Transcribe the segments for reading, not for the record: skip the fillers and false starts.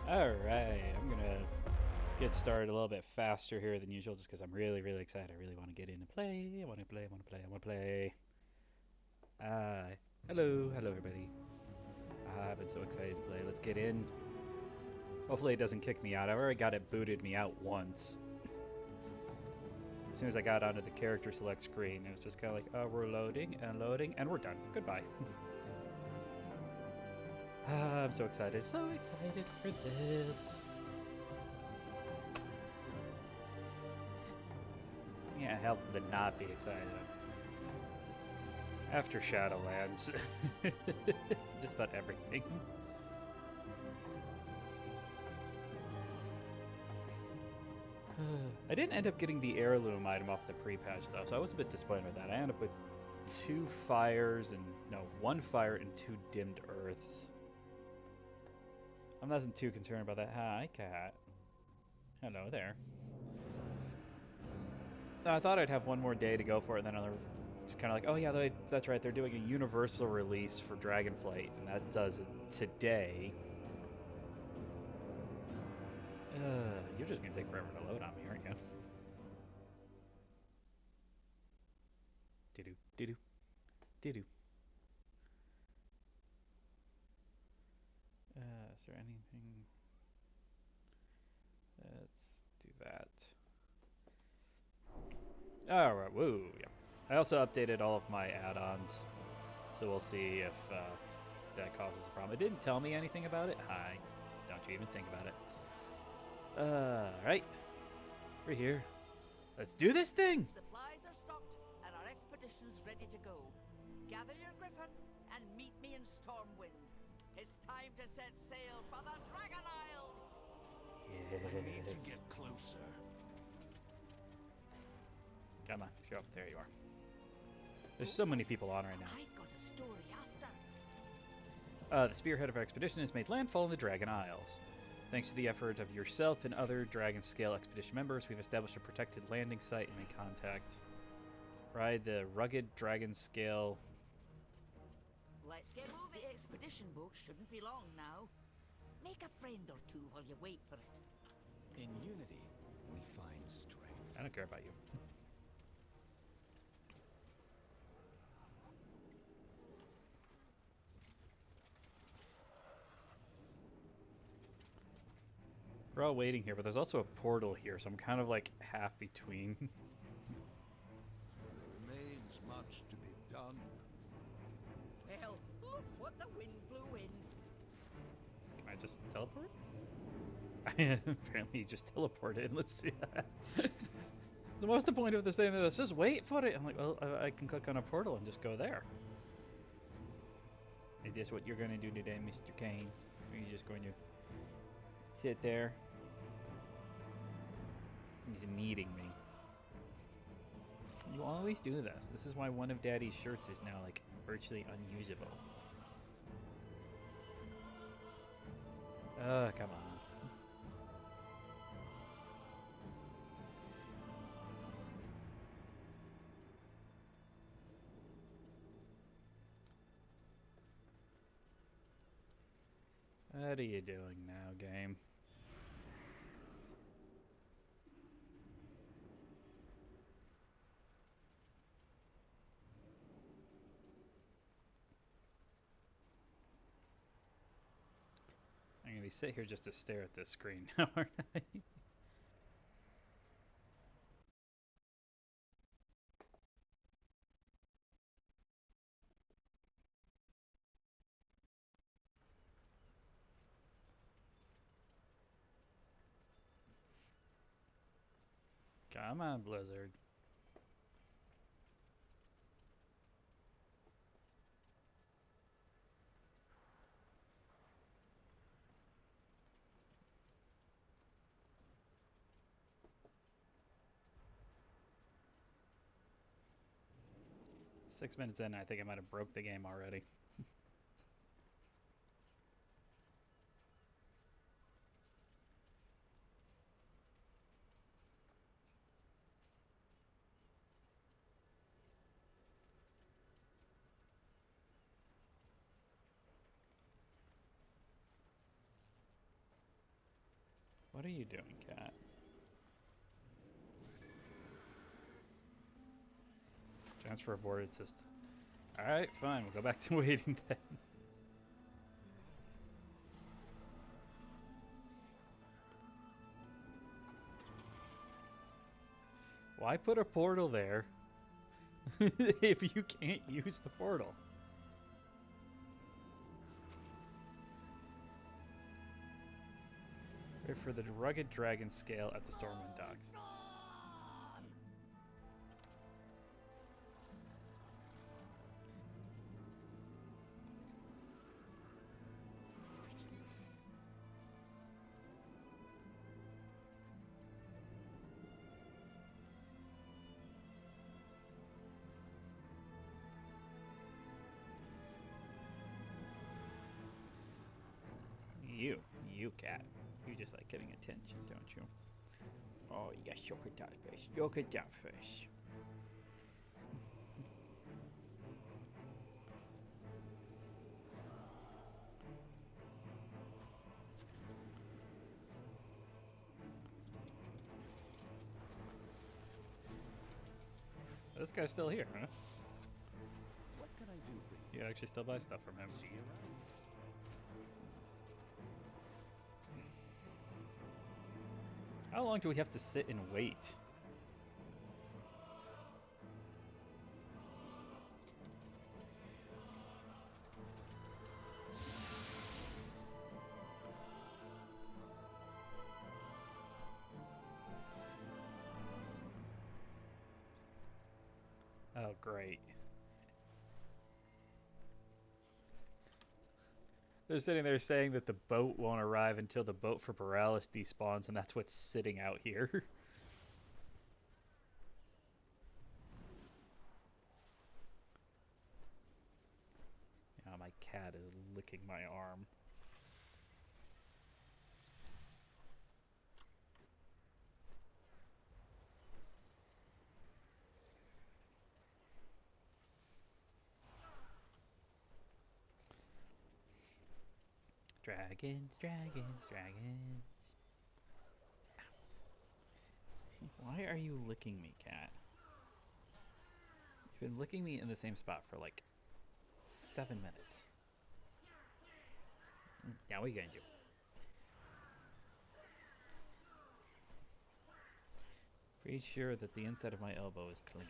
Alright, I'm gonna get started a little bit faster here than usual just because I'm really, really excited. I really want to get in and play. I want to play, I want to play, I want to play. Uh, hello everybody. I've been so excited to play. Let's get in. Hopefully it doesn't kick me out. I've already got it booted me out once. As soon as I got onto the character select screen, it was just kind of like, oh, we're loading, and we're done. Goodbye. I'm so excited for this. Can't help but not be excited. After Shadowlands, just about everything. I didn't end up getting the heirloom item off the pre-patch though, so I was a bit disappointed with that. I ended up with one fire and 2 dimmed earths. I'm not too concerned about that. Hi, cat. Hello there. I thought I'd have one more day to go for it, and then I'll just kind of like, oh yeah, that's right, they're doing a universal release for Dragonflight, and that does it today. You're just gonna take forever to load on me, aren't you? Doo doo doo doo doo. Is there anything? Let's do that. Alright, woo, yeah. I also updated all of my add-ons, so we'll see if that causes a problem. It didn't tell me anything about it. Hi. Don't you even think about it. Alright. We're here. Let's do this thing! Supplies are stocked and our expedition's ready to go. Gather your griffin and meet me in Stormwind. It's time to set sail for the Dragon Isles! Yes. I need to get closer. Come on, show up. There you are. There's so many people on right now. I got a story after. The spearhead of our expedition has made landfall in the Dragon Isles. Thanks to the effort of yourself and other Dragon Scale expedition members, we've established a protected landing site and made contact. Ride the rugged Dragon Scale. Let's get moving. The expedition boat shouldn't be long now. Make a friend or two while you wait for it. In unity, we find strength. I don't care about you. We're all waiting here, but there's also a portal here, so I'm kind of like half between. There remains much to be done. Well, look what the wind blew in. Can I just teleport? Apparently, you just teleported. Let's see that. So what's the point of this thing? Let's just wait for it. I'm like, well, I can click on a portal and just go there. Is this what you're going to do today, Mr. Kane? Or are you just going to sit there? He's needing me. You always do this. This is why one of Daddy's shirts is now, like, virtually unusable. Come on. What are you doing now, game? I'm gonna sit here just to stare at this screen now, aren't I? Come on, Blizzard. Six minutes in, I think I might have broke the game already. What are you doing, cat? Transfer aborted system. Alright, fine. We'll go back to waiting then. Why put a portal there if you can't use the portal? Wait for the rugged dragon scale at the Stormwind docks. You cat. You just like getting attention, don't you? Oh yes, look at that face. Look at that face. This guy's still here, huh? What can I do for you? You actually still buy stuff from him. See you around. How long do we have to sit and wait? Oh, great. They're sitting there saying that the boat won't arrive until the boat for Borealis despawns, and that's what's sitting out here. Oh, my cat is licking my arm. Dragons, dragons, dragons. Why are you licking me, cat? You've been licking me in the same spot for like 7 minutes. Now what are you gonna do? Pretty sure that the inside of my elbow is clean.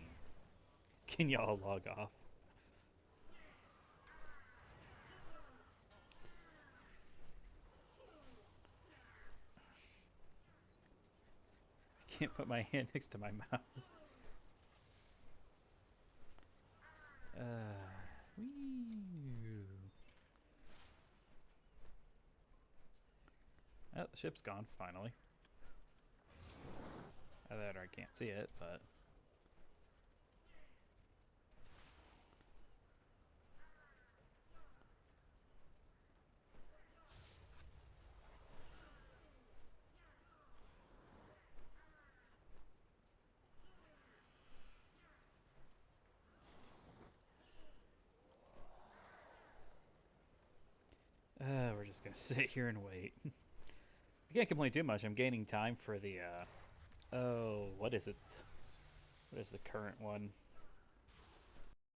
Can y'all log off? I can't put my hand next to my mouse. Whee. Oh, the ship's gone, finally. Either that or I can't see it, but... we're just gonna sit here and wait. I can't complain too much. I'm gaining time for the, oh, what is it? What is the current one?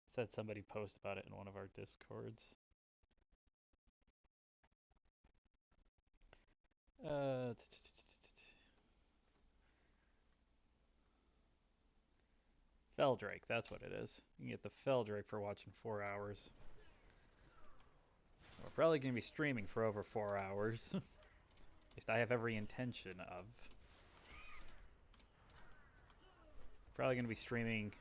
Said somebody post about it in one of our discords. Feldrake, that's what it is. You can get the Feldrake for watching 4 hours. We're probably going to be streaming for over 4 hours. At least I have every intention of. Probably going to be streaming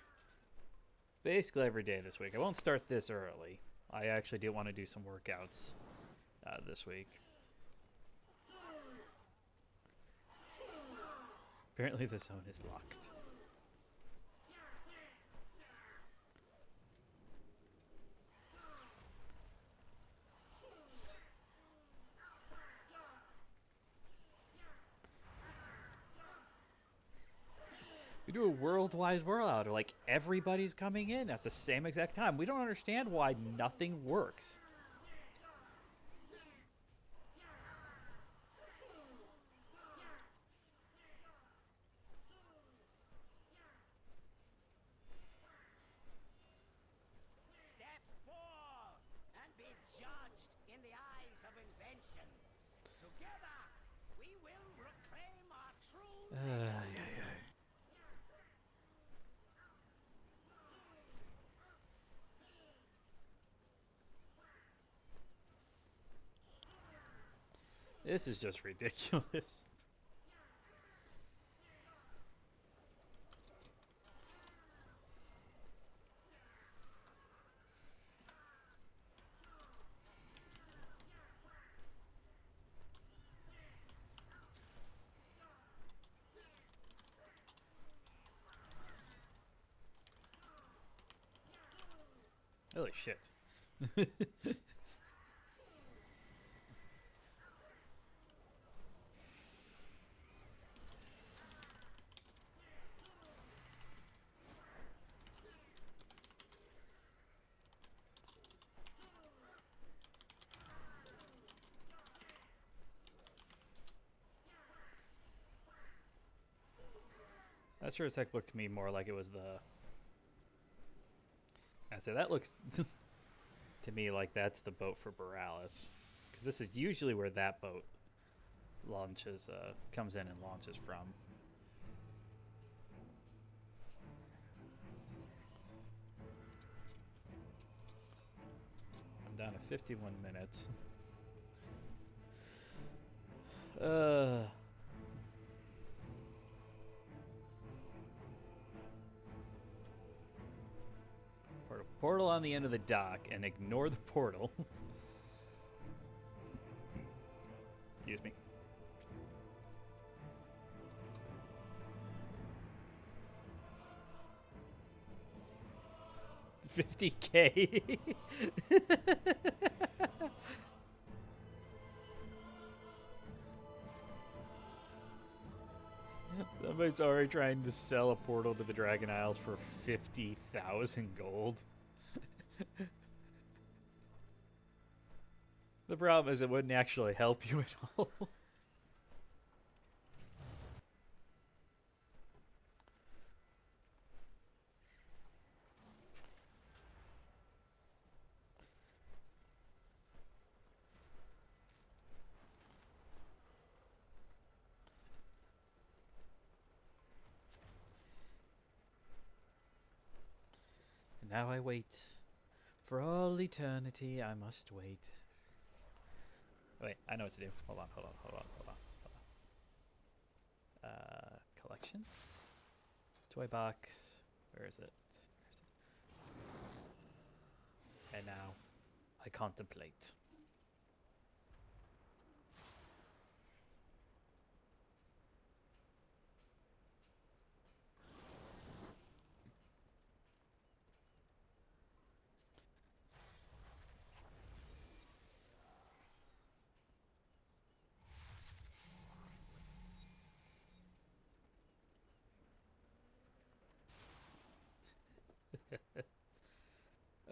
basically every day this week. I won't start this early. I actually do want to do some workouts this week. Apparently the zone is locked. We do a worldwide rollout, or like everybody's coming in at the same exact time. We don't understand why nothing works. Together, we will reclaim our true Yeah. This is just ridiculous. Holy shit. That sure as heck looked to me more like it was the... I say that looks to me like that's the boat for Borealis. Because this is usually where that boat launches, comes in and launches from. I'm down to 51 minutes. Portal on the end of the dock and ignore the portal. Excuse me. 50K. Somebody's already trying to sell a portal to the Dragon Isles for 50,000 gold. The problem is it wouldn't actually help you at all. And now I wait. For all eternity, I must wait. Wait, I know what to do. Hold on. Collections? Toy box. Where is it? And now, I contemplate.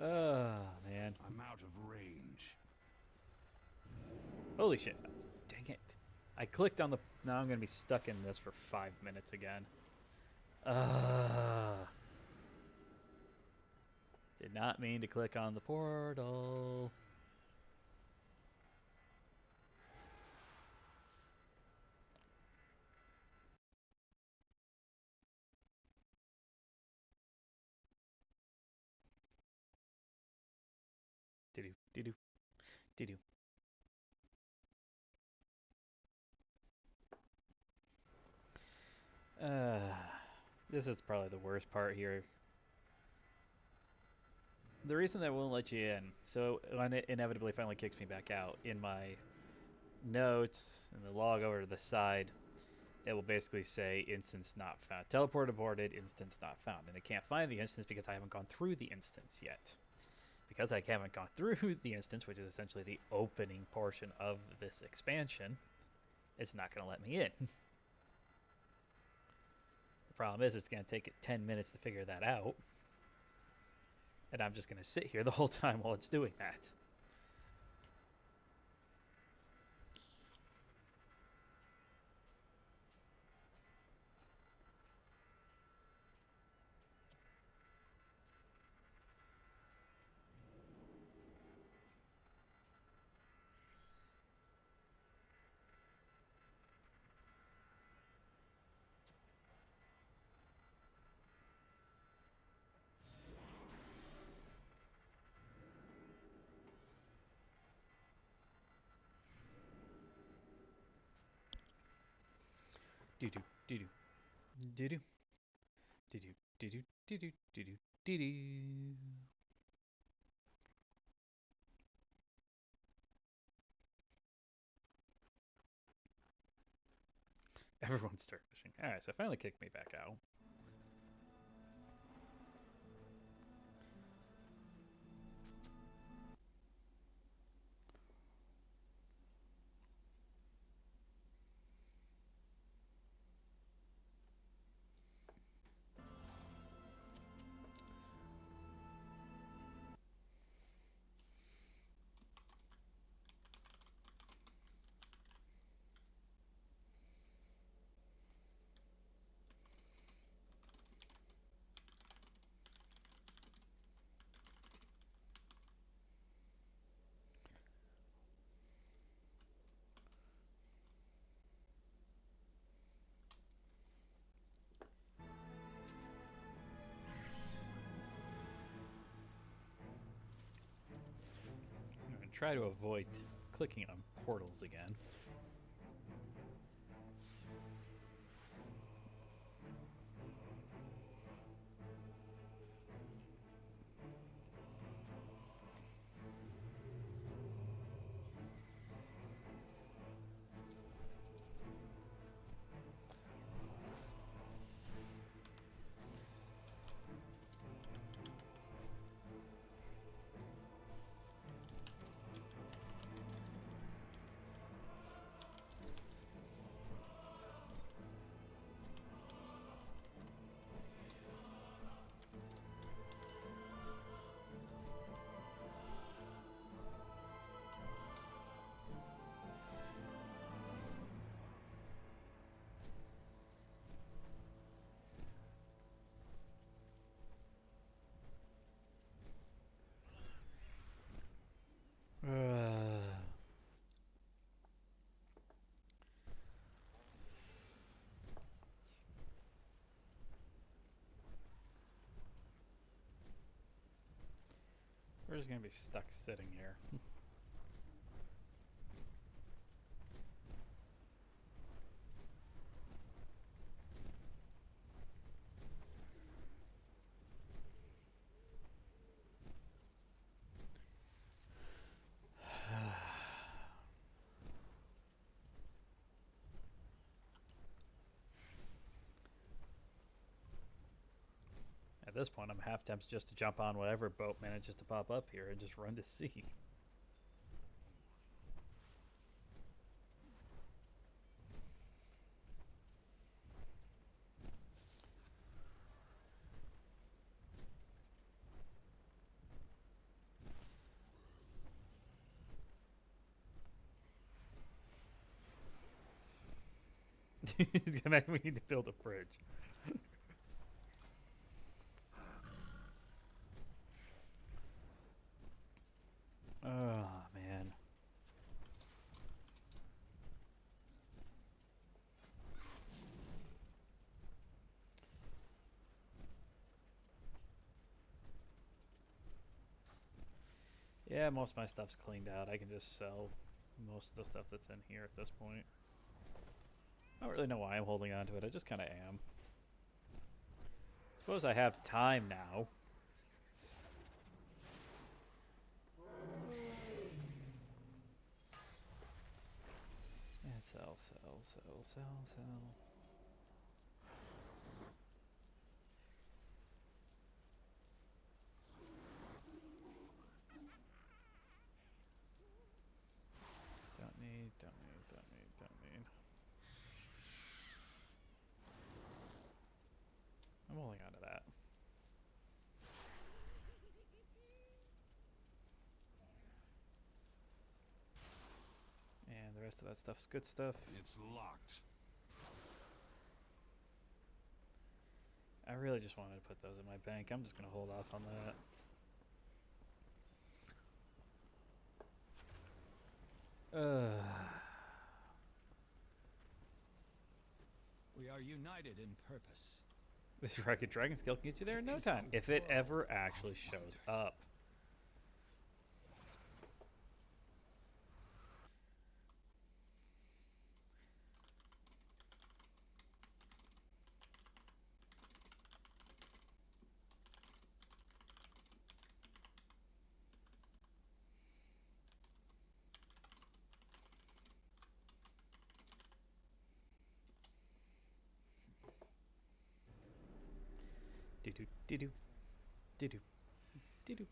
Oh, man. I'm out of range. Holy shit. Dang it. I clicked on the... Now I'm going to be stuck in this for 5 minutes again. Did not mean to click on the portal. Doo-doo. This is probably the worst part here. The reason that won't let you in, so when it inevitably finally kicks me back out, in my notes and the log over to the side, it will basically say instance not found. Teleport aborted, instance not found. And it can't find the instance because I haven't gone through the instance yet. Because I haven't gone through the instance, which is essentially the opening portion of this expansion, it's not going to let me in. The problem is it's going to take it 10 minutes to figure that out. And I'm just going to sit here the whole time while it's doing that. Do do do do do do do do do do do do do do do. Everyone start fishing. Alright, so it finally kicked me back out. I'm going to try to avoid clicking on portals again. We're just going to be stuck sitting here. At this point, I'm half tempted just to jump on whatever boat manages to pop up here and just run to sea. We need to build a bridge. Oh, man. Yeah, most of my stuff's cleaned out. I can just sell most of the stuff that's in here at this point. I don't really know why I'm holding on to it. I just kind of am. Suppose I have time now. And sell, sell, sell, sell, sell. Don't need, don't need, don't need, don't need. I'm holding on to that. And the rest of that stuff's good stuff. It's locked. I really just wanted to put those in my bank. I'm just going to hold off on that. We are united in purpose. This rugged dragon skill can get you there in no time, if it ever actually shows up. do do do do do do do.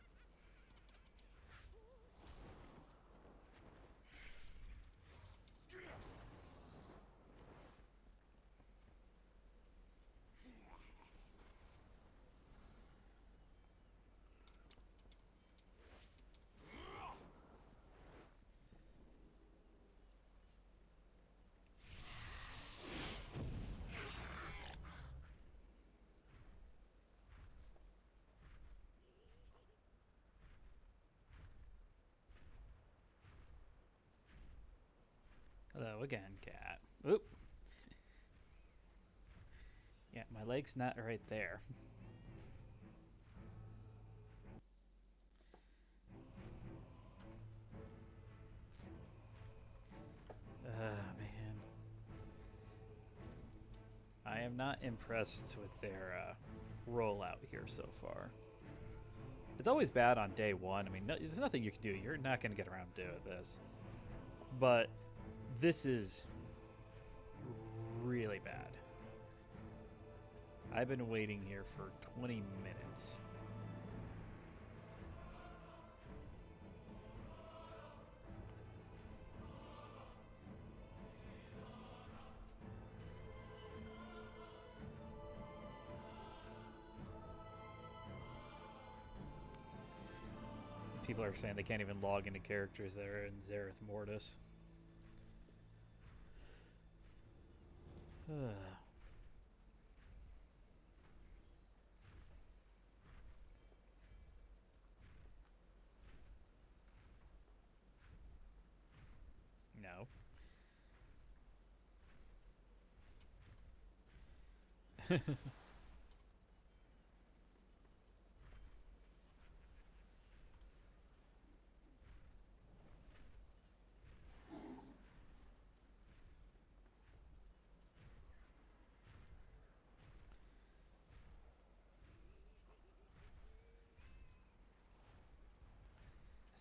Hello again, cat. Oop. Yeah, my leg's not right there. Man. I am not impressed with their rollout here so far. It's always bad on day one. I mean, there's nothing you can do. You're not going to get around to doing this. But this is really bad. I've been waiting here for 20 minutes. People are saying they can't even log into characters that are in Zereth Mortis. No.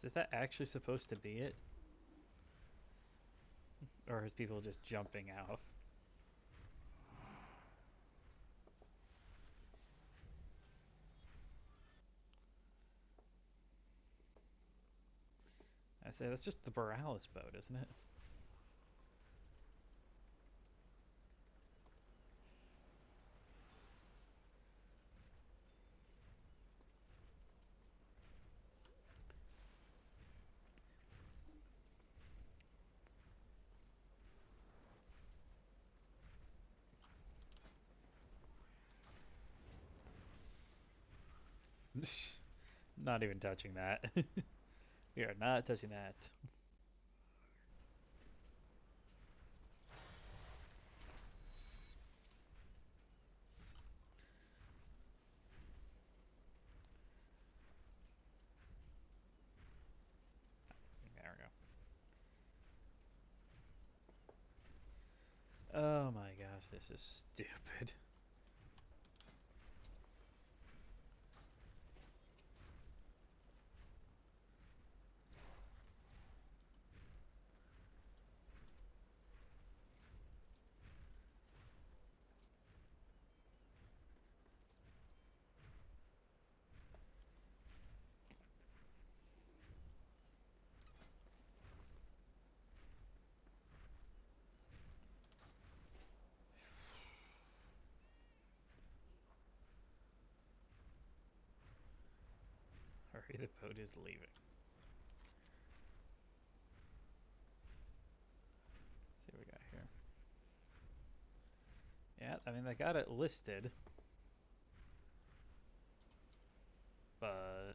Is that actually supposed to be it? Or is people just jumping out? I say that's just the Borealis boat, isn't it? Not even touching that. We are not touching that. There we go. Oh my gosh, this is stupid. Hurry, the boat is leaving. Let's see what we got here. Yeah, I mean, they got it listed. But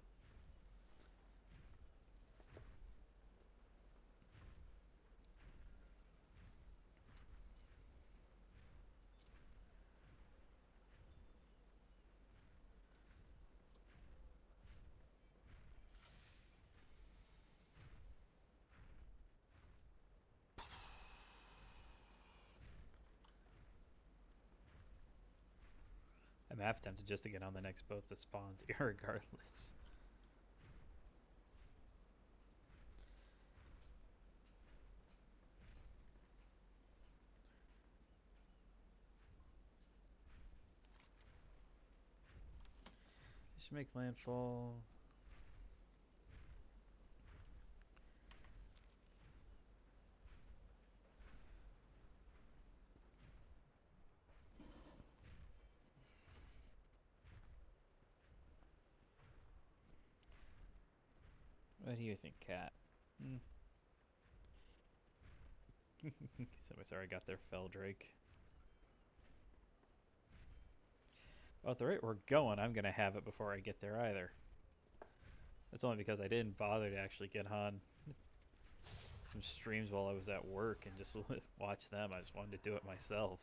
I'm half tempted just to get on the next boat that spawns irregardless. Just makes landfall. What do you think, Cat? Somebody's already got their Feldrake. Well, at the rate we're going, I'm going to have it before I get there either. That's only because I didn't bother to actually get on some streams while I was at work and just watch them. I just wanted to do it myself.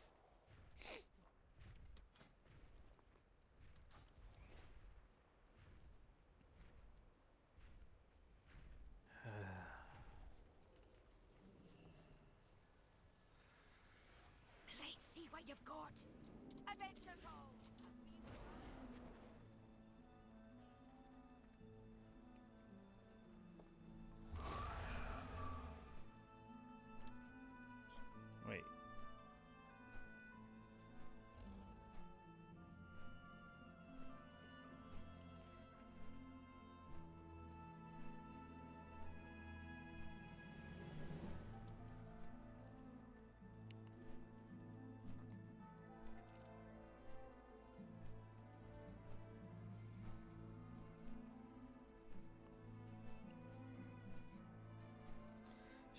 Let's see what you've got. Adventure calls! Wait.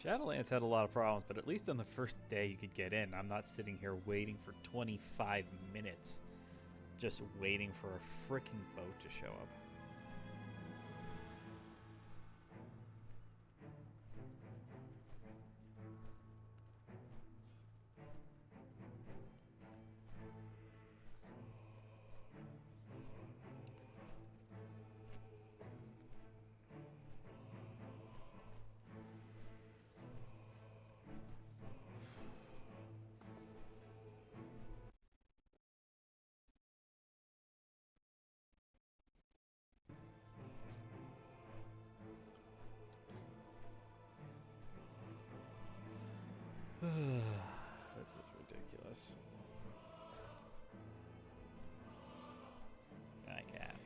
Shadowlands had a lot of problems, but at least on the first day you could get in. I'm not sitting here waiting for 25 minutes just waiting for a freaking boat to show up. This is ridiculous. I can't.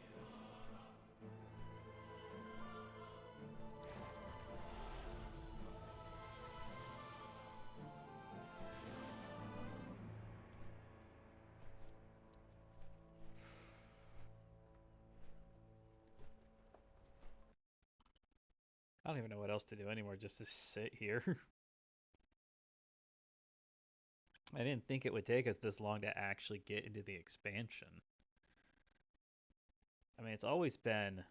I don't even know what else to do anymore, just to sit here. I didn't think it would take us this long to actually get into the expansion. I mean, it's always been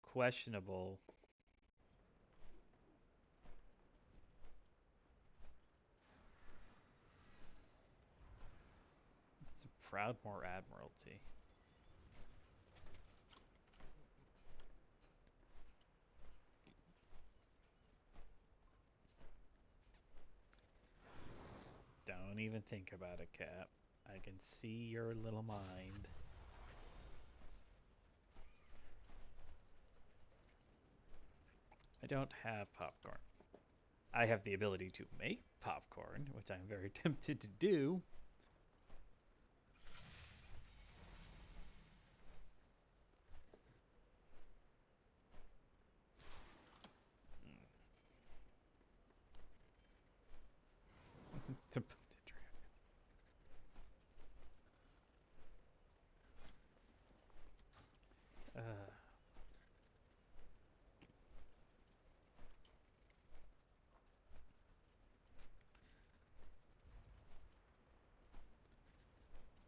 questionable. It's a Proudmoore Admiralty. Don't even think about it, Cap. I can see your little mind. I don't have popcorn. I have the ability to make popcorn, which I'm very tempted to do. The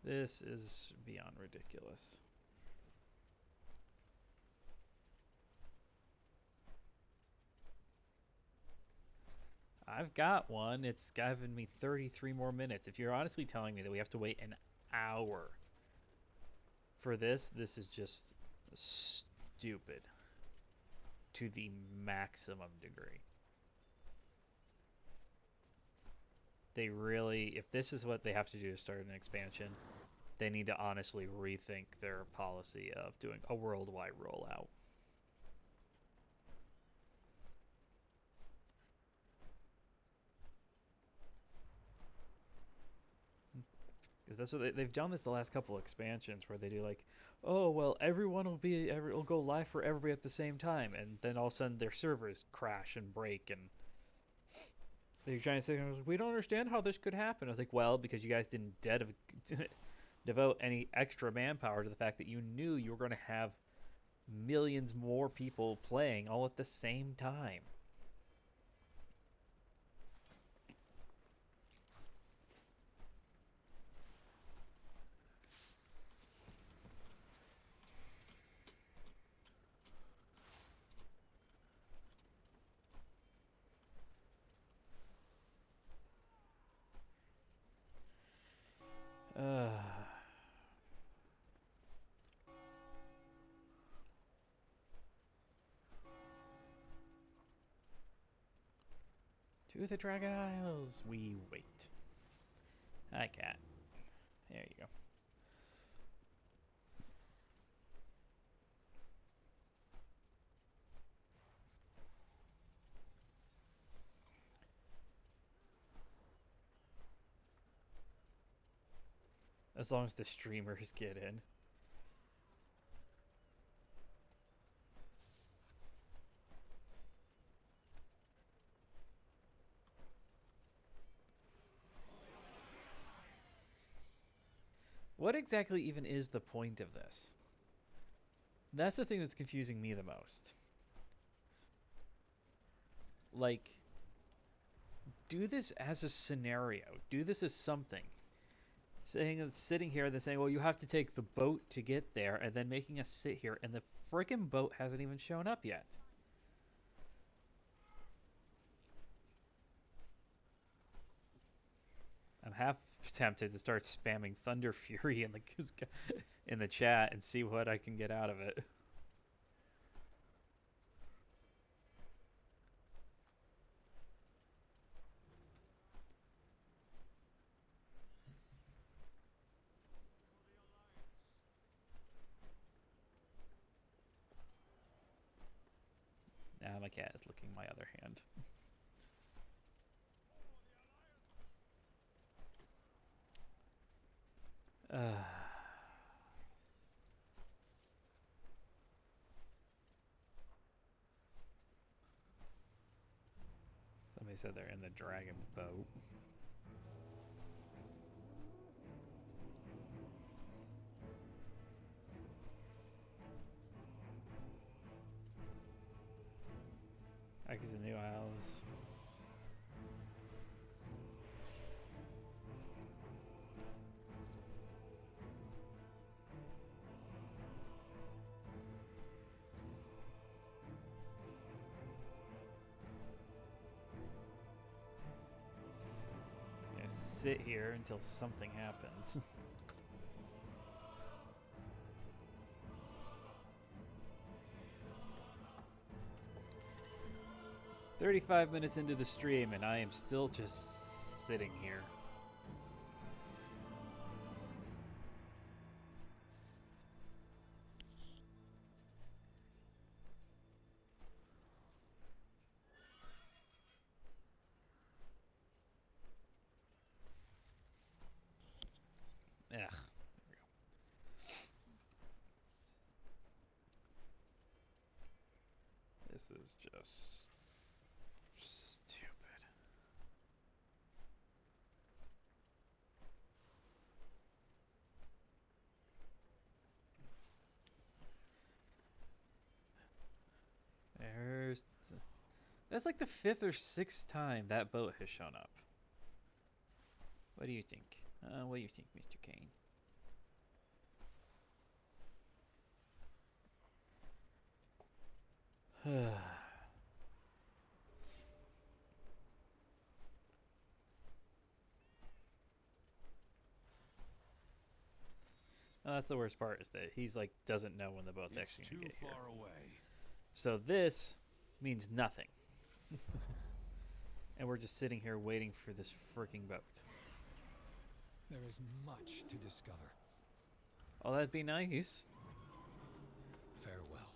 This is beyond ridiculous. I've got one. It's given me 33 more minutes. If you're honestly telling me that we have to wait an hour for this is just stupid to the maximum degree. They really, if this is what they have to do to start an expansion, they need to honestly rethink their policy of doing a worldwide rollout. Because that's what they've done this the last couple expansions where they do like, oh well, will go live for everybody at the same time, and then all of a sudden their servers crash and break, and they're trying to say we don't understand how this could happen. I was like, well, because you guys didn't devote any extra manpower to the fact that you knew you were going to have millions more people playing all at the same time. Uh, to the Dragon Isles we wait. Hi, cat. There you go. As long as the streamers get in. What exactly even is the point of this? That's the thing that's confusing me the most. Like, do this as a scenario. Do this as something. Sitting here and saying, well, you have to take the boat to get there, and then making us sit here, and the friggin' boat hasn't even shown up yet. I'm half tempted to start spamming Thunder Fury in the chat and see what I can get out of it. Now my cat is licking my other hand. Somebody said they're in the dragon boat. Aki's the New Isles. Gonna sit here until something happens. 35 minutes into the stream and I am still just sitting here. Ugh. This is just stupid. That's like the 5th or 6th time that boat has shown up. What do you think? What do you think, Mr. Kane? Oh, that's the worst part, is that he's like doesn't know when the boat's actually gonna get here. Far away. So this means nothing. And we're just sitting here waiting for this freaking boat. There is much to discover. Oh, that'd be nice. Farewell.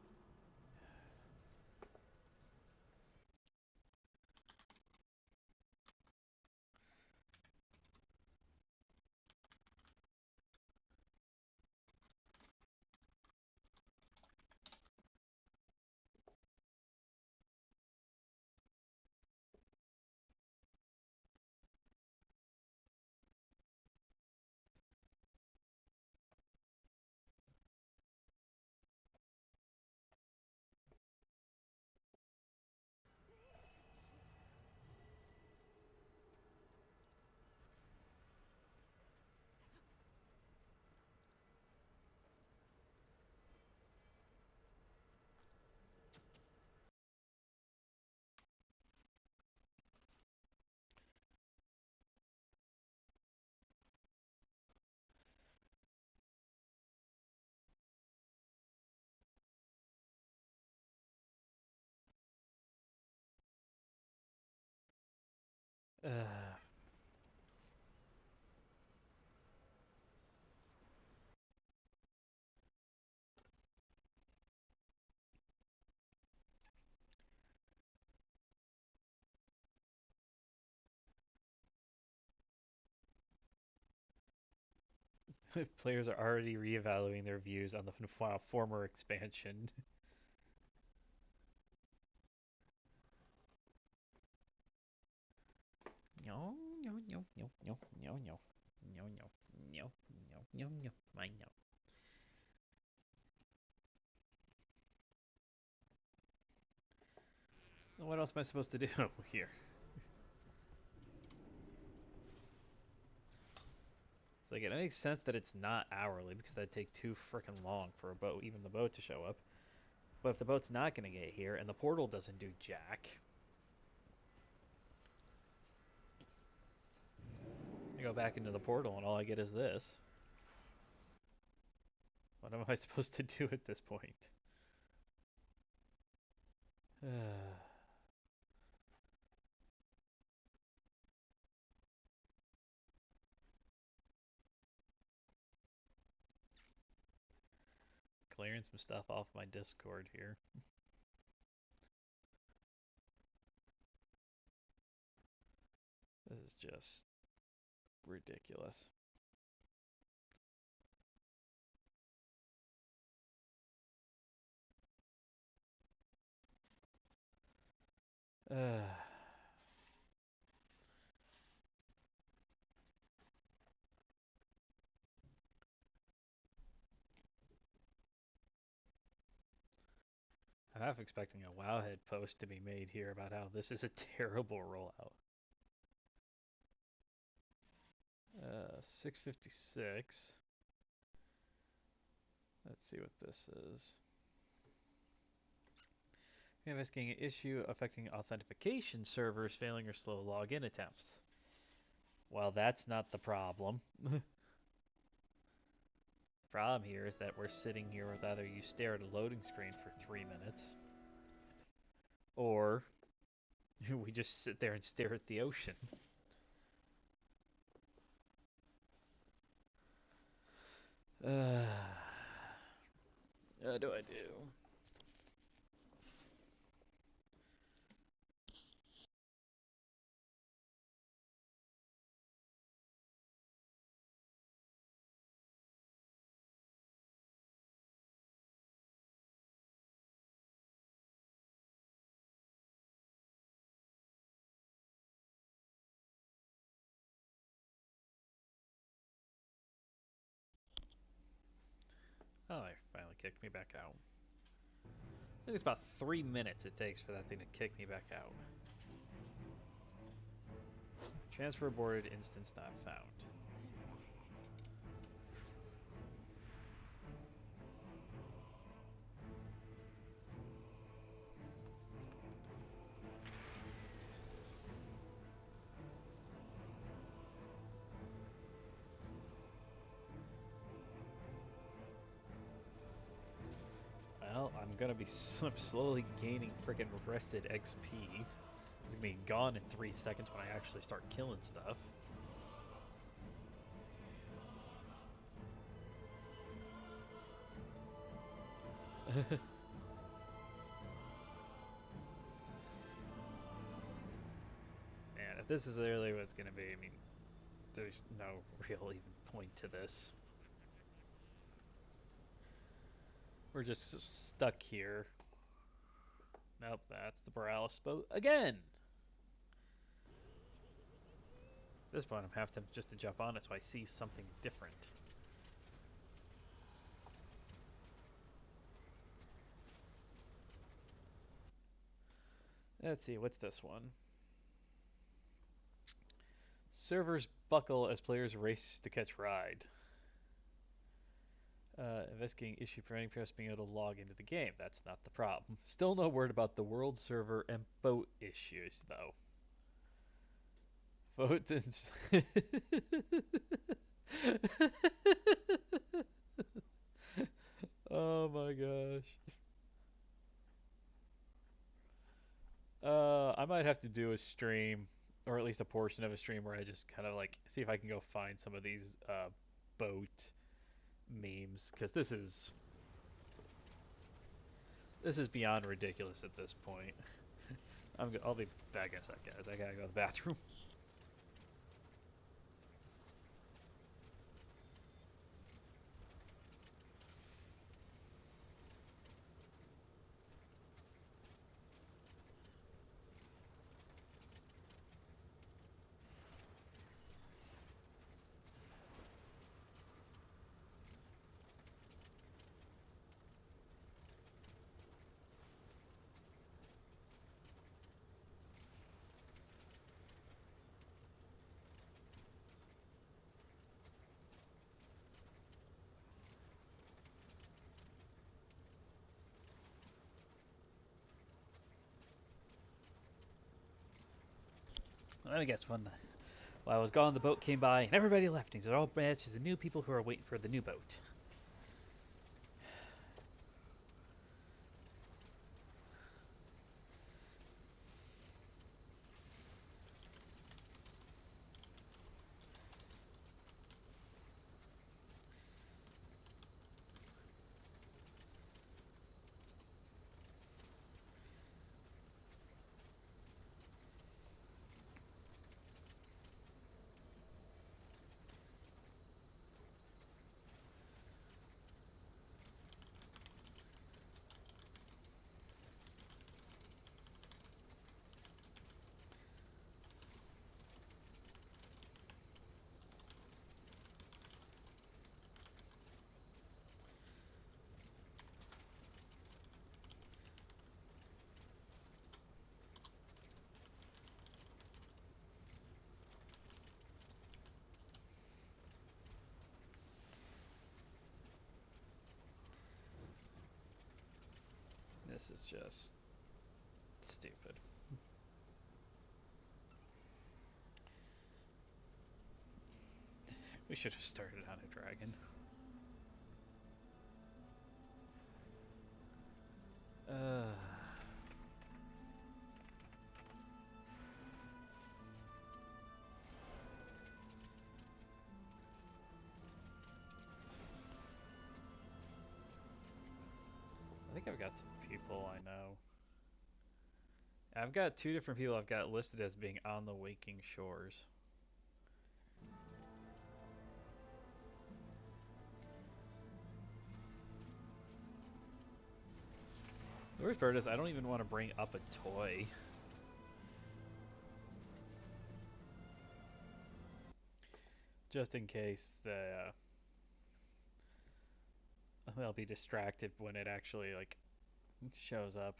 Uh, players are already reevaluating their views on the former expansion. No, no, no, no, no, no, no, no, no, no, no, no, no, I know. What else am I supposed to do here? It's like it makes sense that it's not hourly because that'd take too freaking long for a boat, even the boat, to show up. But if the boat's not gonna get here and the portal doesn't do jack, I go back into the portal and all I get is this. What am I supposed to do at this point? Clearing some stuff off my Discord here. This is just ridiculous. Uh, I'm half expecting a Wowhead post to be made here about how this is a terrible rollout. 656. Let's see what this is. We're investigating an issue affecting authentication servers failing or slow login attempts. Well, that's not the problem. The problem here is that we're sitting here with either you stare at a loading screen for 3 minutes, or we just sit there and stare at the ocean. What do I do? Oh, they finally kicked me back out. I think it's about 3 minutes it takes for that thing to kick me back out. Transfer aborted, instance not found. Well, I'm gonna be slowly gaining freaking rested XP. It's gonna be gone in 3 seconds when I actually start killing stuff. Man, if this is really what it's gonna be, I mean, there's no real even point to this. We're just stuck here. Nope, that's the Borealis boat again. At this point, I'm have to just to jump on it so I see something different. Let's see, what's this one? Servers buckle as players race to catch ride. Investigating issue preventing players being able to log into the game. That's not the problem. Still no word about the world server and boat issues, though. Vote and oh my gosh. I might have to do a stream or at least a portion of a stream where I just kind of like see if I can go find some of these boat memes, because this is beyond ridiculous at this point. I'll be back in a sec, guys. I gotta go to the bathroom. Let me guess. While I was gone, the boat came by and everybody left. These are all batches of new people who are waiting for the new boat. This is just stupid. We should have started on a dragon. I think I've got some people I know. I've got two different people I've got listed as being on the Waking Shores. The worst part is I don't even want to bring up a toy. Just in case they'll be distracted when it actually like shows up.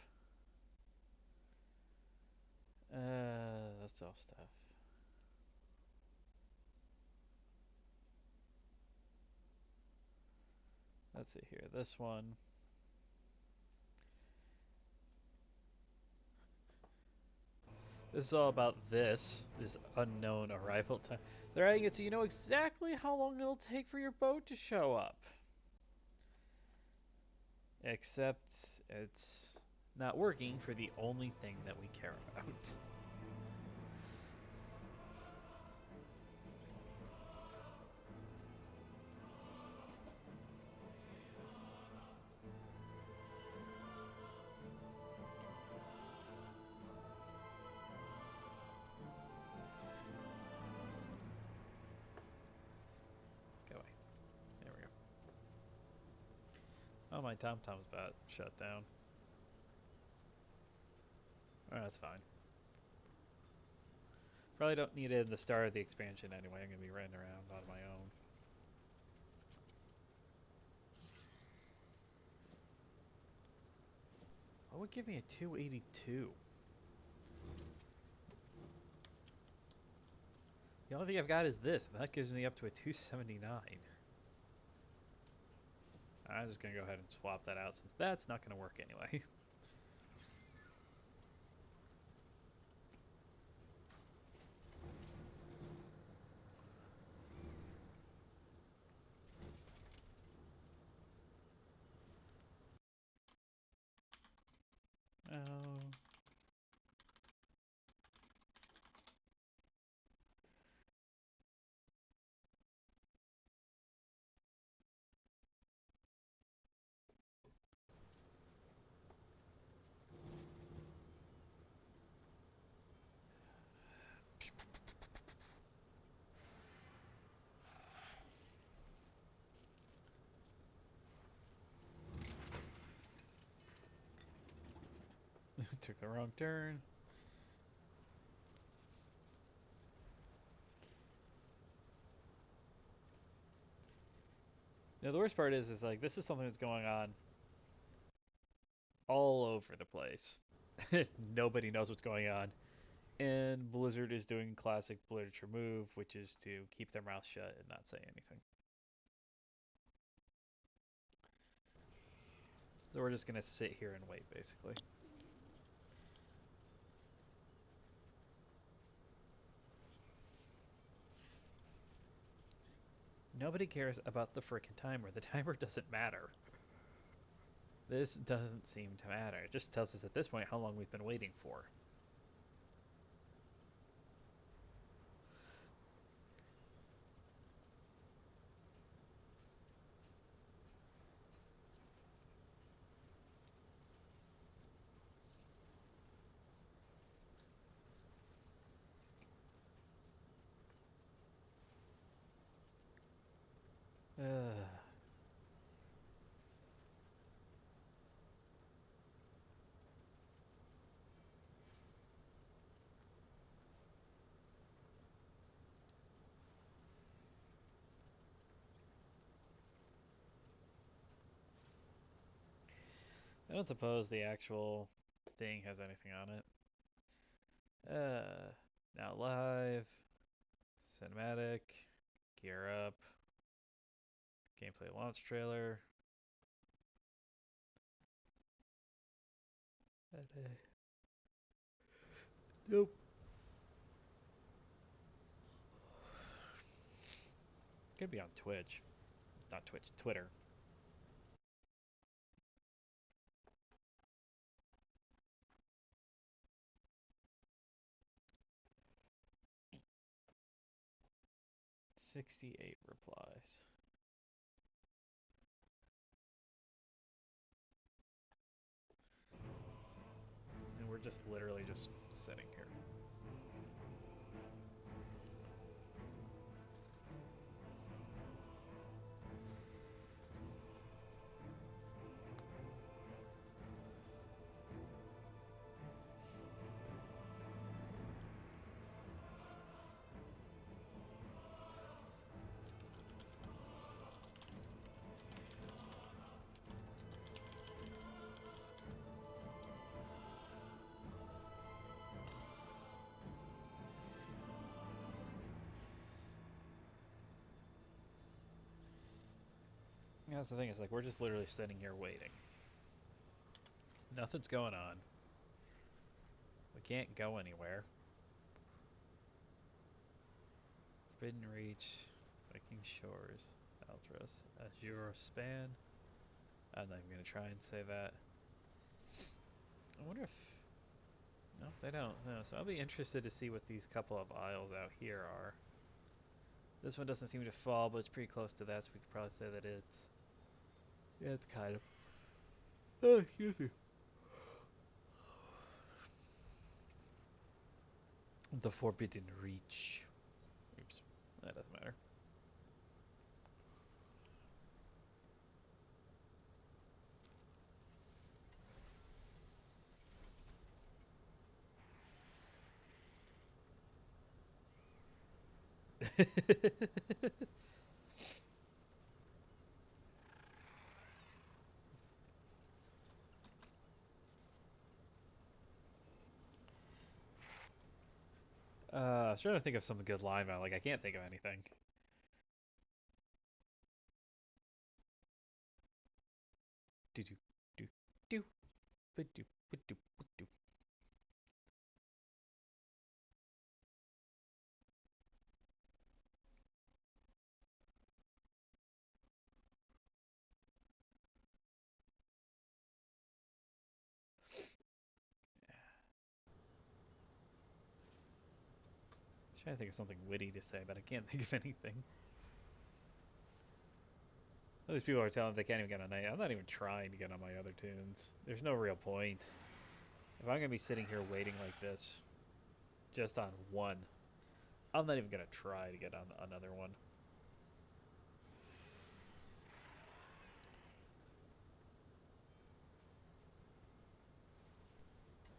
That's all stuff. Let's see here. This one. This is all about this unknown arrival time. They're adding it so you know exactly how long it'll take for your boat to show up. Except it's not working for the only thing that we care about. Go away. There we go. Oh, my TomTom's about shut down. Oh, that's fine. Probably don't need it in the start of the expansion anyway. I'm going to be running around on my own. What would give me a 282? The only thing I've got is this, and that gives me up to a 279. I'm just going to go ahead and swap that out since that's not going to work anyway. Oh. Took the wrong turn. Now the worst part is like this is something that's going on all over the place. Nobody knows what's going on. And Blizzard is doing classic literature move, which is to keep their mouth shut and not say anything. So we're just gonna sit here and wait, basically. Nobody cares about the frickin' timer. The timer doesn't matter. This doesn't seem to matter. It just tells us at this point how long we've been waiting for. I don't suppose the actual thing has anything on it. Now live, cinematic, gear up, gameplay launch trailer. Nope. Could be on Twitch. Not Twitch, Twitter. "68 replies. And we're just literally just sitting here. That's the thing, is like we're just literally sitting here waiting. Nothing's going on. We can't go anywhere. Forbidden Reach, Viking Shores, Althras, Azure Span. I'm not even gonna try and say that. I wonder if... No, they don't. No, so I'll be interested to see what these couple of isles out here are. This one doesn't seem to fall, but it's pretty close to that, so we could probably say that it's... Yeah, it's kind of... Oh, excuse me. The Forbidden Reach. Oops, that doesn't matter. I was trying to think of some good line, but like I can't think of anything. Do do do do do do do do. Trying to think of something witty to say, but I can't think of anything. All these people are telling they can't even get on night. I'm not even trying to get on my other tunes. There's no real point. If I'm gonna be sitting here waiting like this, just on one, I'm not even gonna try to get on another one.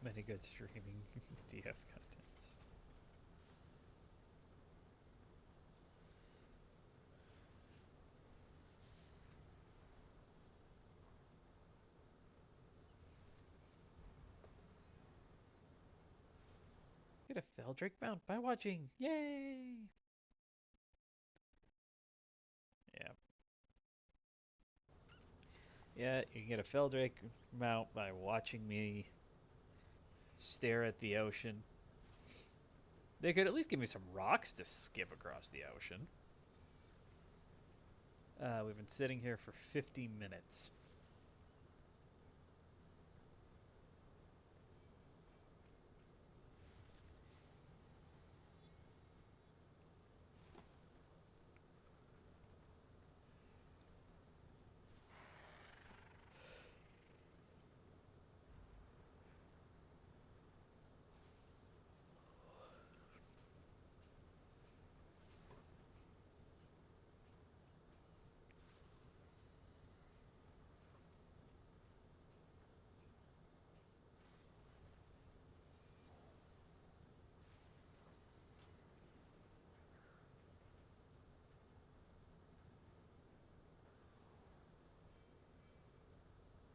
Many good streaming DF contents. Get a Feldrick mount by watching. Yay! Yeah. Yeah, you can get a Feldrick mount by watching me stare at the ocean. They could at least give me some rocks to skip across the ocean. We've been sitting here for 50 minutes.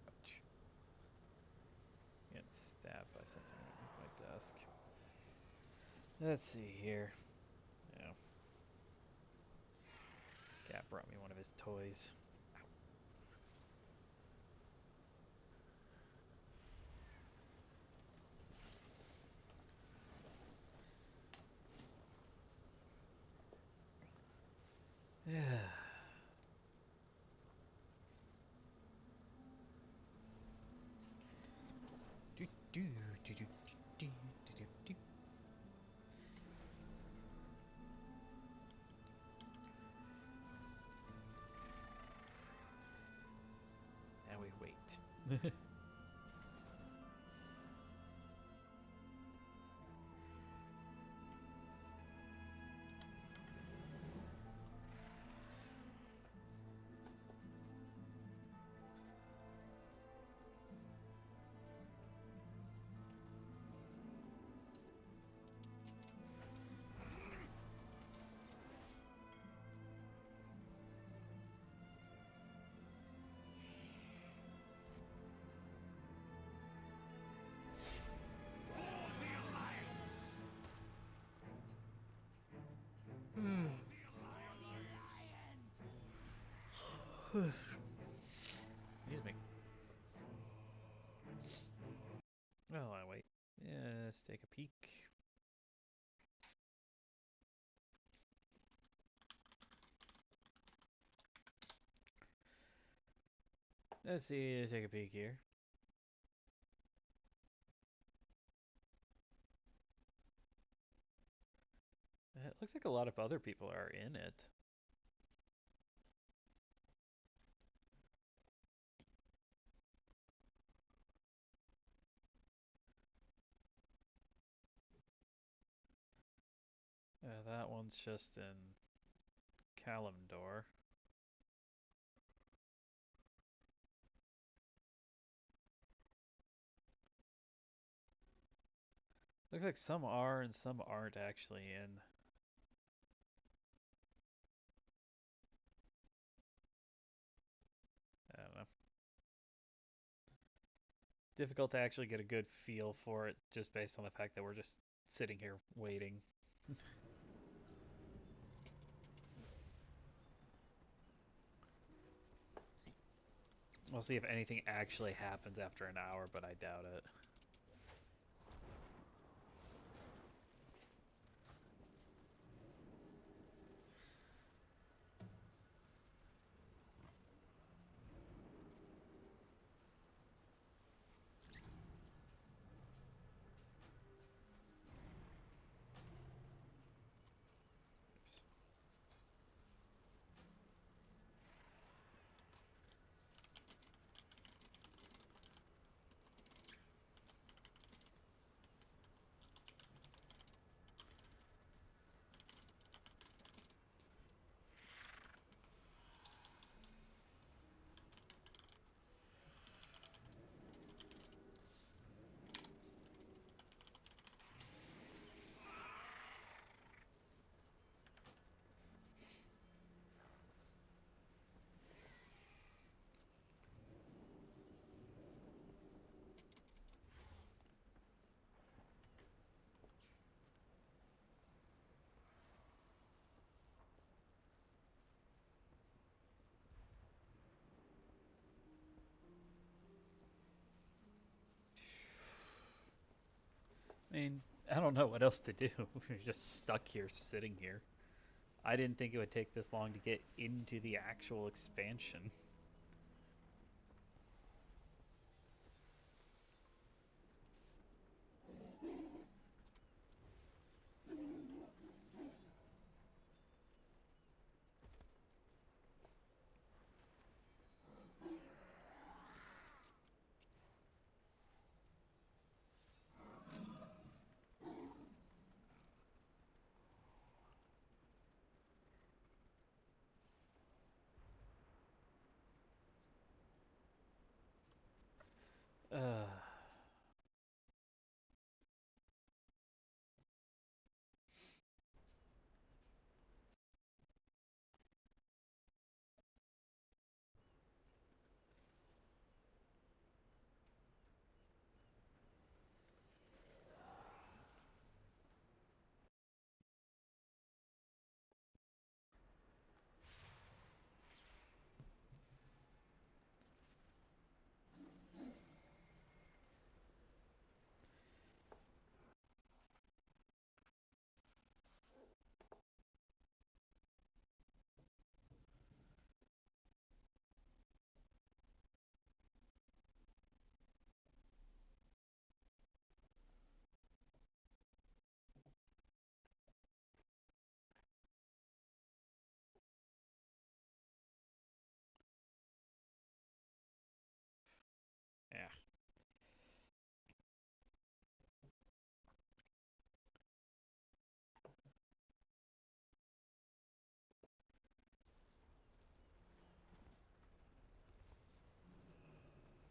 Ouch. Getting stabbed by something underneath my desk. Let's see here. Yeah. Cat brought me one of his toys. Yeah. Do do do do do do do do. And we wait. Excuse me. Well, I wait. Yeah, let's take a peek. Let's see, take a peek here. It looks like a lot of other people are in it. That one's just in Kalimdor. Looks like some are and some aren't actually in. I don't know. Difficult to actually get a good feel for it just based on the fact that we're just sitting here waiting. We'll see if anything actually happens after an hour, but I doubt it. Oops. mean, I don't know what else to do. We're just stuck here, sitting here. I didn't think it would take this long to get into the actual expansion. Uh, yeah.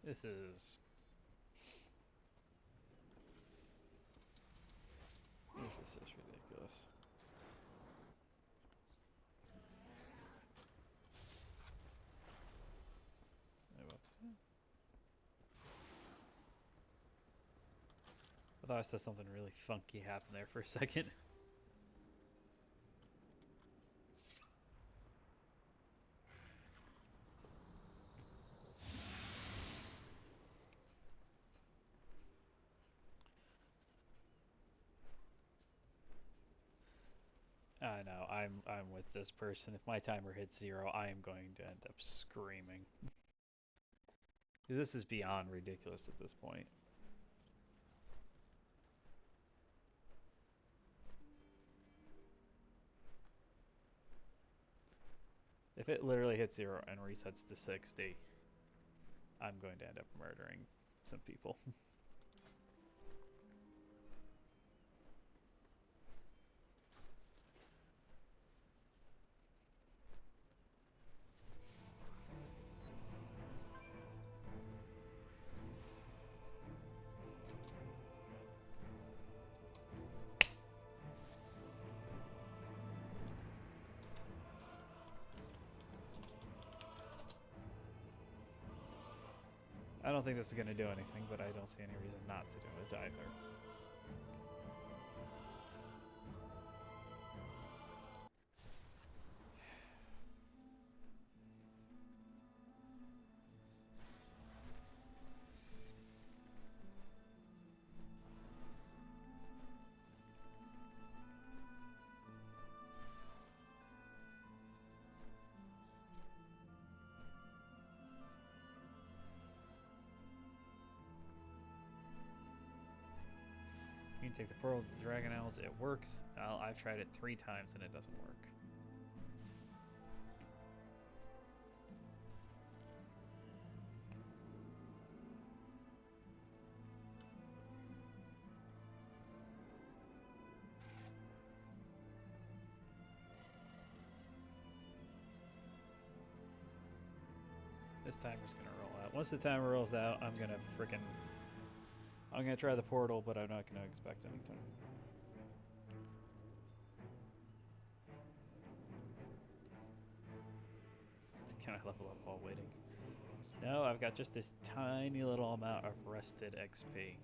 This is just ridiculous. I thought I saw something really funky happen there for a second. I know. I'm with this person. If my timer hits 0, I am going to end up screaming. Because this is beyond ridiculous at this point. If it literally hits 0 and resets to 60, I'm going to end up murdering some people. I don't think this is going to do anything, but I don't see any reason not to do it either. You can take the pearl to the dragon owls. It works. I've tried it 3 times and it doesn't work. This timer's gonna roll out. Once the timer rolls out, I'm gonna try the portal, but I'm not gonna expect anything. Can I level up while waiting? No, I've got just this tiny little amount of rested XP.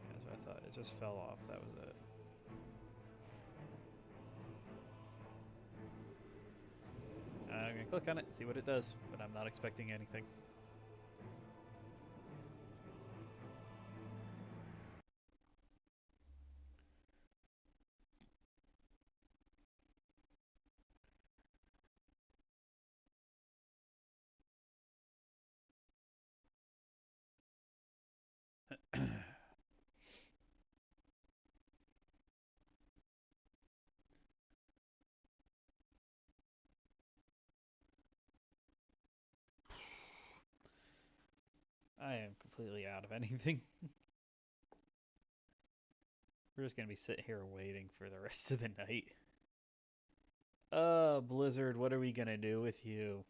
That's what I thought. It just fell off. That was it. I'm gonna click on it, see what it does, but I'm not expecting anything. am completely out of anything. We're just gonna be sitting here waiting for the rest of the night. Blizzard, what are we gonna do with you?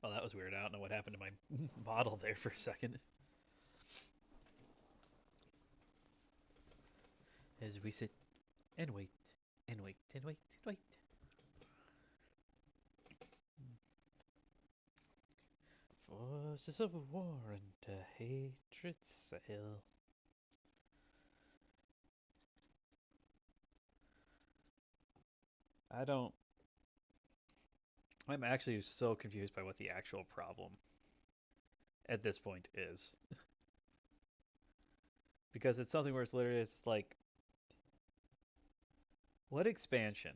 Oh, that was weird. I don't know what happened to my bottle there for a second. As we sit and wait and wait and wait and wait. Forces of war and hatred sail. I don't. I'm actually so confused by what the actual problem at this point is. Because it's something where it's literally it's like, what expansion?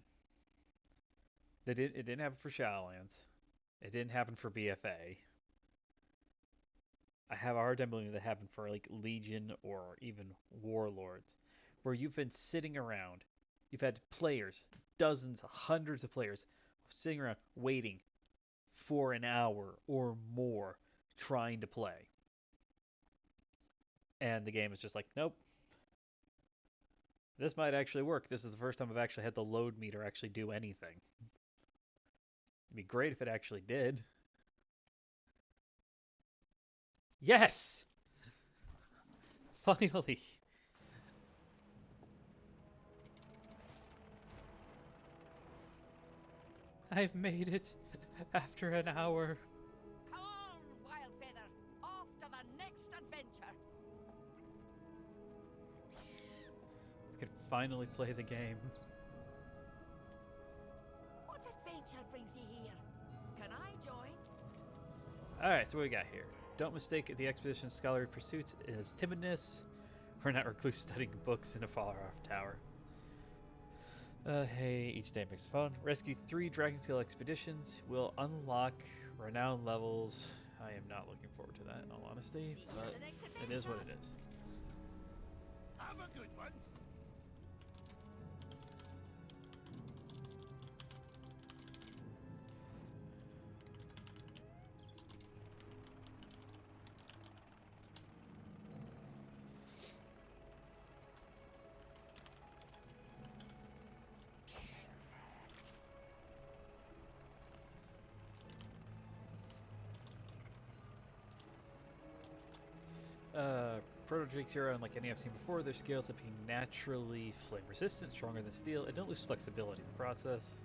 It didn't happen for Shadowlands. It didn't happen for BFA. I have a hard time believing that happened for like Legion or even Warlords, where you've been sitting around. You've had players, dozens, hundreds of players, sitting around waiting for an hour or more trying to play. And the game is just like, nope. This might actually work. This is the first time I've actually had the load meter actually do anything. It'd be great if it actually did. Yes! Finally! I've made it after an hour. Come on, Wildfeather. Off to the next adventure. I could finally play the game. What adventure brings you here? Can I join? Alright, so what we got here? Don't mistake the expedition's scholarly pursuits as timidness. We're not recluse studying books in a far-off tower. Hey, each day makes fun. Rescue 3 Dragon Scale expeditions. Will unlock renown levels. I am not looking forward to that, in all honesty, but it is what it is. Have a good one. Proto Drakes here, unlike any I've seen before, their scales of being naturally flame resistant, stronger than steel, and don't lose flexibility in the process.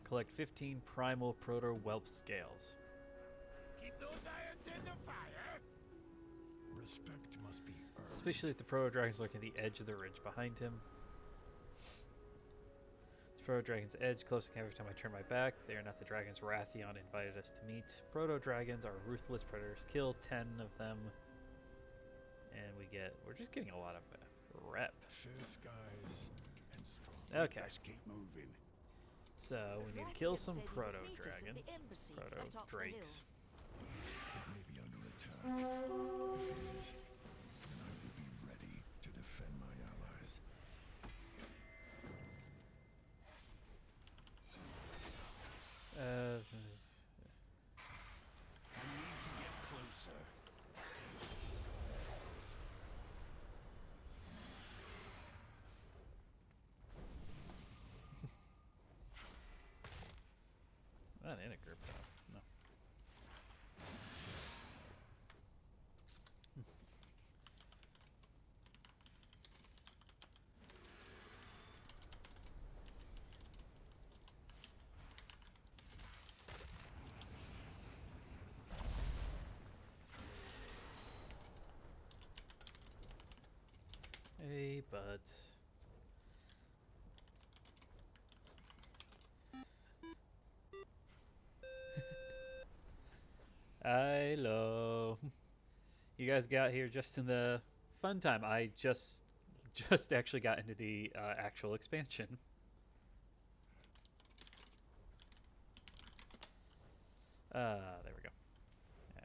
Collect 15 primal proto whelp scales. Keep those irons in the fire. Respect must be earned. Especially if the proto dragons lurking at the edge of the ridge behind him. The proto dragon's edge, close to every time I turn my back. They are not the dragons Rathion invited us to meet. Proto dragons are ruthless predators. Kill 10 of them. And we're just getting a lot of rep. Fair skies and strong. Okay. Let's keep moving. So we need to kill some proto dragons. Proto drakes. It may be under attack. If it is, then I will be ready to defend my allies. I need to get closer. Not in a group though. No. Hey, bud. Hello. You guys got here just in the fun time. I just actually got into the actual expansion. There we go.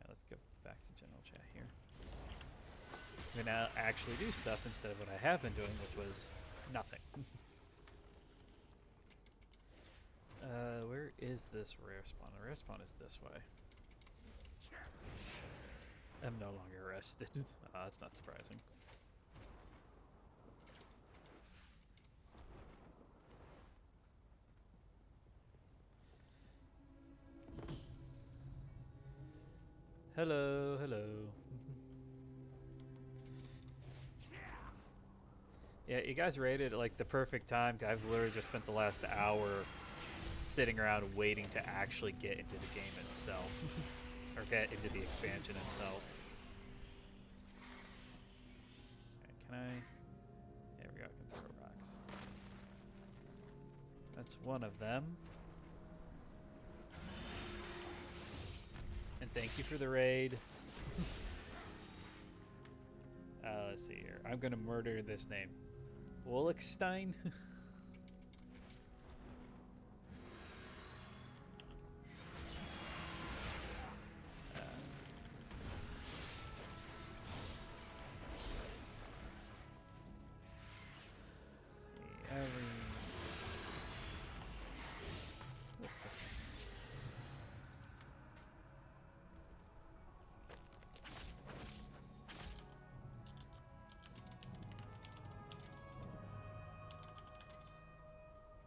Let's go back to general chat here. I'm gonna actually do stuff instead of what I have been doing, which was nothing. Where is this rare spawn? The rare spawn is this way. I'm no longer arrested. That's not surprising. Hello, hello. Yeah, you guys rated it like the perfect time. I've literally just spent the last hour sitting around waiting to actually get into the game itself. Or get into the expansion itself. Right, can I? There we go, I can throw rocks. That's one of them. And thank you for the raid. Let's see here. I'm gonna murder this name. Wollichstein?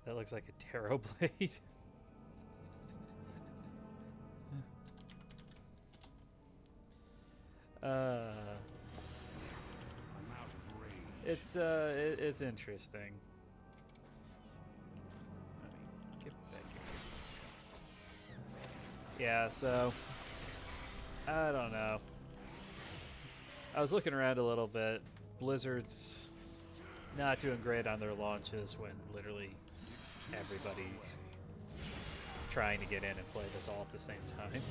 That looks like a tarot blade. It's interesting. Let me get back here. Yeah, so I don't know. I was looking around a little bit. Blizzard's not doing great on their launches when literally everybody's trying to get in and play this all at the same time.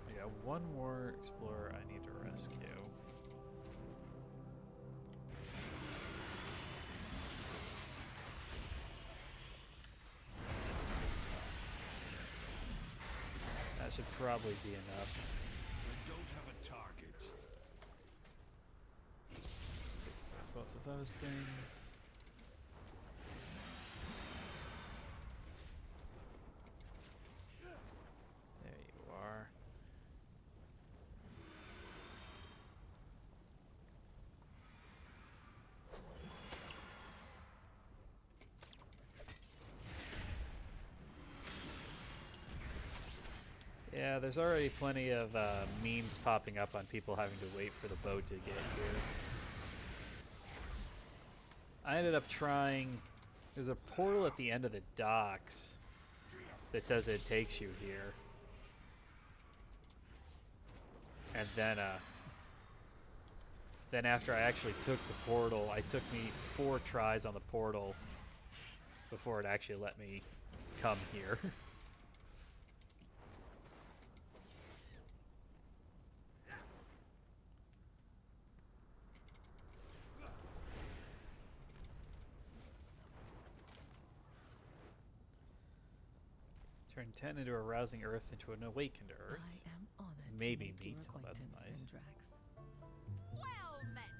I got one more explorer I need to rescue. That should probably be enough. I don't have a target. Both of those things. There you are. Yeah, there's already plenty of memes popping up on people having to wait for the boat to get here. I ended up trying... There's a portal at the end of the docks that says it takes you here. And then after I actually took the portal, it took me 4 tries on the portal before it actually let me come here. Turn 10 into a rousing earth into an awakened earth. I am honored Maybe to make meat. your Oh, that's acquaintance, nice. Syndrax. Well met.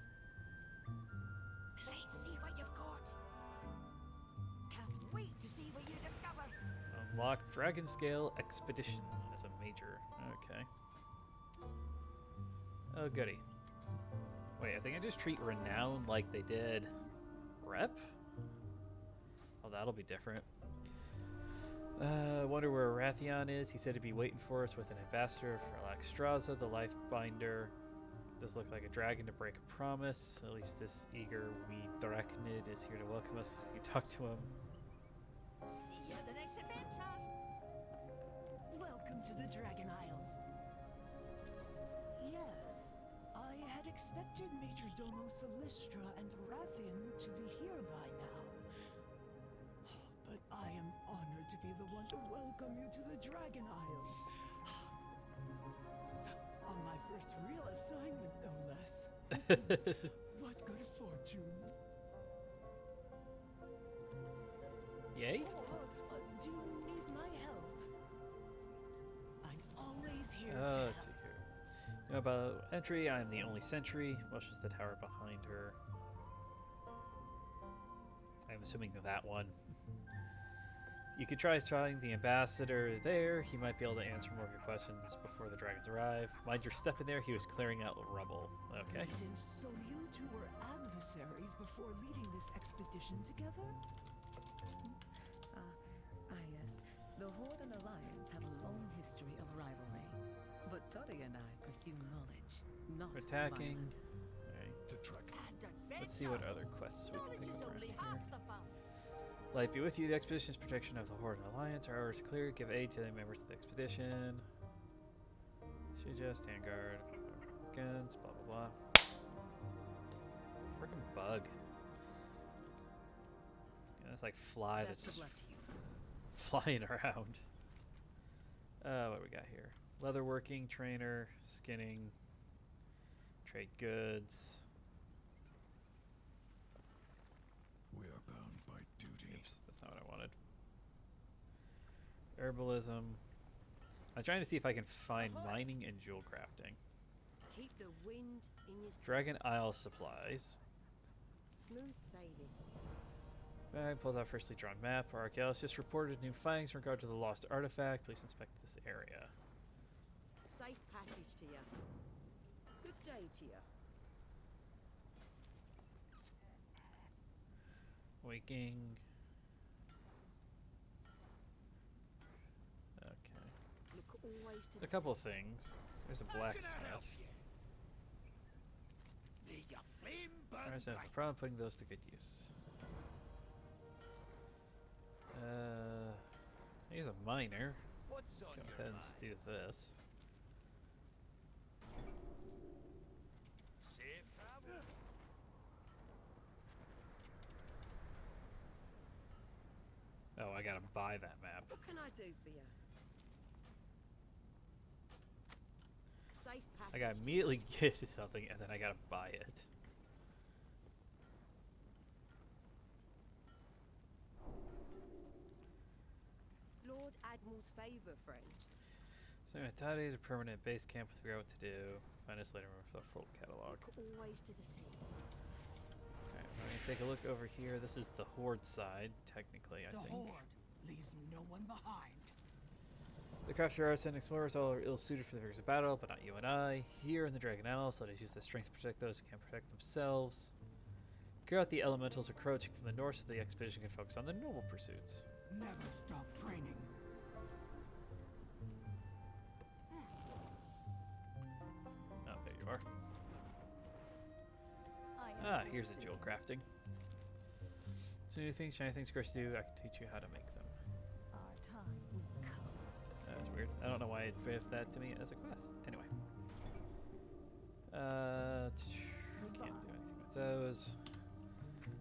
Let's see what you've got. Can't wait to see what you discover. Unlock Dragon Scale Expedition as a major. Okay. Oh, goody. Wait, I think I just treat Renown like they did Rep? Oh, that'll be different. Wonder where Rathion is. He said he'd be waiting for us with an ambassador for Alexstrasza, the Lifebinder. Does look like a dragon to break a promise. At least this eager wee Drachnid is here to welcome us. You talk to him. See you at the next adventure. Welcome to the Dragon Isles. Yes, I had expected Major Domo Solistra and Rathian to be here by now. But I am honored to be the one to welcome you to the Dragon Isles. On my first real assignment, no less. What good fortune. Yay? Do you need my about entry. I am the only sentry. Motions the tower behind her. I'm assuming that one. You could try trying the ambassador there. He might be able to answer more of your questions before the dragons arrive. Mind your step in there. He was clearing out rubble. Okay. So you two were adversaries before leading this expedition together? Yes. The Horde and Alliance have a long history of rivalry. But Toddy and I pursue knowledge, not Attacking. violence. Alright. To trek. Let's see what other quests we can Knowledge pick is up only around half here. the fun. Light be with you. The expedition's protection of the Horde and Alliance. Our orders are clear. Give aid to the members of the expedition. Shija, stand guard. Guns. Blah blah blah. Freaking bug. Yeah, that's like fly that's Best of just luck to you. flying around. What do we got here? Leatherworking, trainer, skinning, trade goods. We are bound by duty. Oops, that's not what I wanted. Herbalism. I'm trying to see if I can find mining and jewel crafting. Keep the wind in your Dragon sails. Isle supplies. Smooth sailing. Bag pulls out freshly drawn map. Our archaeologist reported new findings in regard to the lost artifact. Please inspect this area. Safe passage to you. Good day to you. Waking. Okay. Look always to A the couple south. things. There's a blacksmith. May your flame burn I have no bright. problem putting those to good use. He's a miner. What's Let's on go your ahead and mind? do this. Safe travel. Oh, I gotta buy that map. What can I do for you? Safe passage. I gotta immediately get to something and then I gotta buy it. Lord Admiral's favour, friend. So Tade is a permanent base camp with figure out what to do. Find us later for the full catalog. Look always to the sea. Okay, we're gonna take a look over here. This is the Horde side, technically, I The think. Horde leaves no one behind. The crafter, artists, and explorers all are ill-suited for the rigors of battle, but not you and I. Here in the Dragon Isles, let us use their strength to protect those who can't protect themselves. Clear out the elementals encroaching from the north so the expedition can focus on the noble pursuits. Never stop training. Oh, there you are. Ah, here's the jewel crafting. So new things, shiny things, girls do. I can teach you how to make them. Our time will come. That's weird. I don't know why it gave that to me as a quest. Anyway. Can't do anything with those.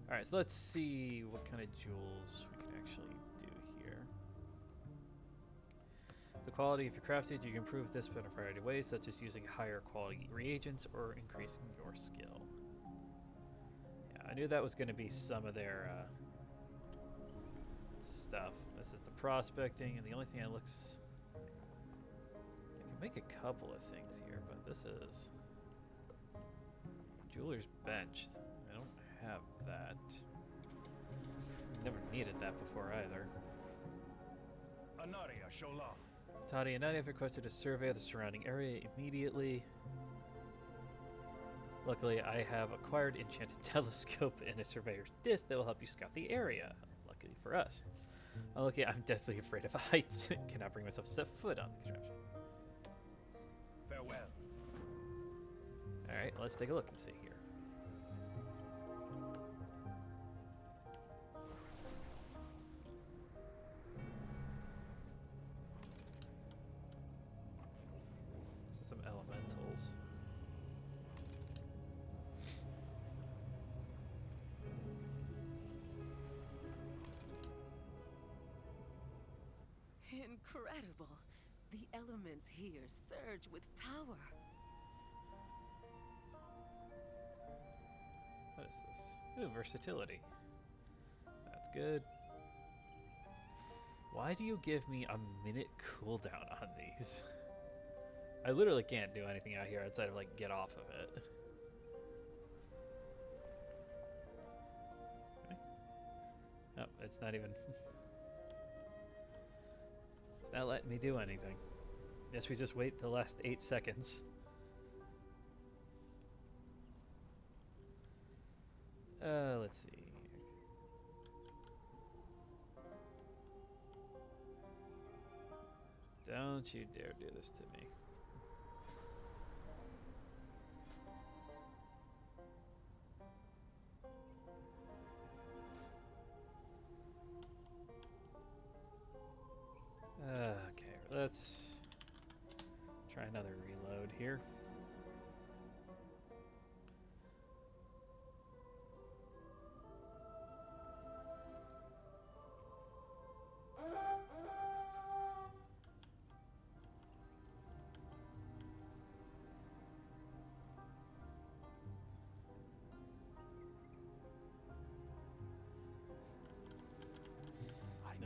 Alright, so let's see what kind of jewels we can actually do here. The quality of your crafted, you can improve this in a variety of ways, such as using higher quality reagents or increasing your skill. Yeah, I knew that was going to be some of their stuff. This is the prospecting, and the only thing that looks... I can make a couple of things here, but this is... Jeweler's bench. I don't have that. Never needed that before either. Anaria Shola. Tadi and I have requested a survey of the surrounding area immediately. Luckily, I have acquired enchanted telescope and a surveyor's disc that will help you scout the area. Luckily for us. Unlucky, I'm deathly afraid of heights. Cannot bring myself to set foot on the construction. Farewell. Alright, let's take a look and see here. So some elementals. Incredible. The elements here surge with power. What is this? Ooh, versatility. That's good. Why do you give me a minute cooldown on these? I literally can't do anything out here outside of like get off of it. Okay. Oh, it's not even. It's not letting me do anything. Guess we just wait the last 8 seconds. Let's see. Don't you dare do this to me. Okay, let's try another reload here.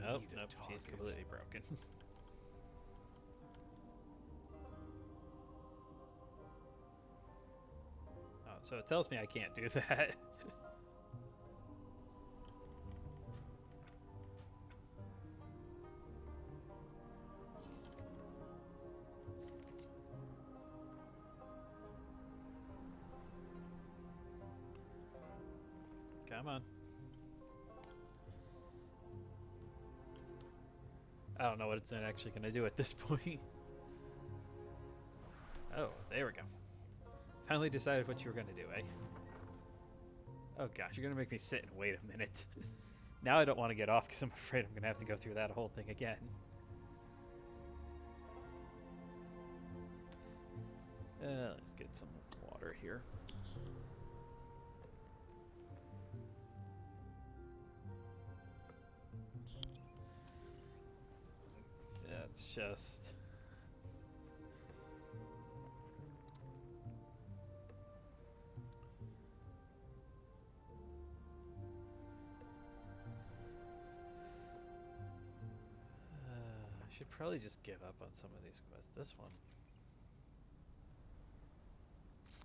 Nope, nope, she's completely broken. Oh, so it tells me I can't do that. Come on. I don't know what it's actually going to do at this point. Oh, there we go. Finally decided what you were going to do, eh? Oh gosh, you're going to make me sit and wait a minute. Now I don't want to get off because I'm afraid I'm going to have to go through that whole thing again. Let's get some water here. That's just... I should probably just give up on some of these quests. This one.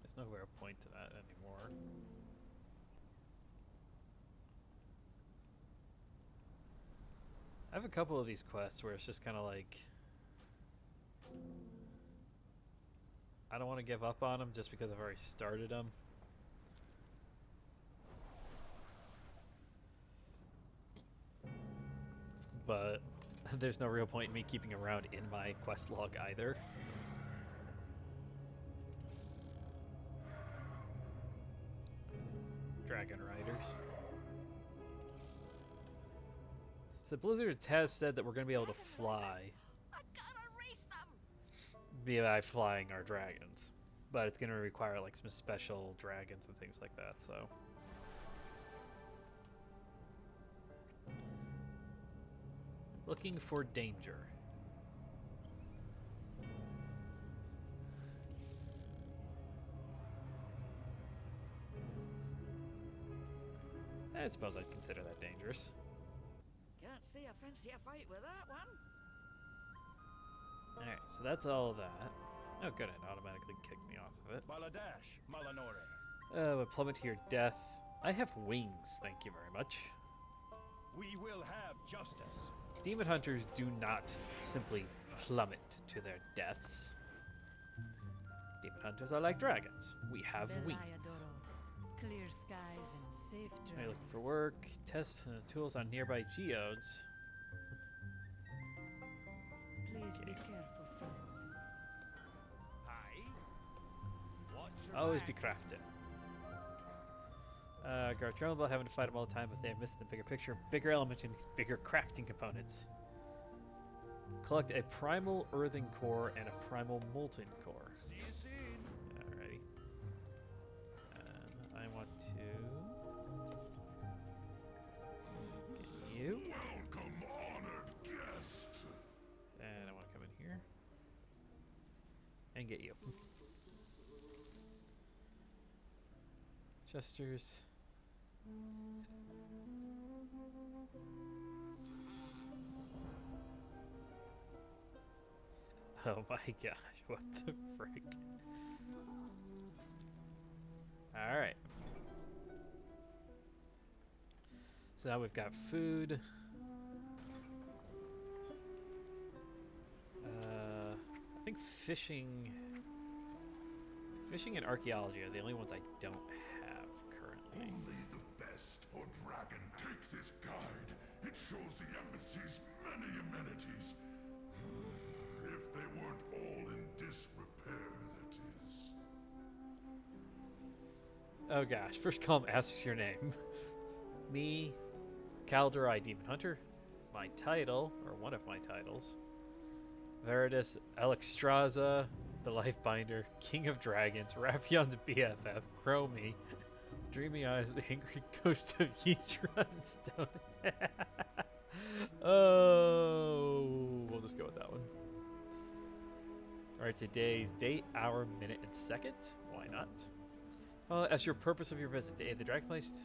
There's no real point to that anymore. I have a couple of these quests where it's just kind of like... I don't want to give up on them just because I've already started them. But there's no real point in me keeping around in my quest log either. Dragon Riders. So Blizzard has said that we're going to be able to fly I gotta race them! by flying our dragons. But it's going to require like some special dragons and things like that, so... Looking for danger. I suppose I'd consider that dangerous. Can't see I fancy a fight with that one. Alright, so that's all of that. Oh good, it automatically kicked me off of it. Baladash, Malanore. Would plummet to your death. I have wings, thank you very much. We will have justice. Demon hunters do not simply plummet to their deaths. Demon hunters are like dragons. We have wings. Clear skies and safe Are you journeys. looking for work? Test tools on nearby geodes. Please be careful, friend. Aye. Watch your Always be back. crafting. Guard Drone about having to fight them all the time, but they're missing the bigger picture. Bigger element and bigger crafting components. Collect a primal earthen core and a primal molten core. See you soon. Alrighty. And I want to get you. Welcome, honored guest. And I want to come in here. And get you. Chester's. Oh my gosh, what the frick? Alright. So now we've got food. I think fishing and archaeology are the only ones I don't have currently. Only the best for Dragon. Take this guide. It shows the embassy's many amenities. If they weren't all in disrepair, that is. Oh gosh, first column asks your name. Me, Calderai Demon Hunter. My title, or one of my titles. Veritas Alexstrasza, the Lifebinder, King of Dragons, Raphion's BFF, Chromie, Dreamy Eyes, the Angry Ghost of Yeast Runstone. Oh, we'll just go with that one. Alright, today's date, hour, minute, and second. Why not? Well, as your purpose of your visit to aid the Dragonflight,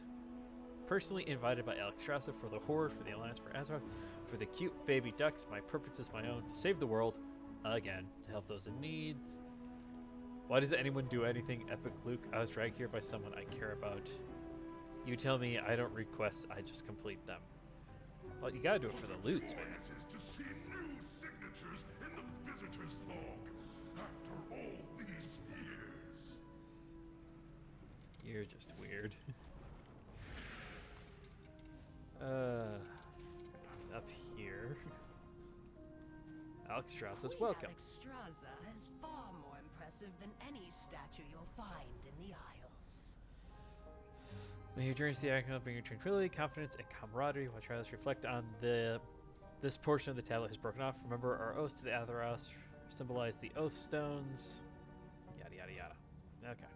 personally invited by Alexstrasza for the Horde, for the Alliance, for Azeroth, for the cute baby ducks, my purpose is my own, to save the world, again, to help those in need. Why does anyone do anything, Epic Luke? I was dragged here by someone I care about. You tell me, I don't request, I just complete them. Well, you gotta do it for the loots, man. It is to see new signatures in the visitor's log after all these years. You're just weird. Up here. Alexstrasza's welcome. Alexstrasza is far more impressive than any statue you'll find in the Isles. May your journeys to the Arcanum bring you tranquility, confidence, and camaraderie. While trials reflect on this portion of the tablet has broken off. Remember our oaths to the Atheros symbolize the oath stones. Yada yada yada. Okay.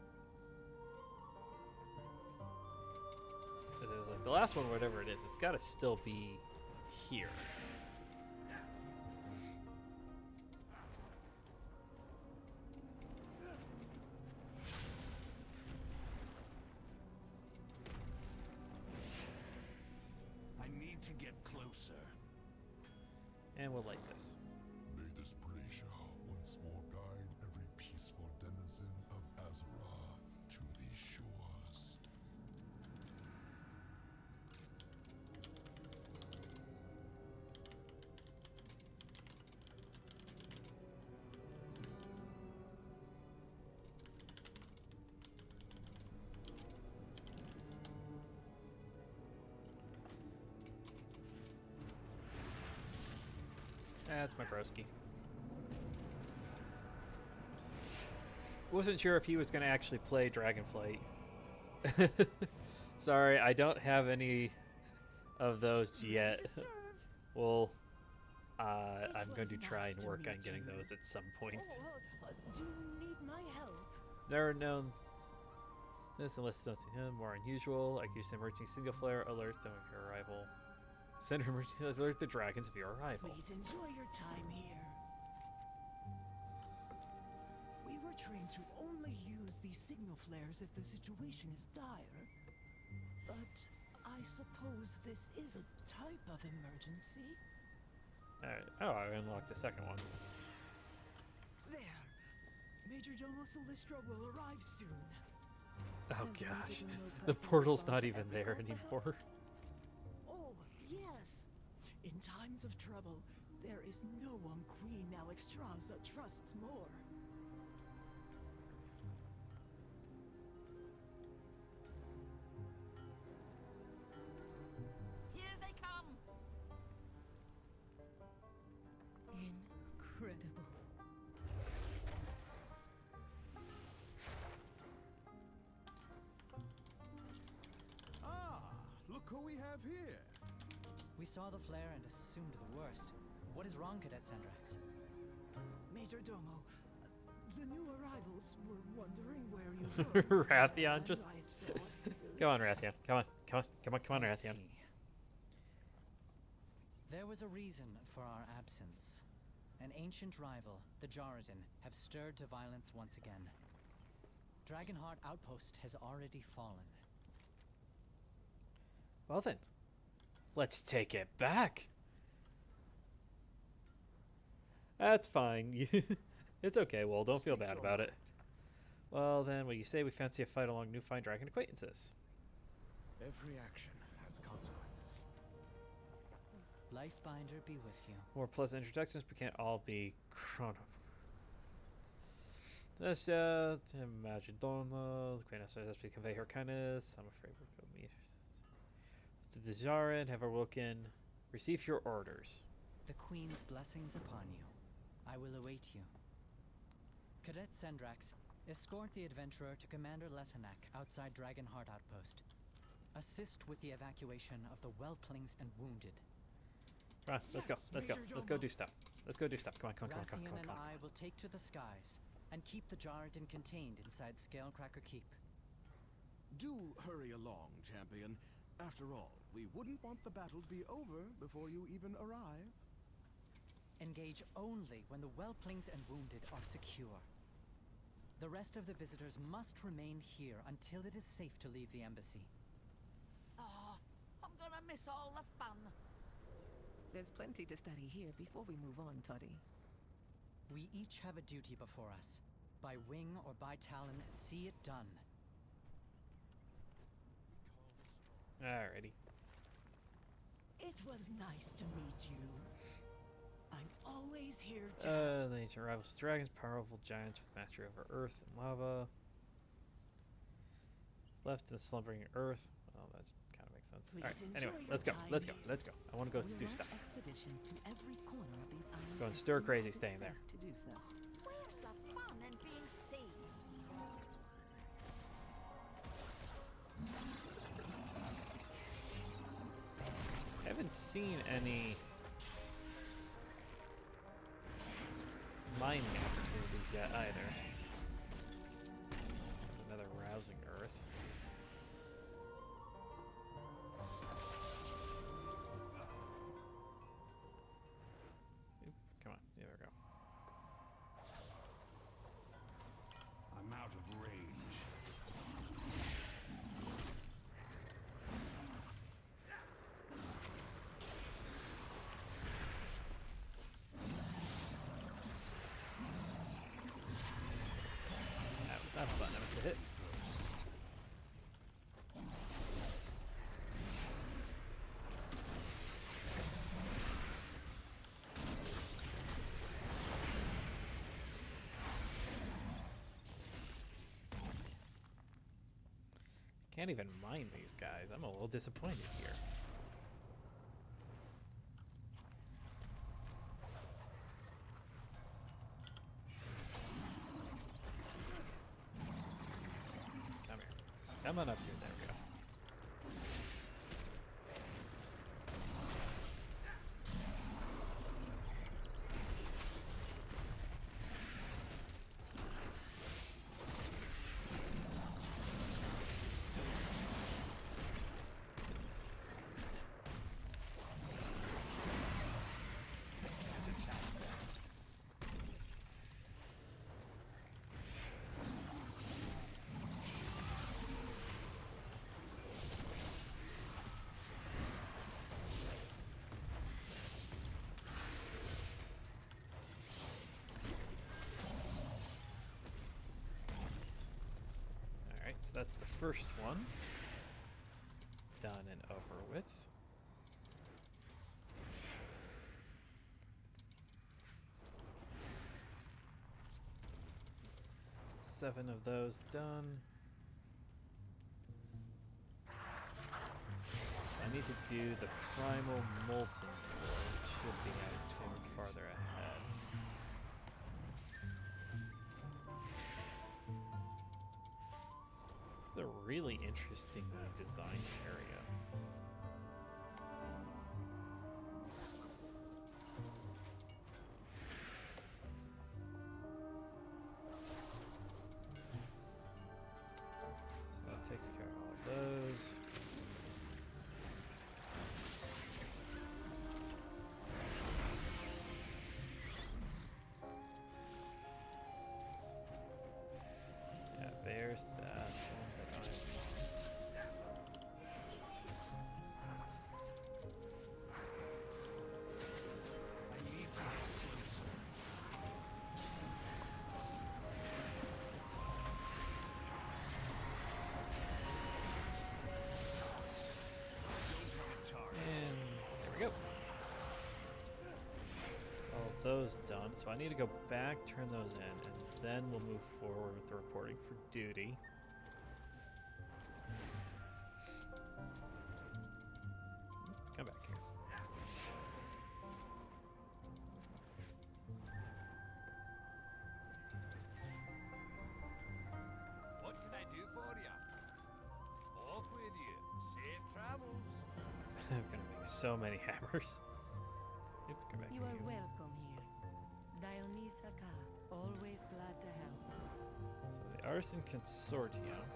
It's like the last one, whatever it is, it's got to still be here. I need to get closer. And we'll light this. May this brazier once more guide every peaceful denizen of Azeroth to these shores. That's my broski. Wasn't sure if he was going to actually play Dragonflight. Sorry, I don't have any of those yet. Well, I'm going to try and work on getting those at some point. Do you need my help? Never known this unless it's something more unusual. I can use the emergency single flare alert them of your arrival. Send an emergency alert the dragons of your arrival. Please enjoy your time here. We were trained to only use these signal flares if the situation is dire. But I suppose this is a type of emergency. Alright. Oh, I unlocked the second one. There. Major Domo Solistra will arrive soon. Oh Does gosh. Major Domo The press portal's respond not to even every there call for help? anymore. Oh, yes. In times of trouble, there is no one Queen Alexstrasza trusts more. Here they come! Incredible. Ah, look who we have here. We saw the flare and assumed the worst. What is wrong, Cadet Sandrax? Major Domo, the new arrivals were wondering where you were. Rathion, and just I thought, go on, Rathion. Come on, I Rathion. see. There was a reason for our absence. An ancient rival, the Joradin, have stirred to violence once again. Dragonheart Outpost has already fallen. Well then, let's take it back. That's fine. It's okay, Well, don't feel Speak bad your about it. mind. Well, then, what you say, we fancy a fight along new fine dragon acquaintances. Every action has consequences. Lifebinder be with you. More pleasant introductions, but can't all be chrono. This, imagine Donna, the Queen has to convey her kindness. I'm afraid we'll go meet her. To the Zarin, have awoken. Receive your orders. The Queen's blessings upon you. I will await you. Cadet Sendrax, escort the adventurer to Commander Lethanak outside Dragonheart Outpost. Assist with the evacuation of the whelplings and wounded. Come on, let's go. Let's go. Let's go do stuff. Let's go do stuff. Come on, come on, come on, come on, Rathian come on, and come on. I will take to the skies and keep the Jarradin contained inside Scalecracker Keep. Do hurry along, champion. After all, we wouldn't want the battle to be over before you even arrive. Engage only when the whelplings and wounded are secure. The rest of the visitors must remain here until it is safe to leave the embassy. Oh, I'm gonna miss all the fun. There's plenty to study here before we move on, Toddy. We each have a duty before us. By wing or by talon, see it done. Alrighty. It was nice to meet you. I'm always here to. The ancient rivals of dragons, powerful giants with mastery over earth and lava. Left in the slumbering earth. Well, that kind of makes sense. Please Alright, enjoy anyway, your let's go. time Let's go. here. Let's go. I want to go We'll do launch stuff. expeditions to every corner of these islands. Going as stir soon crazy as staying it's there. safe to do so. Where's the fun in being seen? Haven't seen any mining opportunities yet either. Another rousing earth. Oop, come on, there we go. I'm out of range. That was not a button I meant to hit. Can't even mine these guys. I'm a little disappointed here. Come here. Come on up here. There we go. Alright, so that's the first one. Done and over with. Seven of those done. I need to do the primal molten core, which should be, I assume, farther ahead. It's a really interestingly designed area. So that takes care of all of those. Yeah, there's that one that I want. those done. So I need to go back, turn those in, and then we'll move forward with the reporting for duty. Come back here. What can I do for you? Off with you. Safe travels. I'm gonna make so many hammers. Yep, come back You here. are welcome here. Dionysa Ka, always glad to help. So the Artisan Consortium.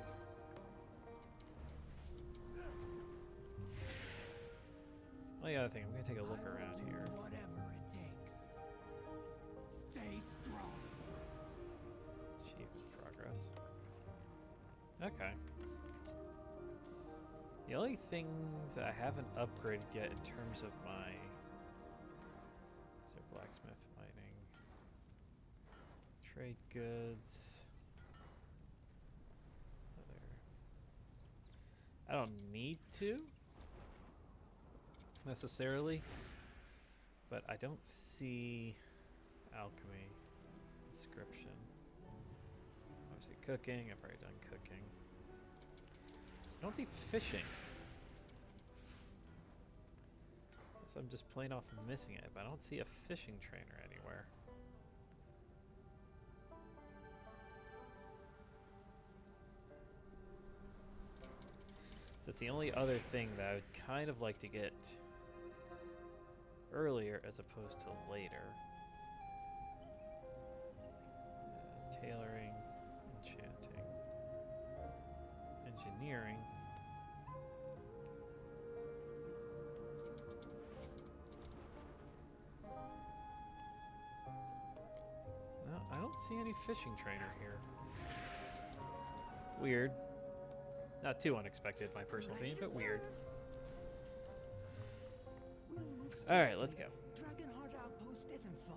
Oh yeah, other thing, I'm gonna take a look around here. Whatever it takes. Stay strong. Achievement progress. Okay. The only things that I haven't upgraded yet in terms of my blacksmith, mining, trade goods. I don't need to necessarily, but I don't see alchemy, inscription. Obviously cooking, I've already done cooking. I don't see fishing. So I'm just plain off missing it, but I don't see a fishing trainer anywhere. So it's the only other thing that I would kind of like to get earlier as opposed to later. Tailoring, enchanting, engineering. No, I don't see any fishing trainer here. Weird. Not too unexpected, my personal opinion, but weird. We'll move Alright, let's go. Dragonheart Outpost isn't far.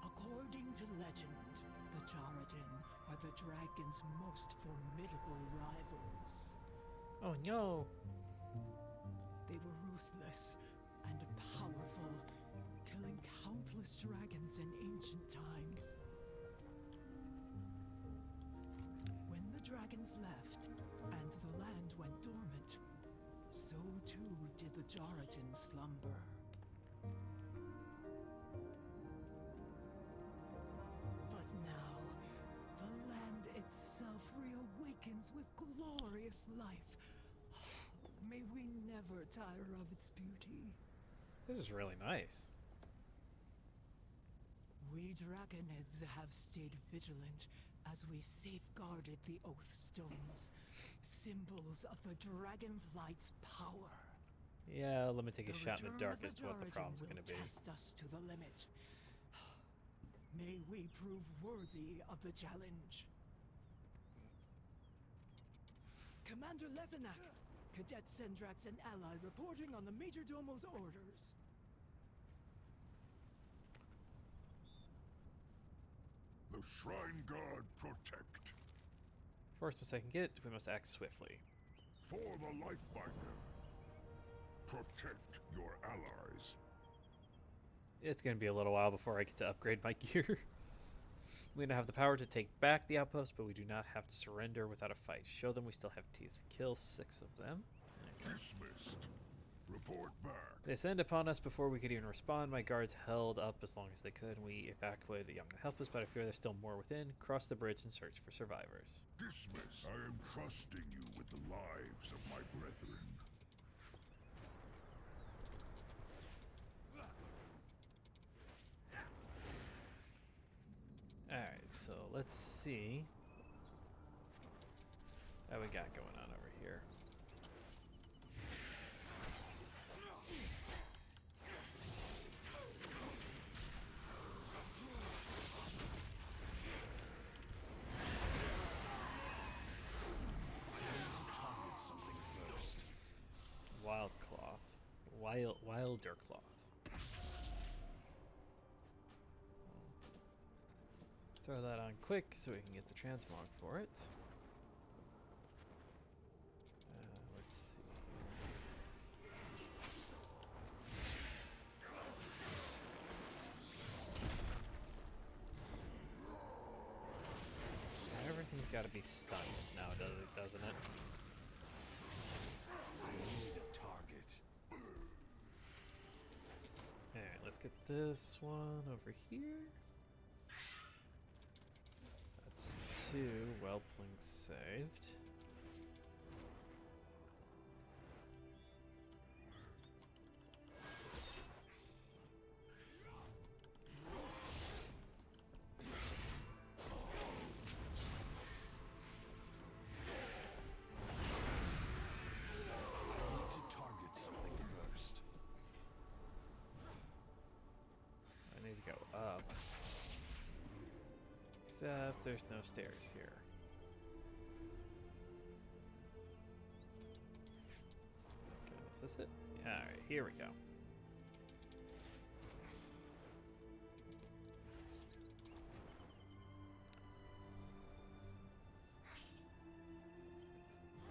According to legend, the Jaratin are the dragon's most formidable rivals. Oh no! They were ruthless and powerful, killing countless dragons in ancient times. When the dragons left and the land went dormant, so too did the Jaratin slumber. But now, the land itself reawakens with glorious life. May we never tire of its beauty. This is really nice. We Draconids have stayed vigilant as we safeguarded the Oath Stones, symbols of the Dragonflight's power. Yeah, let me take a shot in the return dark of as to what the Jaratin problem's will gonna be. test us to the limit. May we prove worthy of the challenge. Commander Lethenak, Cadet Sendrax and ally reporting on the Majordomo's orders. The Shrine Guard protect. First must I can get, we must act swiftly. For the Lifebinder. Protect your allies. It's gonna be a little while before I get to upgrade my gear. We don't have the power to take back the outpost, but we do not have to surrender without a fight. Show them we still have teeth. Kill 6 of them. Okay. Dismissed. Report back. They descend upon us before we could even respond. My guards held up as long as they could, and we evacuated the young and helpless, but I fear there's still more within. Cross the bridge and search for survivors. Dismiss. I am trusting you with the lives of my brethren. Alright, so let's see what we got going on over here. Target something first. wilder cloth. Throw that on quick so we can get the transmog for it. Let's see here. Everything's got to be stuns now, doesn't it? I need a target. Alright, let's get this one over here. That's 2 whelplings saved. Go up. Except there's no stairs here. Okay, is this it? Alright, here we go.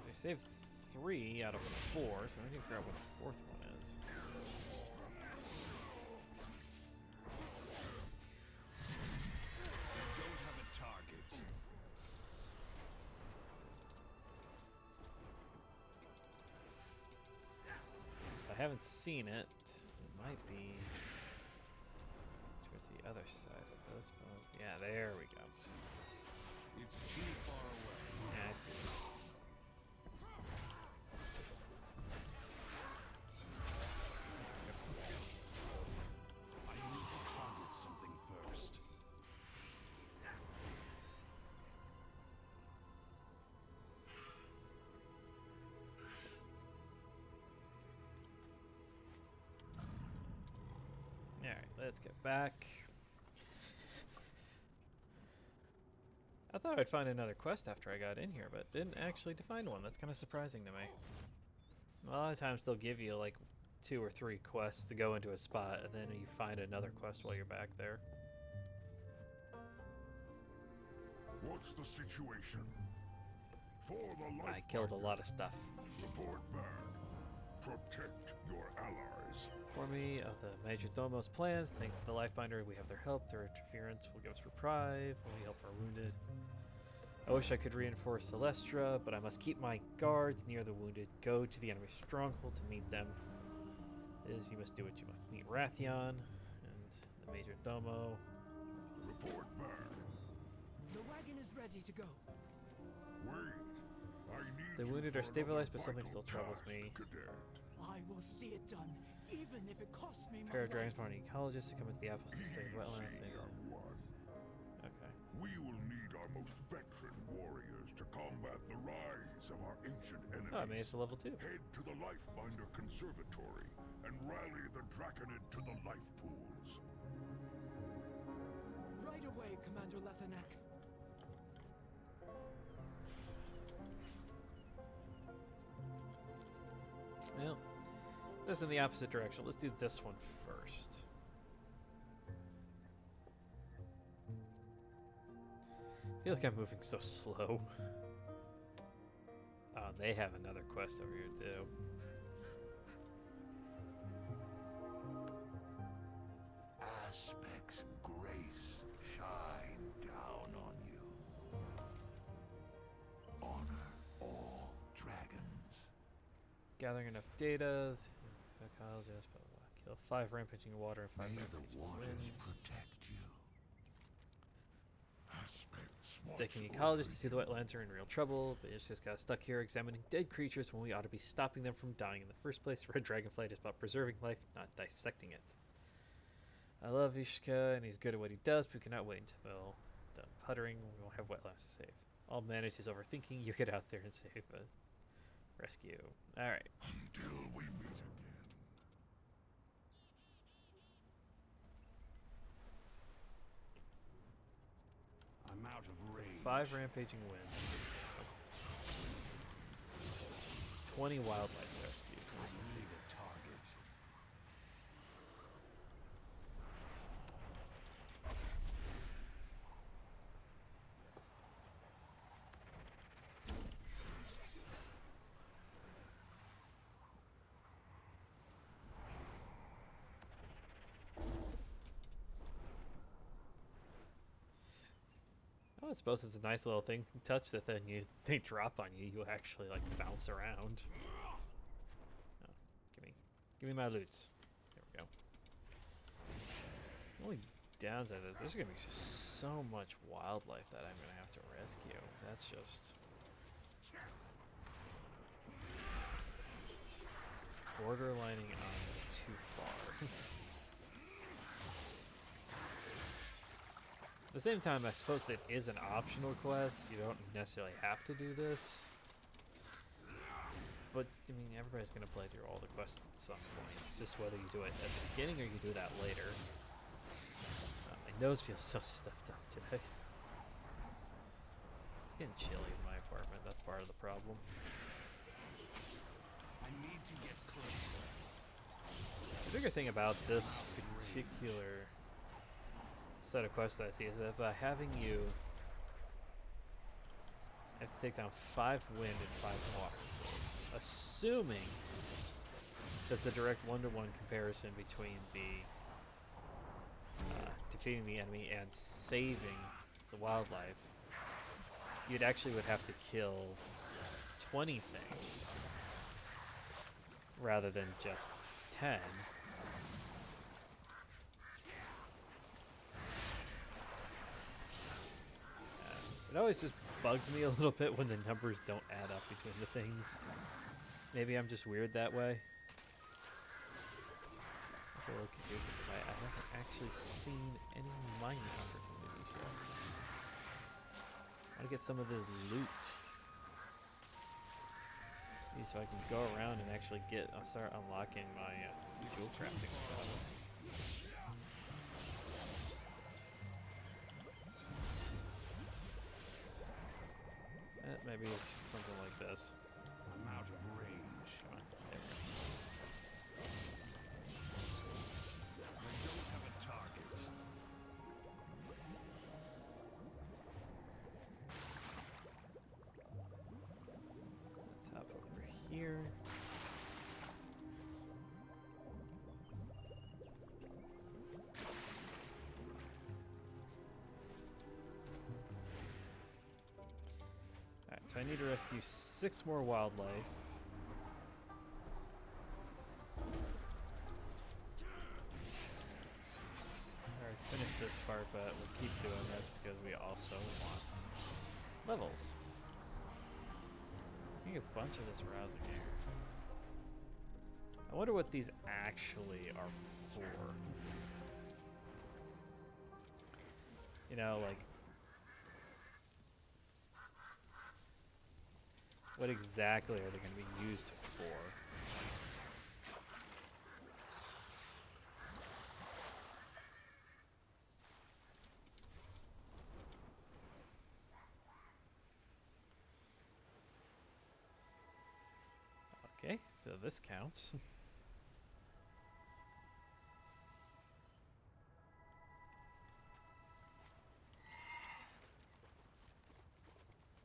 We saved 3 out of 4, so I need to figure out what the 4th one is. I haven't seen it. It might be towards the other side of this. Yeah, there we go. It's too far away. Yeah, I see. I need to target something first. Alright, let's get back. I thought I'd find another quest after I got in here, but didn't actually find one. That's kind of surprising to me. A lot of times they'll give you like 2 or 3 quests to go into a spot, and then you find another quest while you're back there. What's the situation? For the life I killed a lot of stuff. Report back. Protect your allies. For me, of the Major Domo's plans, thanks to the Lifebinder, we have their help. Their interference will give us reprieve when we help our wounded. I wish I could reinforce Celestra, but I must keep my guards near the wounded. Go to the enemy stronghold to meet them. You must do what you must. Meet Rathion and the Major Domo. Report back. The wagon is ready to go. Wait. I need The you wounded for are stabilized, but another something still vital troubles task, me. Cadet. I will see it done, even if it costs me my Pair of life. dragons born ecologists who come into the apples to stay in wetlands. Easy, young one. Okay. We will need our most veteran warriors to combat the rise of our ancient enemies. Oh, I made it to level 2. Head to the Lifebinder Conservatory and rally the Draconid to the life pools. Right away, Commander Lethanak. Well, this in the opposite direction. Let's do this one first. I feel like I'm moving so slow. Oh, they have another quest over here too. Aspect's grace shine down on you. Honor all dragons. Gathering enough data. Ecologist, blah, blah, blah. Kill 5 rampaging water and 5 May the rampaging waters winds. protect you. Aspect's Taking watch ecologists over to see the wetlands are in real trouble, but it's just got stuck here examining dead creatures when we ought to be stopping them from dying in the first place. Red Dragonflight is about preserving life, not dissecting it. I love Ishka, and he's good at what he does, but we cannot wait until done puttering. We won't have wetlands to save. All manages overthinking. You get out there and save us. Rescue. Alright. until we meet again. I'm out of range. 5 rampaging winds. 20 wildlife rescue. I need a target. I suppose it's a nice little thing touch that then they drop on you. You actually like bounce around. Oh, give me my loots. There we go. The only downside is there's gonna be just so much wildlife that I'm gonna have to rescue. That's just borderlining on too far. At the same time, I suppose that is an optional quest. You don't necessarily have to do this. But, I mean, everybody's going to play through all the quests at some point. It's just whether you do it at the beginning or you do that later. My nose feels so stuffed up today. It's getting chilly in my apartment. That's part of the problem. I need to get closer. The bigger thing about this particular set of quests that I see is that by having you have to take down 5 wind and 5 water, so assuming that's a direct 1-to-1 comparison between the defeating the enemy and saving the wildlife, you'd actually would have to kill 20 things rather than just 10. It always just bugs me a little bit when the numbers don't add up between the things. Maybe I'm just weird that way. I was a little confused because I haven't actually seen any mining opportunities yet. I want to get some of this loot. Maybe so I can go around and actually start unlocking my jewel crafting stuff. Maybe it's something like this. I'm out of range. Come on, there we go. I don't have a target. Let's hop over here. Alright, so I need to rescue 6 more wildlife. Alright, finished this part, but we'll keep doing this because we also want levels. I think a bunch of this rousing here. I wonder what these actually are for. You know, like, what exactly are they going to be used for? Okay, so this counts.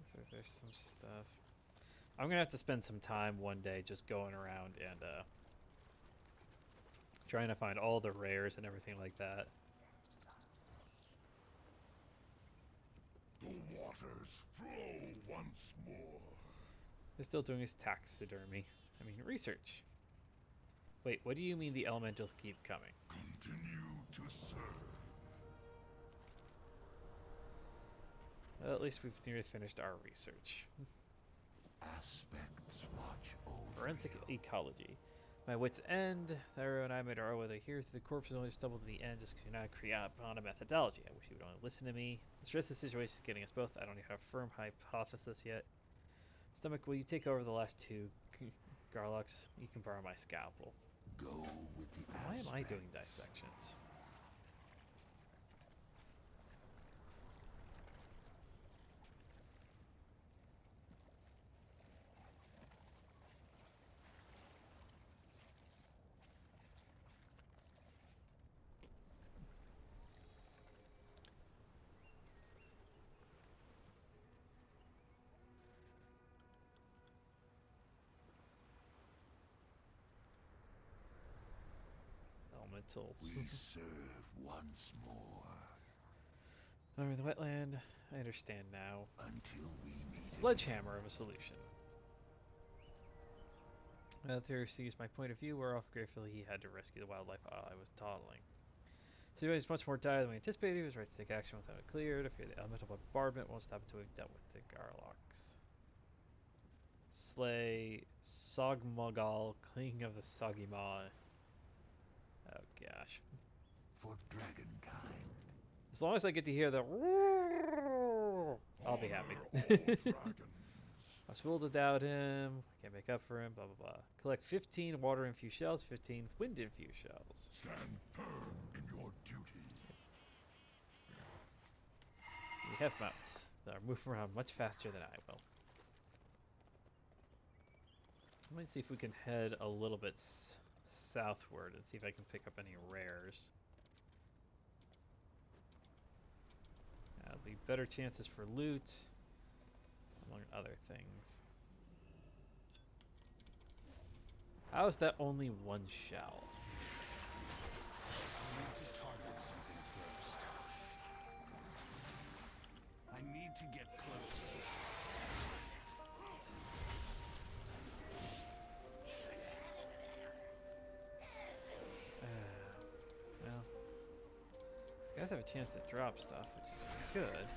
So there's some stuff. I'm gonna have to spend some time one day just going around and trying to find all the rares and everything like that. The waters flow once more. They're still doing his taxidermy. I mean, research. Wait, what do you mean the elementals keep coming? Continue to serve. Well, at least we've nearly finished our research. Aspects watch over Forensic you. ecology. My wits end. Tharo and I made our way here through the corpses, only stumbled to the end just because you're not creating on a methodology. I wish you would only listen to me. The stress of the situation is getting us both. I don't even have a firm hypothesis yet. Stomach, will you take over the last 2 Garlocks? You can borrow my scalpel. Go with the Why am I doing aspects. dissections? Elementals. We serve once more. Over the wetland. I understand now. Until we meet Sledgehammer of a solution. There sees my point of view, where off gratefully he had to rescue the wildlife while I was dawdling. So he was much more dire than we anticipated. He was right to take action without it cleared. I fear the elemental bombardment won't stop until we've dealt with the Garloks. Slay Sogmogal, King of the Soggy Maw. Oh gosh. for dragonkind. As long as I get to hear the I'll be happy. Dragons. I was fooled to doubt him. I can't make up for him. Blah blah blah. Collect 15 water-infused shells, 15 wind-infused shells. Stand firm in your duty. We have mounts that are moving around much faster than I will. Let me see if we can head a little bit southward and see if I can pick up any rares. That'll be better chances for loot, among other things. How is that only one shell? I need to target something first. I need to get closer. Well, these guys have a chance to drop stuff, which is good.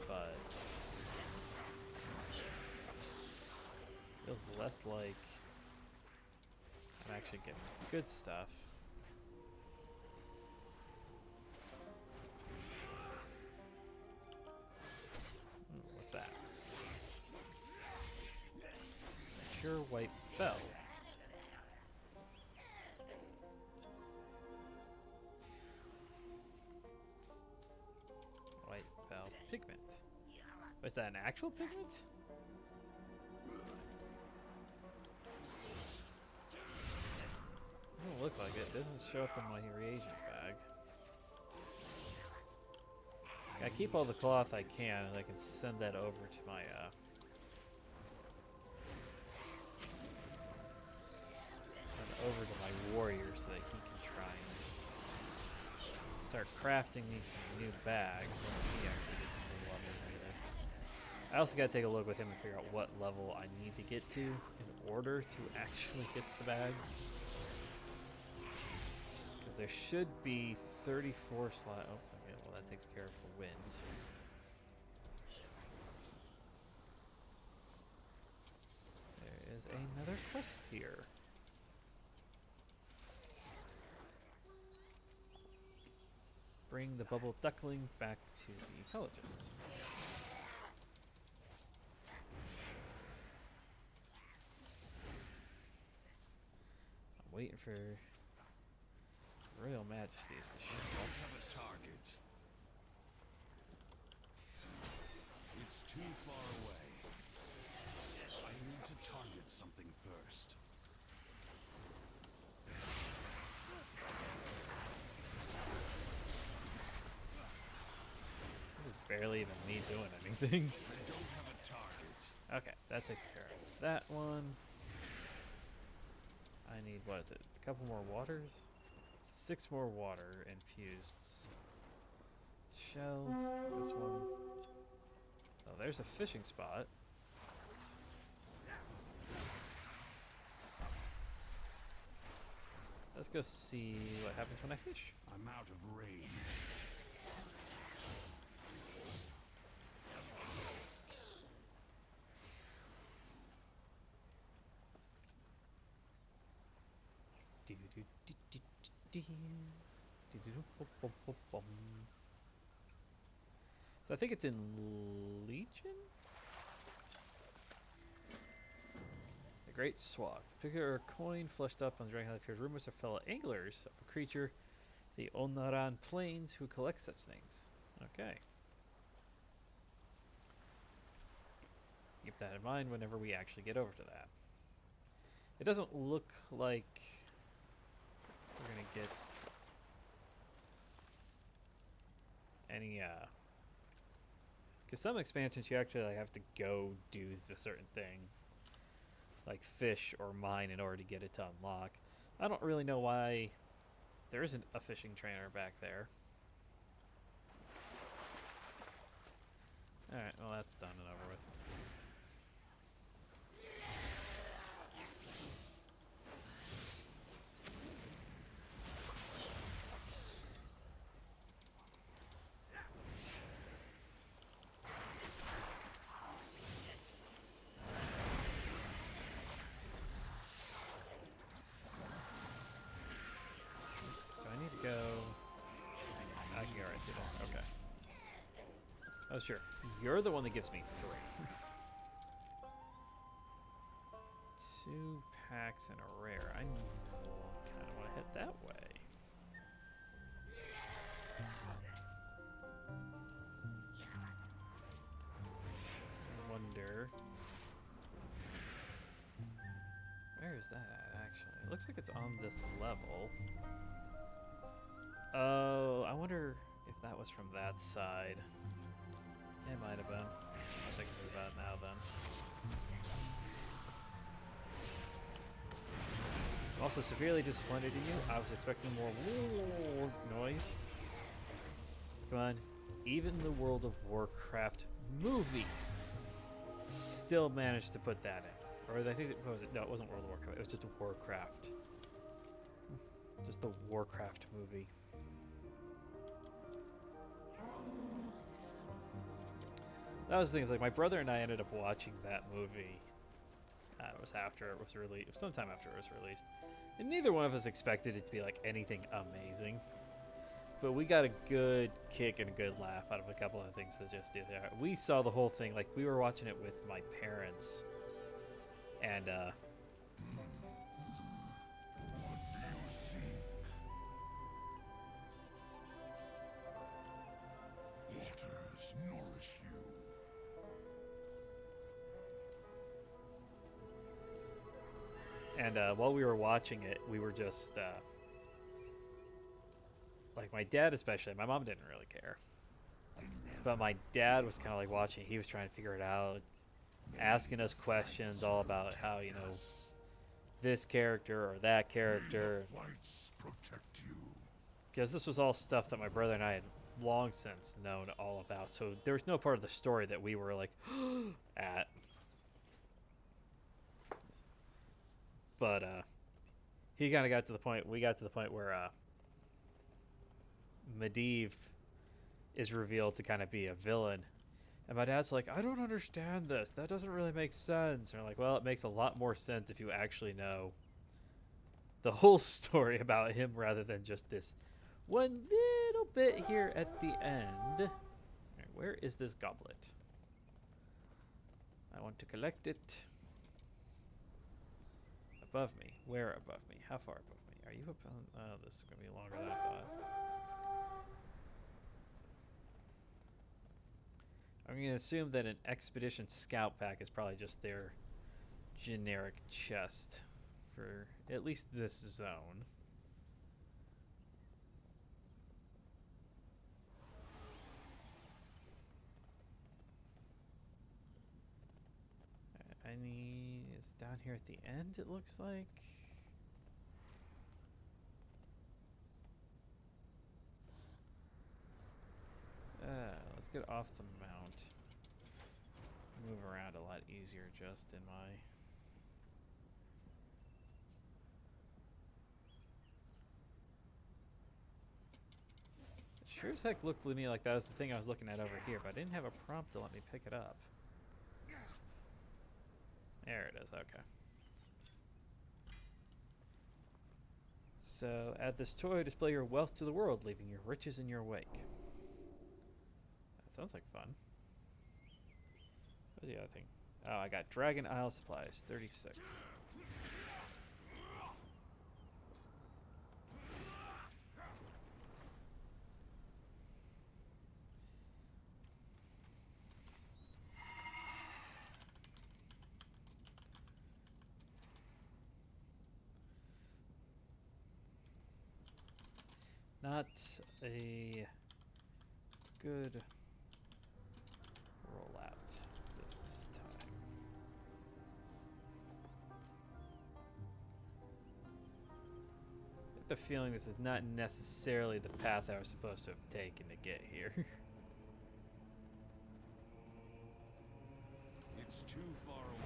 But feels less like I'm actually getting good stuff. What's that? Sure white bell. White bell pigment. Is that an actual pigment? Doesn't look like it. Doesn't show up in my reagent bag. I keep all the cloth I can, and I can send that over to my warrior so that he can try and start crafting me some new bags once he actually gets to the level later. I also gotta take a look with him and figure out what level I need to get to in order to actually get the bags. Because there should be 34 slots. Oh, okay, well that takes care of the wind. There is another quest here. Bring the bubble duckling back to the ecologist. I'm waiting for Royal Majesties to show I up. have a target. It's too far away. I need to target something first. This is barely even me doing anything. I don't have a target. Okay, that takes care of that one. I need, what is it, a couple more waters? 6 more water infused shells. This one. Oh, there's a fishing spot. Let's go see what happens when I fish. I'm out of range. So I think it's in Legion? The Great Swath. Pick a coin flushed up on the dragon appears rumors of fellow anglers of a creature, the Onaran Plains, who collect such things. Okay. Keep that in mind whenever we actually get over to that. It doesn't look like we're gonna get any because some expansions you actually have to go do the certain thing, like fish or mine, in order to get it to unlock. I don't really know why There isn't a fishing trainer back there. Alright, well that's done and over with. Do I need to go? I can go right through this. Okay. Oh sure. You're the one that gives me 3. 2 packs and a rare. I kind of want to head that way. I wonder. Where is that at, actually? It looks like it's on this level. Oh, I wonder if that was from that side. It might have been. I can move out now then. I'm also severely disappointed in you. I was expecting more noise. Come on. Even the World of Warcraft movie still managed to put that in. Or I think what was it? No, it wasn't World of Warcraft. It was just a Warcraft. Just the Warcraft movie. That was the thing. Like my brother and I ended up watching that movie. It was after it was released. It was sometime after it was released, and neither one of us expected it to be like anything amazing. But we got a good kick and a good laugh out of a couple of things that just did there. We saw the whole thing. Like we were watching it with my parents, and What do you seek? Waters nourish you. and while we were watching it, we were just like my dad especially. My mom didn't really care, but my dad was kind of like watching. He was trying to figure it out, asking us questions all about how this character or that character. Lights protect you. Because this was all stuff that my brother and I had long since known all about. So there was no part of the story that we were like at. But he kind of got to the point. We got to the point where Medivh is revealed to kind of be a villain, and my dad's like, "I don't understand this. That doesn't really make sense." And we're like, "Well, it makes a lot more sense if you actually know the whole story about him rather than just this one little bit here at the end." Right, where is this goblet? I want to collect it. Above me. Where above me? How far above me? Are you up on... Oh, this is going to be longer than I thought. I'm going to assume that an Expedition Scout Pack is probably just their generic chest for at least this zone. I need... It's down here at the end, it looks like. Let's get off the mount. Move around a lot easier just in my... Sure as heck looked to me like that was the thing I was looking at over here, but I didn't have a prompt to let me pick it up. There it is, okay. So, add this toy, display your wealth to the world, leaving your riches in your wake. That sounds like fun. What's the other thing? Oh, I got Dragon Isle supplies, 36. Not a good rollout this time. the feeling this is not necessarily the path I was supposed to have taken to get here. It's too far away.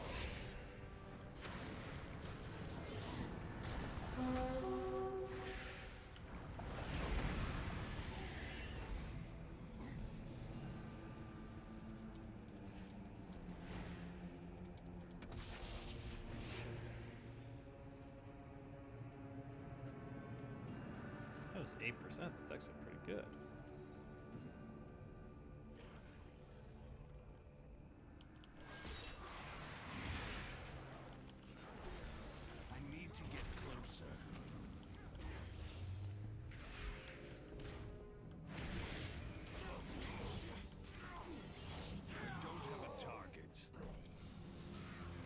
That was 8%. That's actually pretty good. I need to get closer. I don't have a target.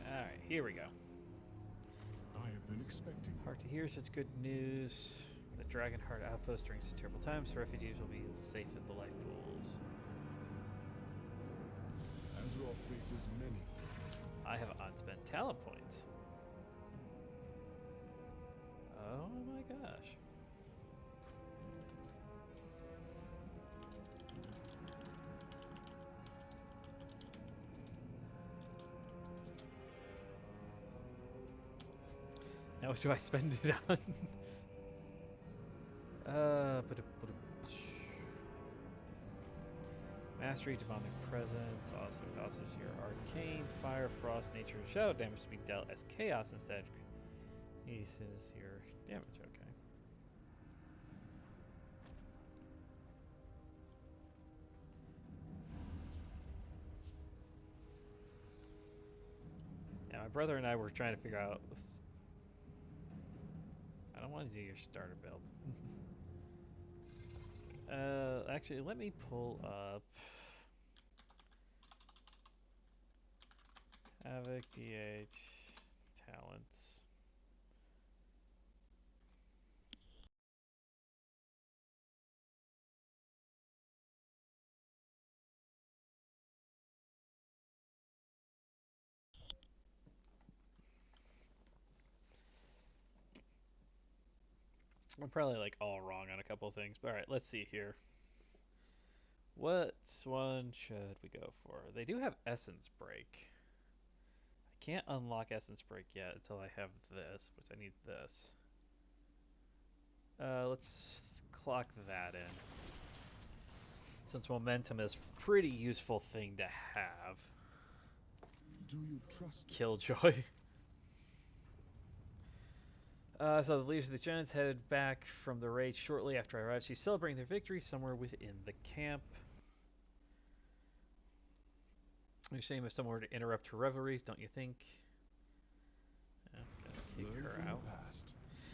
Alright, here we go. I have been expecting you. Hard to hear such good news. The Dragonheart outpost during such terrible times, refugees will be safe in the life pools. Azeroth faces many threats. I have unspent talent points. Oh my gosh. Now what do I spend it on? Mastery, demonic presence, also causes your arcane, fire, frost, nature, and shadow damage to be dealt as chaos instead. Increases your damage, okay. Yeah, my brother and I were trying to figure out. I don't want to do your starter build. Actually, let me pull up Havoc, DH, talents. I'm probably like all wrong on a couple things, but alright, let's see here. What one should we go for? They do have Essence Break. I can't unlock Essence Break yet until I have this, which I need this. Let's clock that in. Since momentum is a pretty useful thing to have. Do you trust me? Killjoy. So the leaders of the giants headed back from the raid shortly after I arrived. She's celebrating their victory somewhere within the camp. It's a shame if someone were to interrupt her revelries, don't you think? I'm gonna kick her out.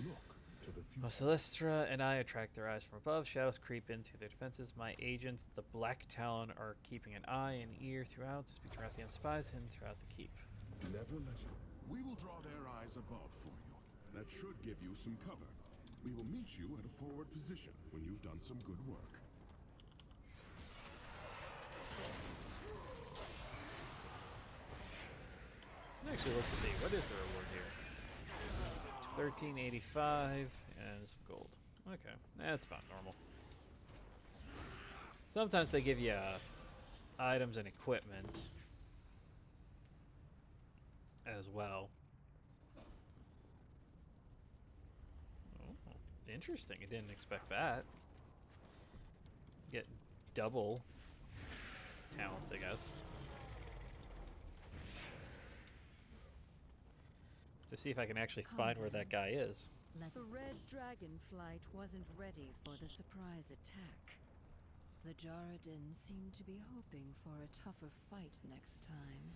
Look to the future. Celestra and I attract their eyes from above. Shadows creep in through their defenses. My agents, the Black Talon, are keeping an eye and ear throughout to speak to Rathian spies hidden throughout the keep. Never let you. We will draw their eyes above for you. That should give you some cover. We will meet you at a forward position when you've done some good work. Actually, look to see what is the reward here. 1385 and some gold. Okay, that's about normal. Sometimes they give you items and equipment as well. Oh, interesting. I didn't expect that. Get double talents, I guess. To see if I can actually find where that guy is. The red dragonflight wasn't ready for the surprise attack. The Jarradin seemed to be hoping for a tougher fight next time.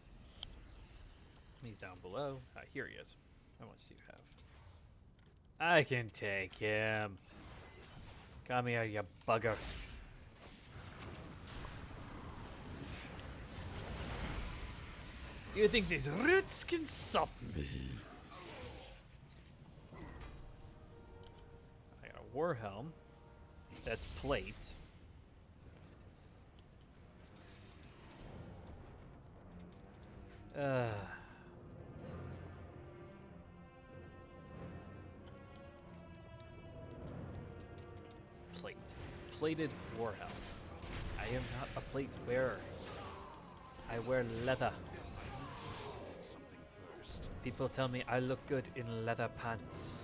He's down below. Here he is. How much do you have? I can take him. Come here, you bugger. You think these roots can stop me? I got a war helm. That's plate. plate. Plated war helm. I am not a plate wearer. I wear leather. People tell me I look good in leather pants.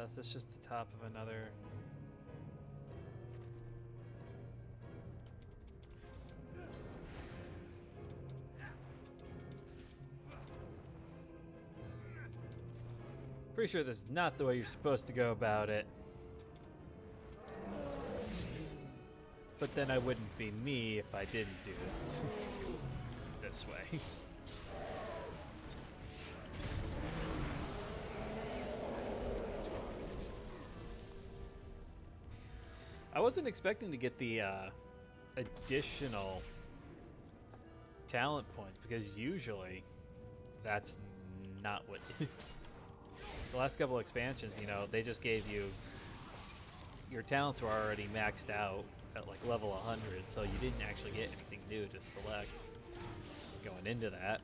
Is this just the top of another? Pretty sure this is not the way you're supposed to go about it. But then I wouldn't be me if I didn't do it this way. I wasn't expecting to get the additional talent points because usually that's not what the last couple expansions, you know, they just gave you your talents were already maxed out at like level 100, so you didn't actually get anything new to select going into that.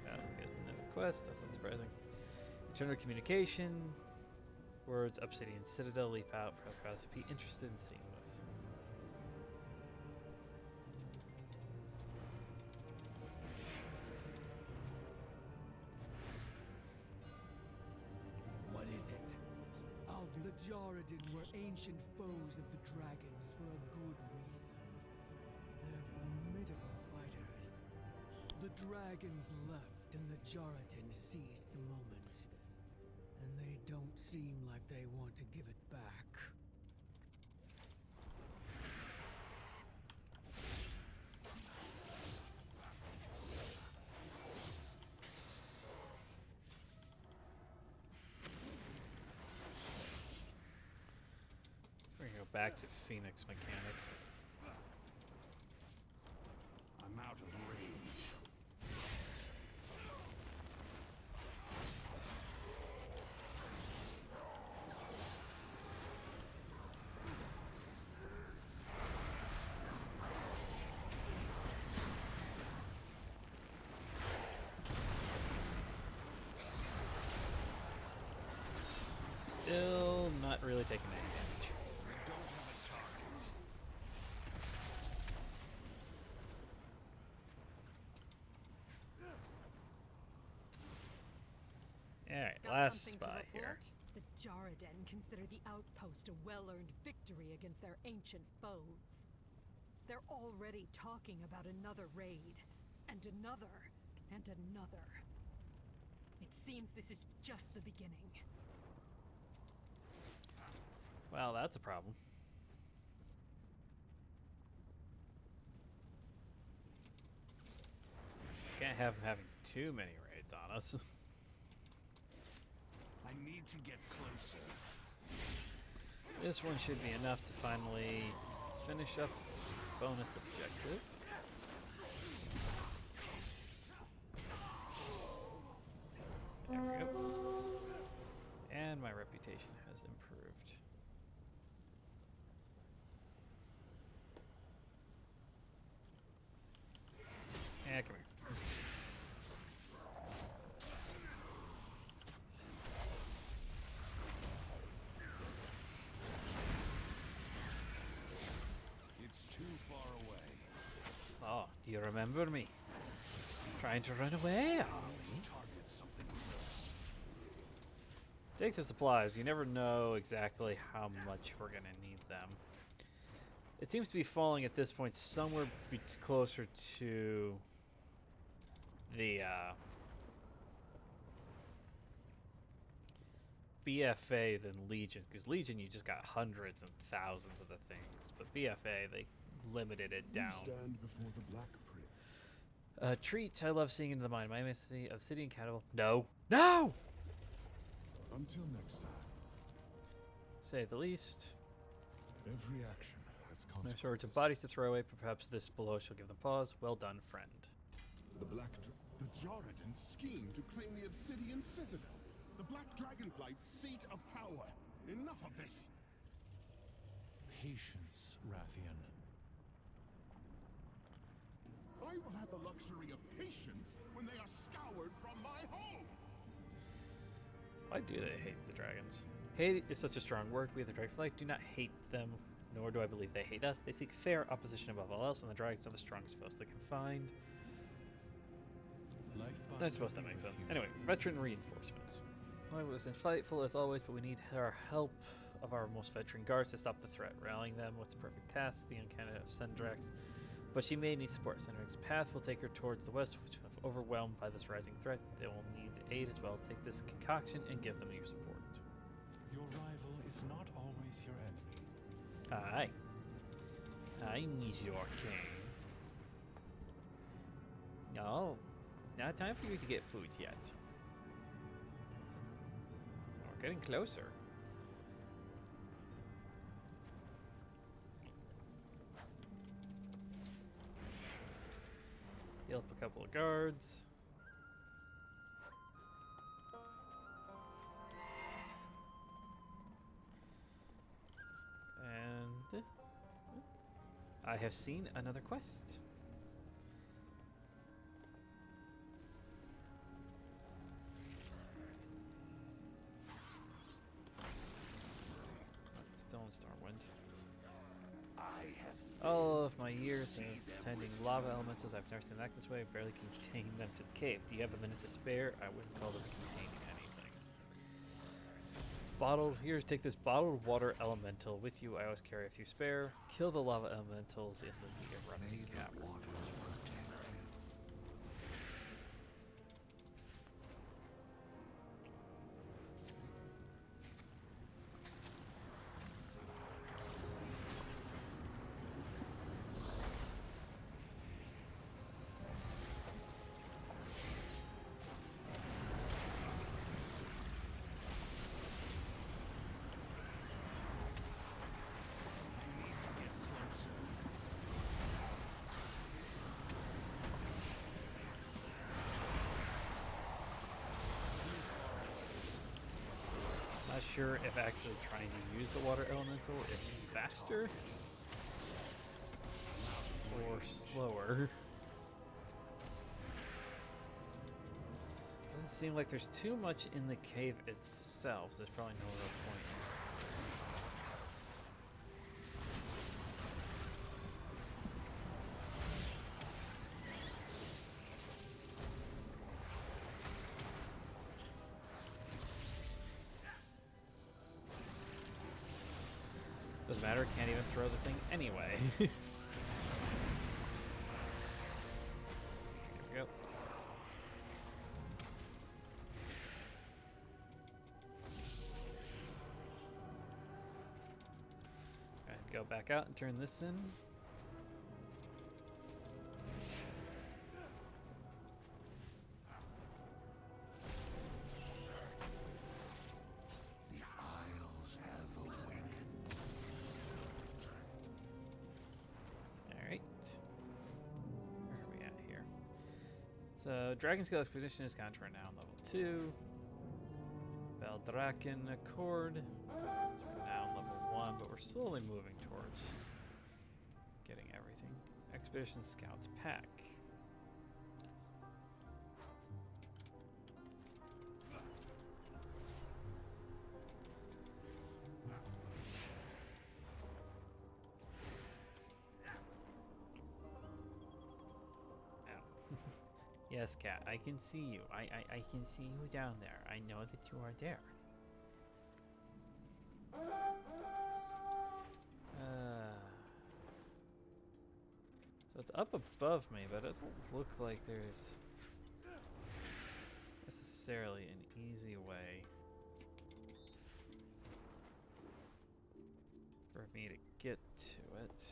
Getting another quest, that's not surprising. Internal communication, words, Obsidian Citadel, leap out, perhaps be interested in seeing this. What is it? The Jaredin were ancient foes of the dragons for a good reason. They're formidable fighters. The dragons left and the Jaredin seized the moment. And they don't seem like they want to give it back. We're gonna go back to Phoenix mechanics. I'm out of range. Still not really taking any damage. We don't have a target. Alright, Got last something to spy report? here. The Jaredin consider the outpost a well-earned victory against their ancient foes. They're already talking about another raid, and another, and another. It seems this is just the beginning. Well, that's a problem. Can't have them having too many raids on us. I need to get closer. This one should be enough to finally finish up bonus objective. There we go. And my reputation has improved. Yeah, come here. It's too far away. Oh, do you remember me? Trying to run away, are we? Target something first. Take the supplies. You never know exactly how much we're gonna need them. It seems to be falling at this point somewhere closer to the BFA than Legion, because Legion you just got hundreds and thousands of the things, but BFA they limited it down. You stand before the Black Prince. Treat. I love seeing into the mind. My Obsidian Catapult. No. No! Until next time. Say the least. Every action has No consequences. shortage of bodies to throw away, but perhaps this below shall give them pause. Well done, friend. The Jaredin scheme to claim the Obsidian Citadel. The Black Dragonflight's seat of power. Enough of this. Patience, Rathian. I I will have the luxury of patience when they are scoured from my home. Why do they hate the dragons? Hate is such a strong word. We, the Dragonflight, do not hate them, nor do I believe they hate us. They seek fair opposition above all else, and the dragons are the strongest foes they can find. I suppose that makes sense. Anyway, veteran reinforcements. I was insightful as always, but we need our help of our most veteran guards to stop the threat. Rallying them was the perfect task, the young candidate of Sendrax. But she may need support. Sendrax's path will take her towards the west, which is overwhelmed by this rising threat. They will need aid as well. Take this concoction and give them your support. Your rival is not always your enemy. Aye. I'm your king. No, not time for you to get food yet. We're getting closer. Heal up a couple of guards. And I have seen another quest. Still in Stormwind. All of my years of attending lava elementals, I've never seen them act this way. Barely contain them to the cave. Do you have a minute to spare? I wouldn't call this containing anything. Take this bottled water elemental with you. I always carry a few spare. Kill the lava elementals in the erupting cavern. Not sure if actually trying to use the water elemental is faster or slower. Doesn't seem like there's too much in the cave itself, so there's probably no real point. Doesn't matter, can't even throw the thing anyway. There we go. And go back out and turn this in. So, Dragon Scale Expedition is counter now on level 2. Beldraken Accord. So we're now on level 1, but we're slowly moving towards getting everything. Expedition Scouts Pack. Yes, cat, I can see you. I can see you down there. I know that you are there. So it's up above me, but it doesn't look like there's necessarily an easy way for me to get to it.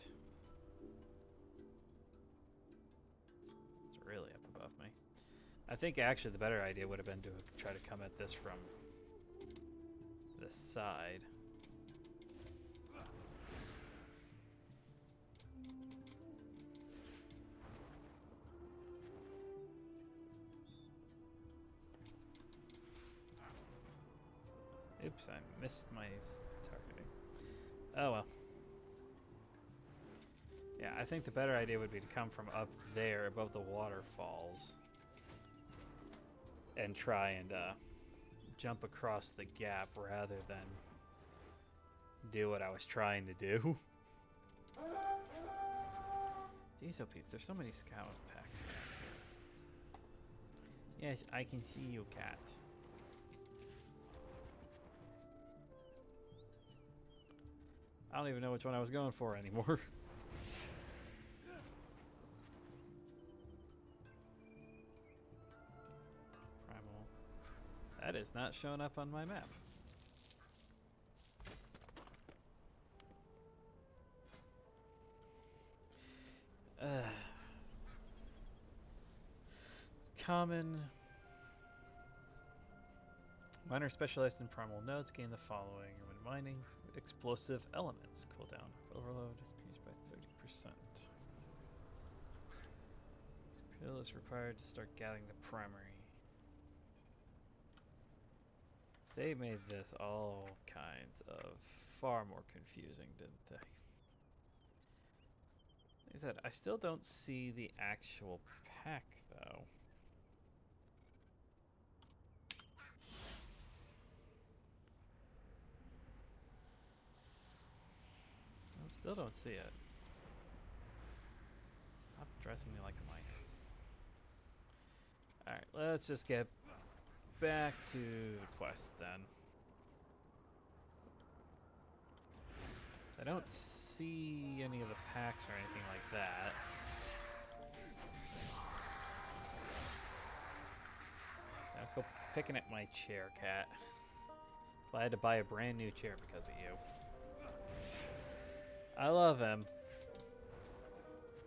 It's really up above me. I think actually the better idea would have been to try to come at this from this side. Oops, I missed my targeting. Oh well. Yeah, I think the better idea would be to come from up there above the waterfalls and try and jump across the gap rather than do what I was trying to do. Jeez, oh Pete's, there's so many scout packs around here. Yes, I can see you, cat. I don't even know which one I was going for anymore. Primal. That is not showing up on my map. Common. Miner specialized in primal nodes gain the following when mining: explosive elements. Cooldown of overload is increased by 30%. Skill is required to start gathering the primary. They made this all kinds of far more confusing, didn't they? Like I said, I still don't see the actual pack, though. I still don't see it. Stop dressing me like a miner. Alright, let's just get back to the quest then. I don't see any of the packs or anything like that. Now go picking at my chair, cat. Well, I had to buy a brand new chair because of you. I love him,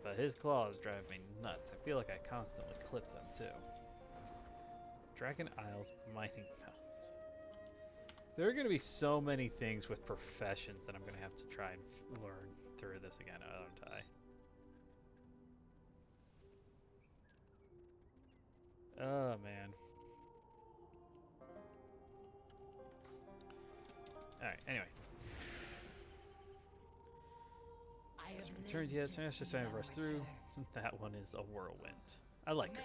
but his claws drive me nuts. I feel like I constantly clip them too. Dragon Isles mining mounts. There are going to be so many things with professions that I'm going to have to try and learn through this again, aren't I? Oh man. Alright, anyway. Has returned yet, so it's just trying to rush through. That one is a whirlwind. I like her.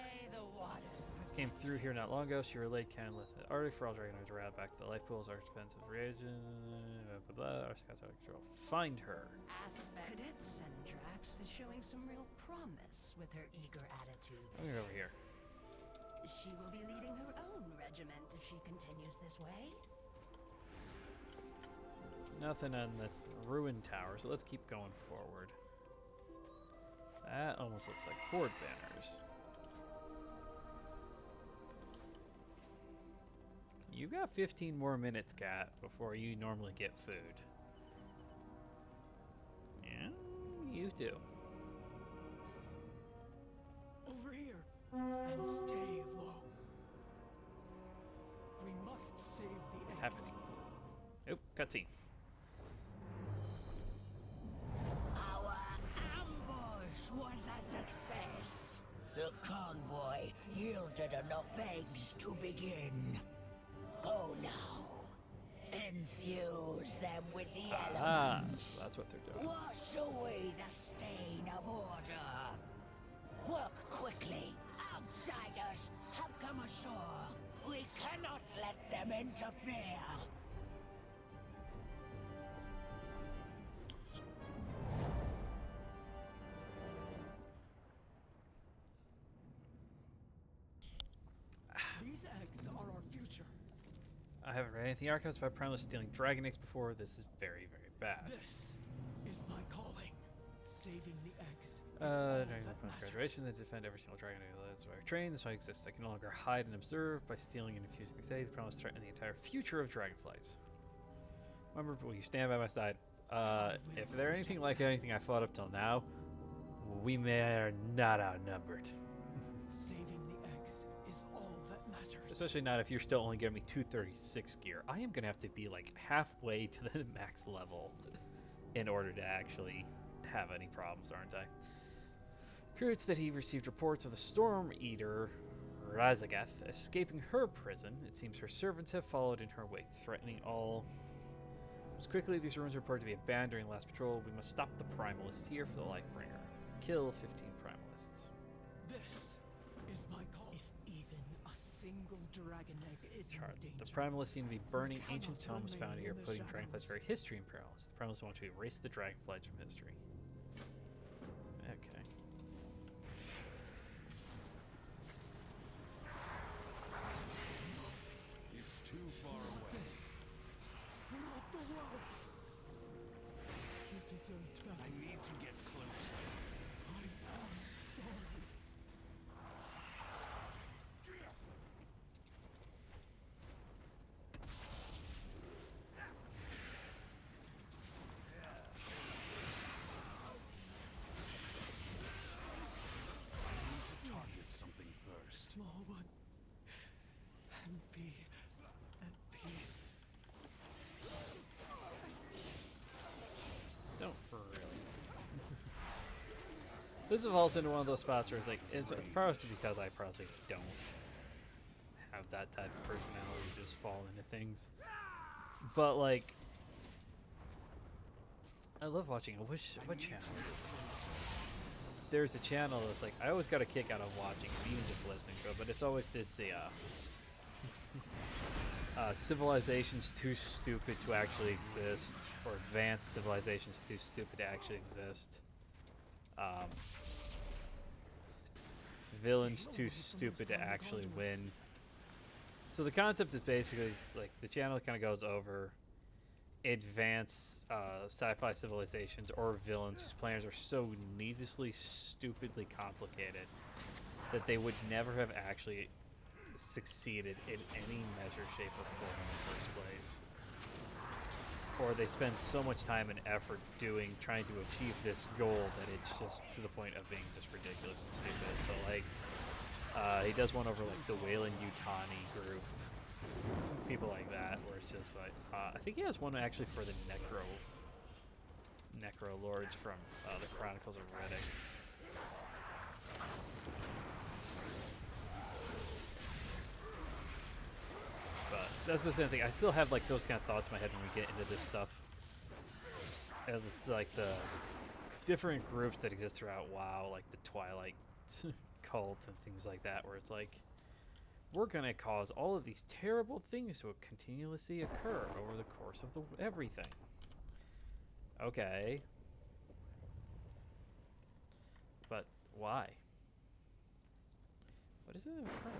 This came through here not long ago. She relayed Canon with the Arctic for all dragoners around back to the life pools, our defensive reagent, blah blah blah. Our scouts are control. Find her. Cadet Sendrax is showing some real promise with her eager attitude. I'm gonna go over here. She will be leading her own regiment if she continues this way. Nothing on the ruined tower, so let's keep going forward. That almost looks like horde banners. You got 15 more minutes, cat, before you normally get food. Yeah, you do. Over here, and stay low. We must save the eggs. What's happening? Oh, cutscene. Our ambush was a success. The convoy yielded enough eggs to begin. Go now. Infuse them with the elements. So that's what they're doing. Wash away the stain of order. Work quickly. Outsiders have come ashore. We cannot let them interfere. These eggs are our future. I haven't read anything archives about Primal stealing dragon eggs before. This is very, very bad. This is my calling. Saving the eggs. During the graduation, they defend every single dragon that's why I trained. This is why I exist. I can no longer hide and observe. By stealing and infusing these eggs, Primal threaten the entire future of dragonflights. Remember, will you stand by my side? If they're anything like anything I fought up till now, we are not outnumbered. Saving the eggs is all that matters. Especially not if you're still only giving me 236 gear. I am going to have to be like halfway to the max level in order to actually have any problems, aren't I? Recruits that he received reports of the Storm Eater Razagath escaping her prison. It seems her servants have followed in her wake, threatening all. As quickly these ruins are reported to be abandoned during the last patrol. We must stop the Primalists here for the Lifebringer. Kill 15 primalists. This is my call. If even a single dragon egg is Chart. in danger, The primalists seem to be burning we ancient cannot tomes found remain here, in the putting dragonflight's shadows. very history in peril. The primalists want to erase the dragonflights from history. Okay. It's too far away. Not the worst. You deserved better. I need to get closer. I am sorry. I need to target something first. Small one. And be at peace. Don't really. This falls into one of those spots where it's like, it's probably because I probably don't have that type of personality, just fall into things. But like, I love watching. I wish, what channel? There's a channel that's like, I always got a kick out of watching, and even just listening to it, but it's always this, civilizations too stupid to actually exist, or advanced civilizations too stupid to actually exist. Villains too stupid to actually win. So the concept is basically like the channel kind of goes over advanced sci-fi civilizations or villains whose plans are so needlessly stupidly complicated that they would never have actually succeeded in any measure, shape, or form in the first place. Or they spend so much time and effort trying to achieve this goal that it's just to the point of being just ridiculous and stupid. So like, he does one over like the Wayland Yutani group, people like that, where it's just like, I think he has one actually for the Necro Lords from the Chronicles of Riddick. But that's the same thing. I still have like those kind of thoughts in my head when we get into this stuff. And it's like the different groups that exist throughout WoW, like the Twilight cult and things like that, where it's like, we're gonna cause all of these terrible things to continuously occur over the course of everything. Okay. But why? What is it in front?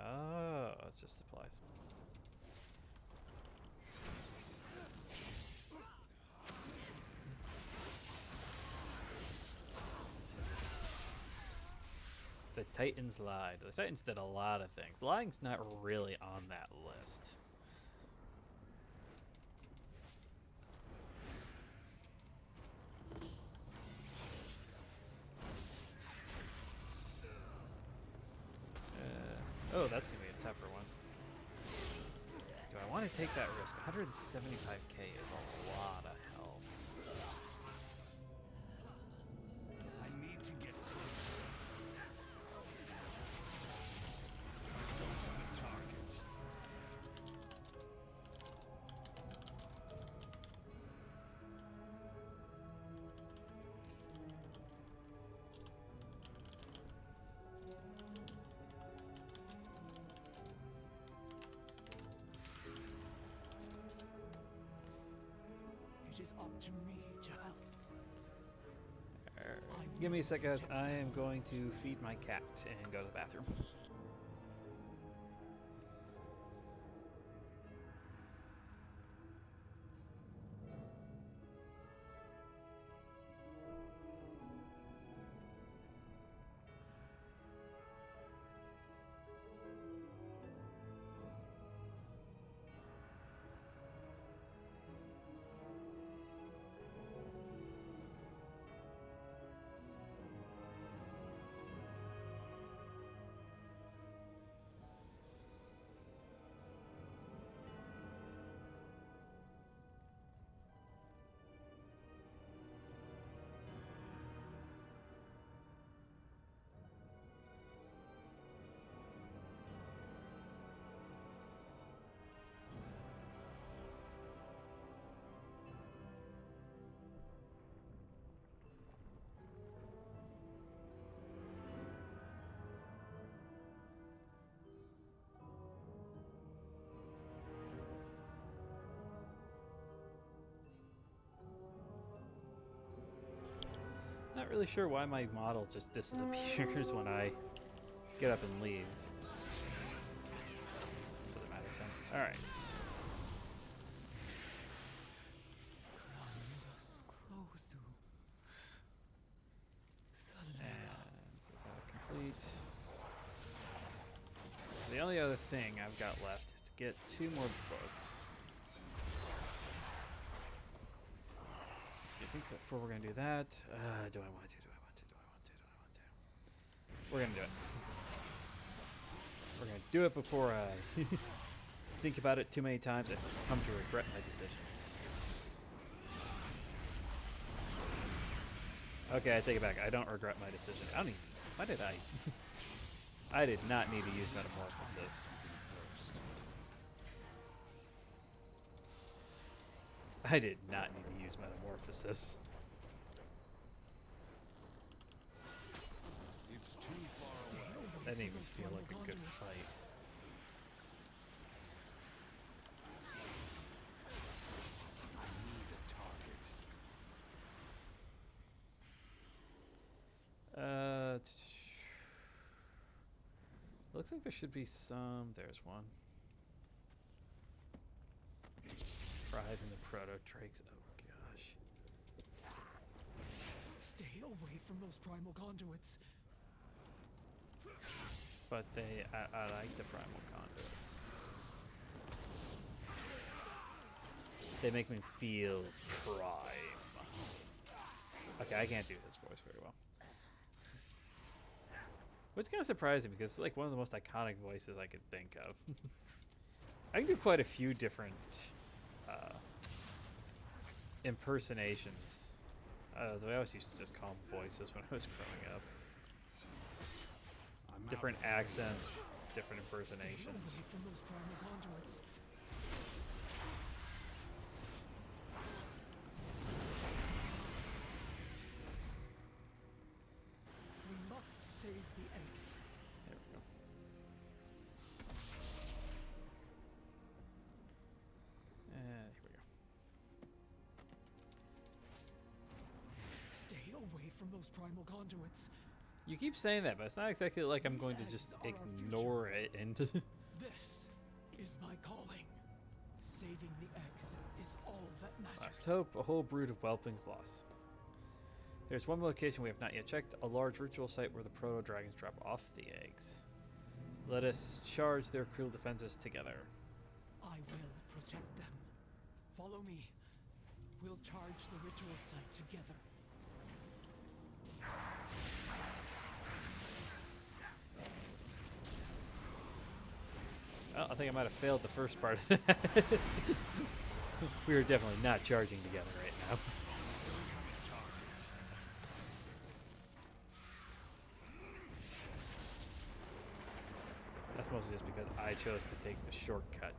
Oh, it's just supplies. The Titans lied. The Titans did a lot of things. Lying's not really on that list. Oh, that's going to be a tougher one. Do I want to take that risk? 175k is a lot of health. I need to get closer. The target. It is up to me to help. Give me a sec, guys. I am going to feed my cat and go to the bathroom. really sure why my model just disappears when I get up and leave. Doesn't matter, son. Alright. Complete. So the only other thing I've got left is to get 2 more books. I think before we're gonna do that, do I want to? We're gonna do it. We're gonna do it before I think about it too many times and come to regret my decisions. Okay, I take it back. I don't regret my decision. I don't even. Why did I? I did not need to use Metamorphosis. I did not need to use Metamorphosis. It's too far away. That didn't even feel like a good fight. Looks like there should be some. There's one. Thrive in the proto-trakes. Oh gosh. Stay away from those primal conduits. But I like the primal conduits. They make me feel prime. Okay, I can't do this voice very well. Which is kind of surprising because it's like one of the most iconic voices I could think of. I can do quite a few different impersonations. Though I always used to just call them voices when I was growing up. Different accents, different impersonations. From those primal conduits. We must save the eggs. There we go. And here we go. Stay away from those primal conduits. You keep saying that, but it's not exactly like I'm going to just ignore it and... This is my calling. Saving the eggs is all that matters. Last hope, a whole brood of whelplings lost. There's one location we have not yet checked, a large ritual site where the proto-dragons drop off the eggs. Let us charge their cruel defenses together. I will protect them. Follow me. We'll charge the ritual site together. Well, I think I might have failed the first part of that. We are definitely not charging together right now. That's mostly just because I chose to take the shortcut.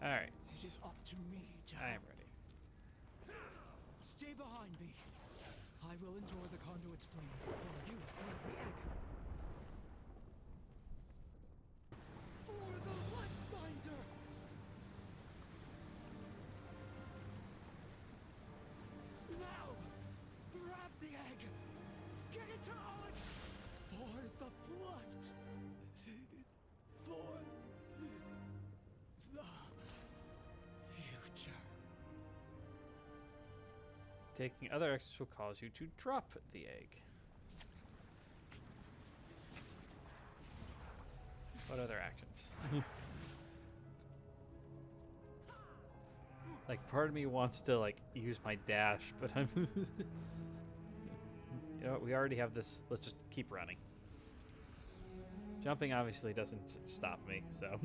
Alright. It is up to me to I am help. ready. Stay behind me. I will endure the conduit's flame while you grab the egg. For the Lifebinder! Now! Grab the egg! Get it out! For the blood! For the future. Taking other actions will cause you to drop the egg. What other actions? Like, part of me wants to, like, use my dash, but I'm... You know what, we already have this. Let's just keep running. Jumping obviously doesn't stop me, so...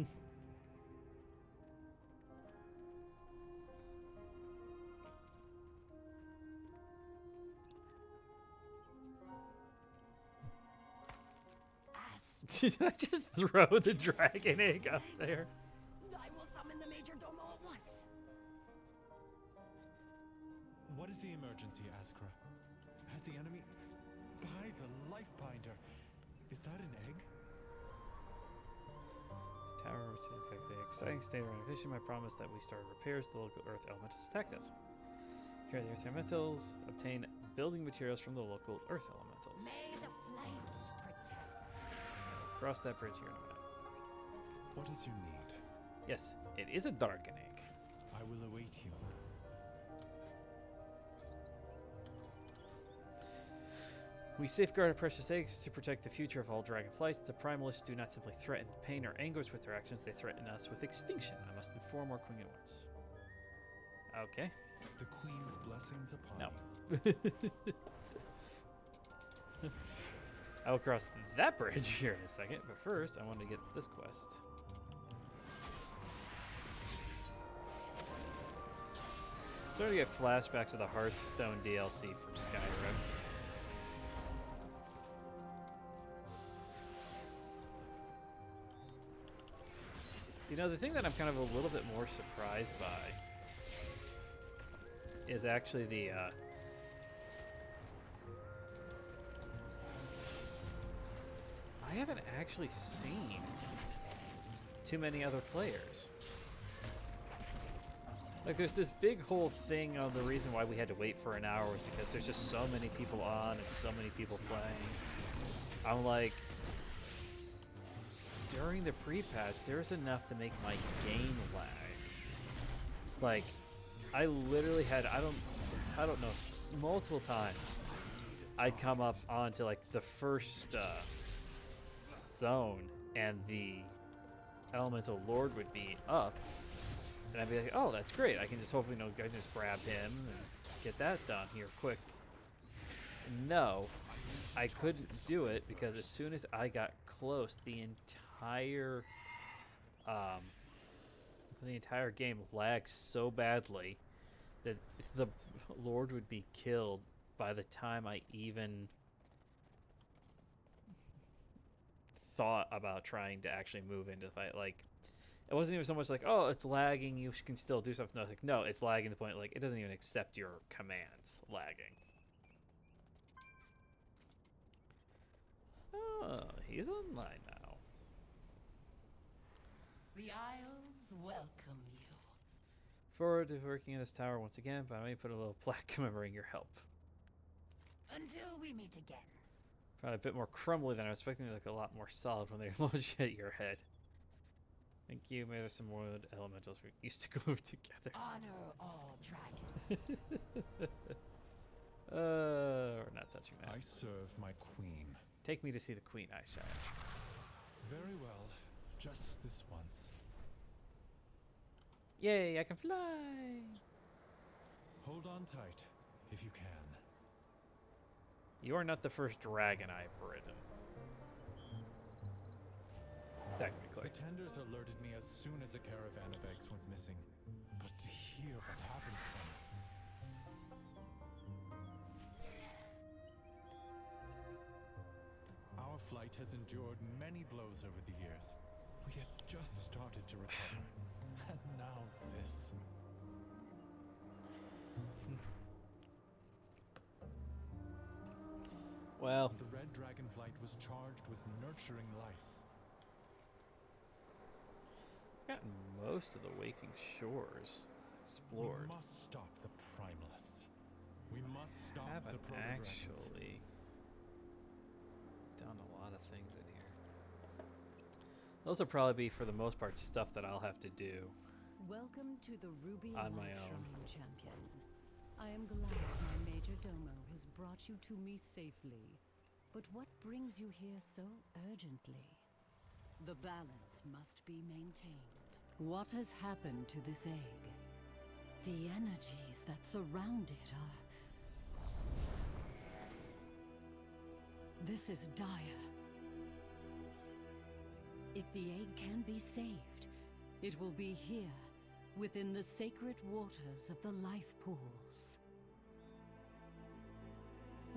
Did I just throw the dragon egg up there? I will summon the Major Domo emergency, Askra. Has the enemy... By the life binder! Is that an egg? This tower, which is exactly an exciting state of renovation, my promise that we start repairs, the local earth elementals attack us. Carry the earth elementals, obtain building materials from the local earth elementals. May the flights protect us. Cross that bridge here in a minute. What is your need? Yes, it is a Darken egg. I will await you. We safeguard our precious eggs to protect the future of all dragonflights. The primalists do not simply threaten pain or anguish with their actions, they threaten us with extinction. I must inform our queen at once. Okay. The queen's blessings upon you. I will cross that bridge here in a second, but first I want to get this quest. Starting to get flashbacks of the Hearthstone DLC from Skyrim. You know, the thing that I'm kind of a little bit more surprised by is actually the I haven't actually seen too many other players. Like, there's this big whole thing on the reason why we had to wait for an hour was because there's just so many people on and so many people playing. I'm like, during the pre-patch, there's enough to make my game lag. Like, I literally had, I don't know, multiple times I'd come up onto like the first zone and the elemental lord would be up, and I'd be like, oh, that's great, I can just hopefully, I can just grab him and get that done here quick. No, I couldn't do it because as soon as I got close, the entire game lagged so badly that the Lord would be killed by the time I even thought about trying to actually move into the fight. Like, it wasn't even so much like, oh, it's lagging, you can still do stuff. No, it's like, no, it's lagging to the point, like, it doesn't even accept your commands lagging. Oh, he's online now. The Isles welcome you. Forward to working in this tower once again, but I may put a little plaque commemorating your help. Until we meet again. Probably a bit more crumbly than I was expecting. They look a lot more solid when they launch at your head. Thank you. Maybe there's some more elementals we used to glue together. Honor all dragons. We're not touching that. I serve my queen. Take me to see the queen, I shall. Very well. Just this once. Yay, I can fly! Hold on tight, if you can. You are not the first dragon I've ridden. Technically. The tenders alerted me as soon as a caravan of eggs went missing. But to hear what happened to them... Our flight has endured many blows over the years. We had just started to recover. And now this. Well, the red dragonflight was charged with nurturing life. I've gotten most of the waking shores explored. We must stop the primalists. We must stop I haven't the proto-dragons. actually done a lot of things in here. Those will probably be, for the most part, stuff that I'll have to do. Welcome to the Ruby on my Life own. Shrine, champion. I am glad my Major Domo has brought you to me safely. But what brings you here so urgently? The balance must be maintained. What has happened to this egg? The energies that surround it are... This is dire. If the egg can be saved, it will be here, within the sacred waters of the life pools.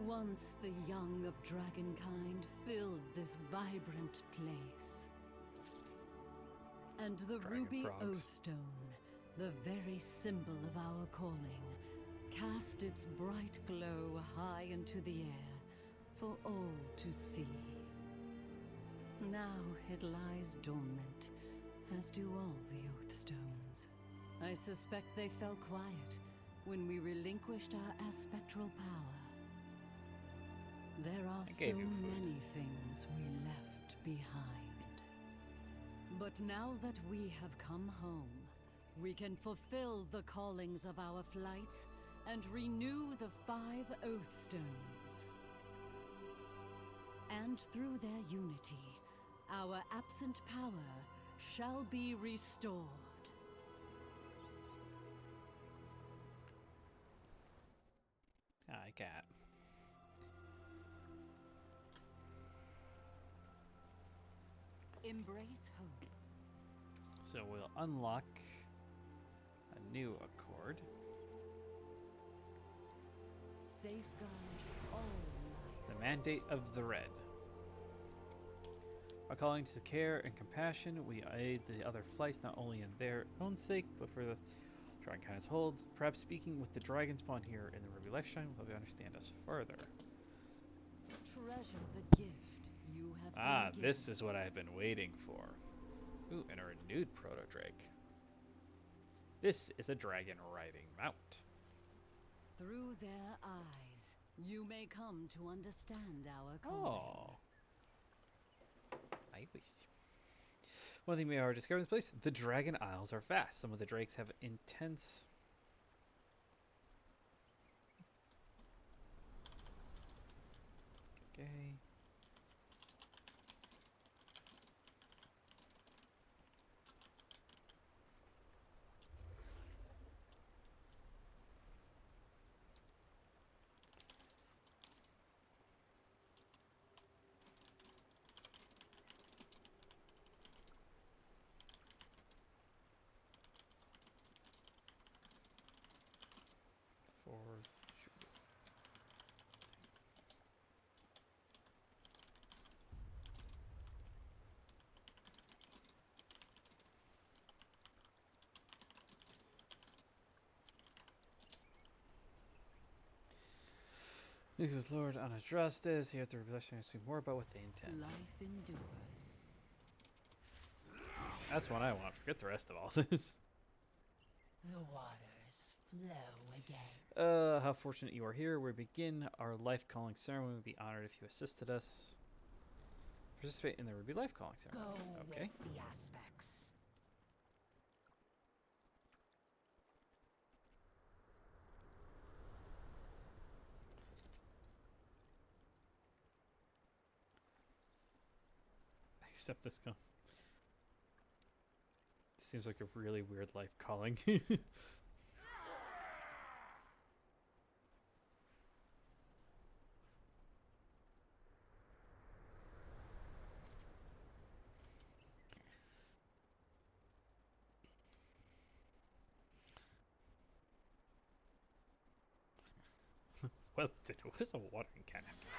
Once the young of dragonkind filled this vibrant place. And the Dragon ruby frogs. oathstone, the very symbol of our calling, cast its bright glow high into the air for all to see. Now it lies dormant, as do all the Oathstones. I suspect they fell quiet when we relinquished our aspectral power. There are so many things we left behind. But now that we have come home, we can fulfill the callings of our flights and renew the 5 Oathstones. And through their unity, our absent power shall be restored. I got. Embrace hope. So we'll unlock a new accord. Safeguard all life. The mandate of the Red. By calling to care and compassion, we aid the other flights not only in their own sake, but for the Dragonkind as whole. Perhaps speaking with the dragon spawn here in the Ruby Lifeshine will help you understand us further. Treasure the gift you have been given. This is what I've been waiting for. Ooh, and a renewed proto-drake. This is a dragon riding mount. Through their eyes, you may come to understand our calling. Oh. Nice. One thing we are discovering in this place, the Dragon Isles are vast. Some of the drakes have intense... Okay. This is Lord Anadrastes. Here at the Revelation, I speak more about what they intend. Life endures. That's what I want. Forget the rest of all this. The waters flow again. How fortunate you are here. We begin our life calling ceremony. We'd be honored if you assisted us. Participate in the Ruby life calling ceremony. Go Okay. with the aspects. Accept this go. This seems like a really weird life calling. Well, what does a watering can have to do?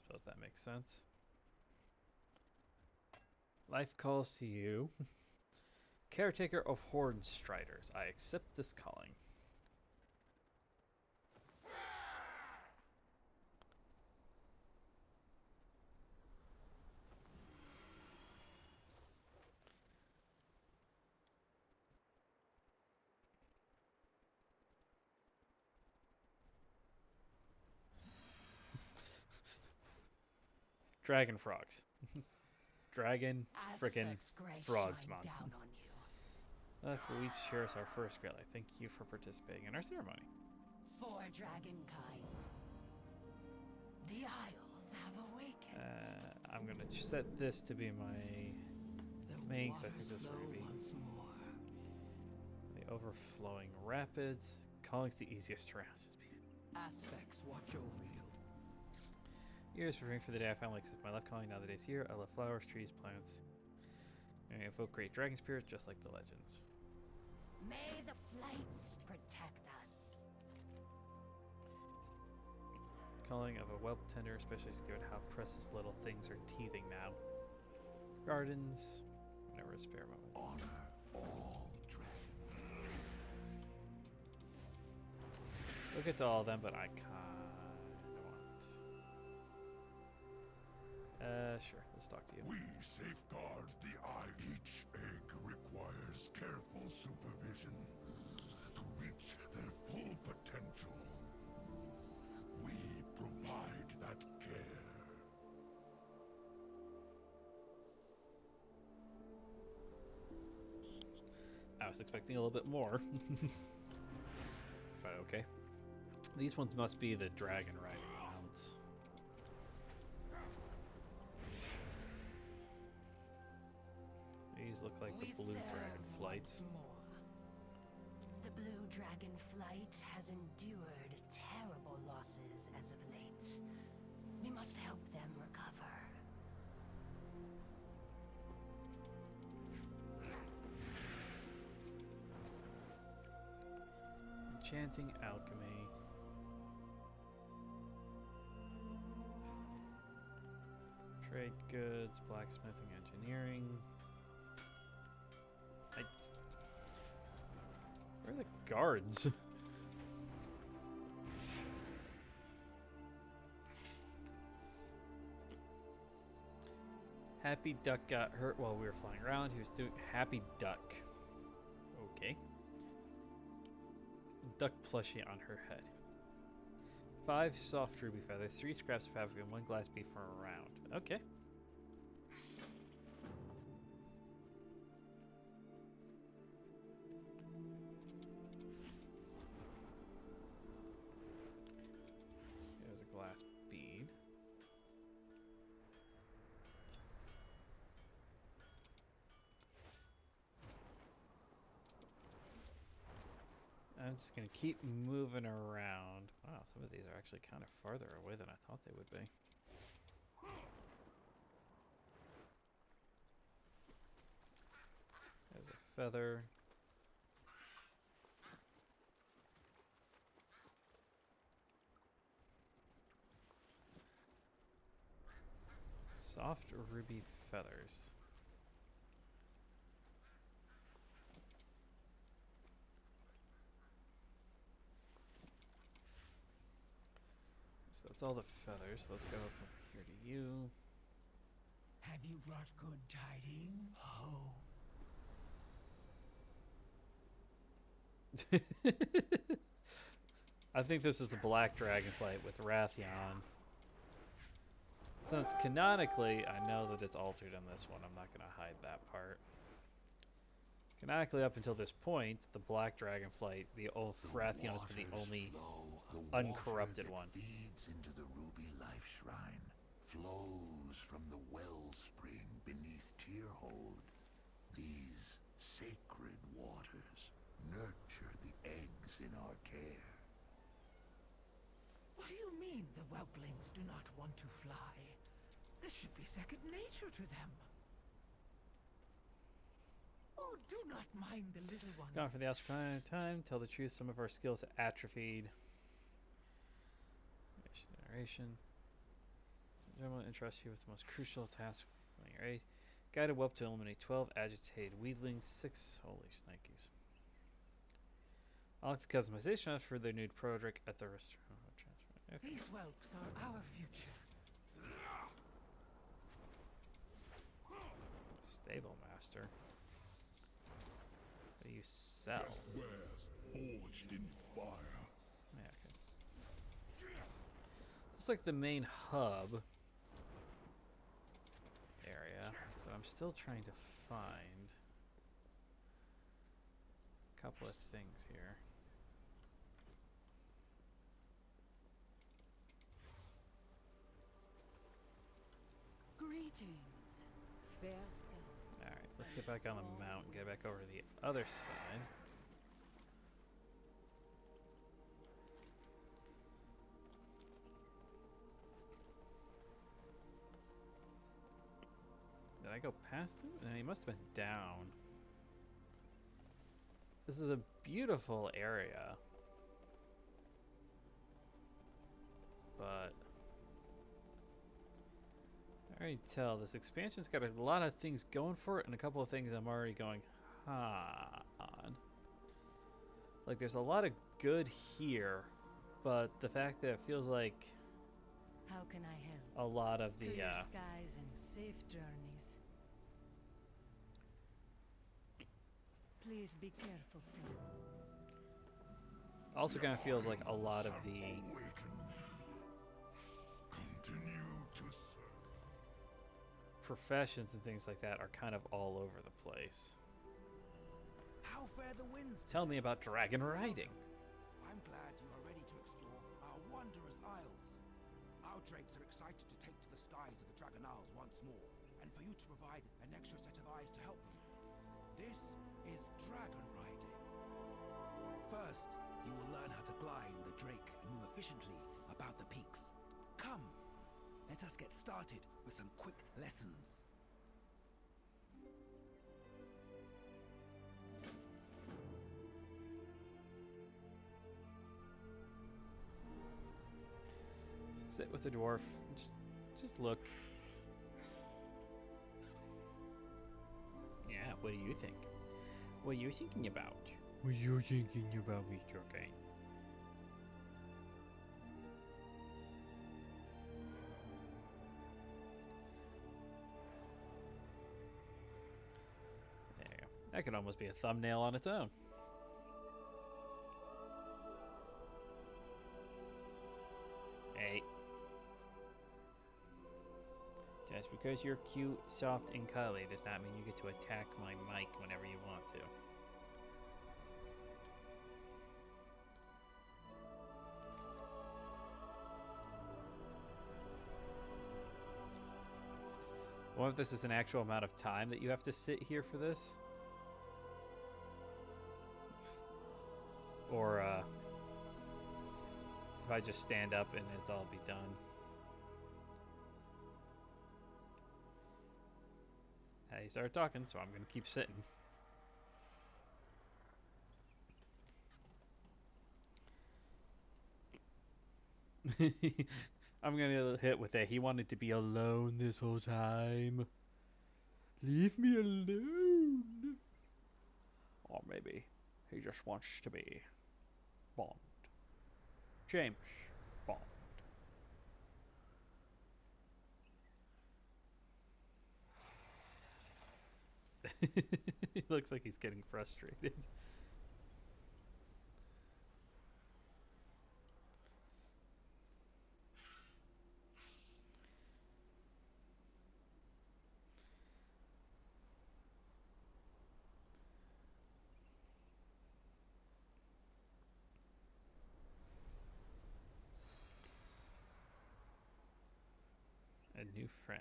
Suppose that makes sense. Life calls to you. Caretaker of Horde Striders. I accept this calling. Dragon frogs. Dragon frickin' frogs month. We share us our first grail. I thank you for participating in our ceremony. For dragonkind, the Isles have awakened. I'm gonna set this to be my main, because I think this will be the overflowing rapids. Calling's the easiest to round. Aspects watch over you. Years preparing for the day I finally accept my love calling. Now the day's here. I love flowers, trees, plants. And I evoke great dragon spirits, just like the legends. May the flights protect us. Calling of a whelp tender, especially scared how precious little things are teething now. Gardens. Whenever a spare moment. Honor all dragons. We'll get to all of them, but I kinda want. Sure. Let's talk to you. We safeguard the eye. Each egg requires careful supervision to reach their full potential. We provide that care. I was expecting a little bit more. But okay. These ones must be the dragon riding mounts. These look like the blue dragon flights. The blue dragon flight has endured terrible losses as of late. We must help them recover. Enchanting alchemy. Trade goods, blacksmithing, engineering. Where are the guards? Happy Duck got hurt while we were flying around. He was doing Happy Duck. Okay. Duck plushie on her head. 5 soft ruby feathers, 3 scraps of fabric, and 1 glass bead for a round. Okay. There's a glass bead. I'm just gonna keep moving around. Wow, some of these are actually kind of farther away than I thought they would be. There's a feather. Soft ruby feathers. So that's all the feathers. Let's go up over here to you. Have you brought good tidings? Oh. I think this is the black dragonflight with Rathion. Since canonically, I know that it's altered in this one. I'm not going to hide that part. Canonically, up until this point, the black dragonflight, the old Rathion has been the only uncorrupted one. Feeds into the ruby life shrine, flows from the wellspring beneath Tierhold. These sacred waters nurture the eggs in our care. What do you mean the whelplings do not want to fly? This should be second nature to them. Oh, do not mind the little ones. Gone for the Oscar time. Tell the truth, some of our skills atrophied. Generation. General interest you with the most crucial task. Right. Guided whelp to eliminate 12 agitated weedlings. 6 holy shnikes. I'll look the customization for their nude Prodric at the restaurant. Okay. These whelps are our future. Stable master. What do you sell? Wares forged in fire. Yeah, okay. This is like the main hub area, but I'm still trying to find a couple of things here. Greetings, fair skies. Alright, let's get back on the mountain, get back over to the other side. Did I go past him? No, he must have been down. This is a beautiful area. but I already tell this expansion's got a lot of things going for it, and a couple of things I'm already going, on. Like, there's a lot of good here, but the fact that it feels like How can I help? a lot of the Clear skies and safe journeys. Please be careful, friend. also kind of feels like a lot of the Continue to serve. professions and things like that are kind of all over the place. How fare the winds Tell me about dragon riding. I'm glad you are ready to explore our wondrous isles. Our drakes are excited to take to the skies of the Dragon Isles once more, and for you to provide an extra set of eyes to help them. This is dragon riding. First, you will learn how to glide with a drake and move efficiently about the peaks. Come, let us get started with some quick lessons. Sit with the dwarf. Just look. Yeah, what do you think? What are you thinking about? What are you thinking about, Mr. Kane? There you go. That could almost be a thumbnail on its own. Hey. Just because you're cute, soft, and cuddly does not mean you get to attack my mic whenever you want to. I wonder if this is an actual amount of time that you have to sit here for this? Or, if I just stand up and it's all be done. He started talking, so I'm gonna keep sitting. I'm gonna hit with that. He wanted to be alone this whole time. Leave me alone. Or maybe he just wants to be Bond. James Bond. He looks like he's getting frustrated. A new friend.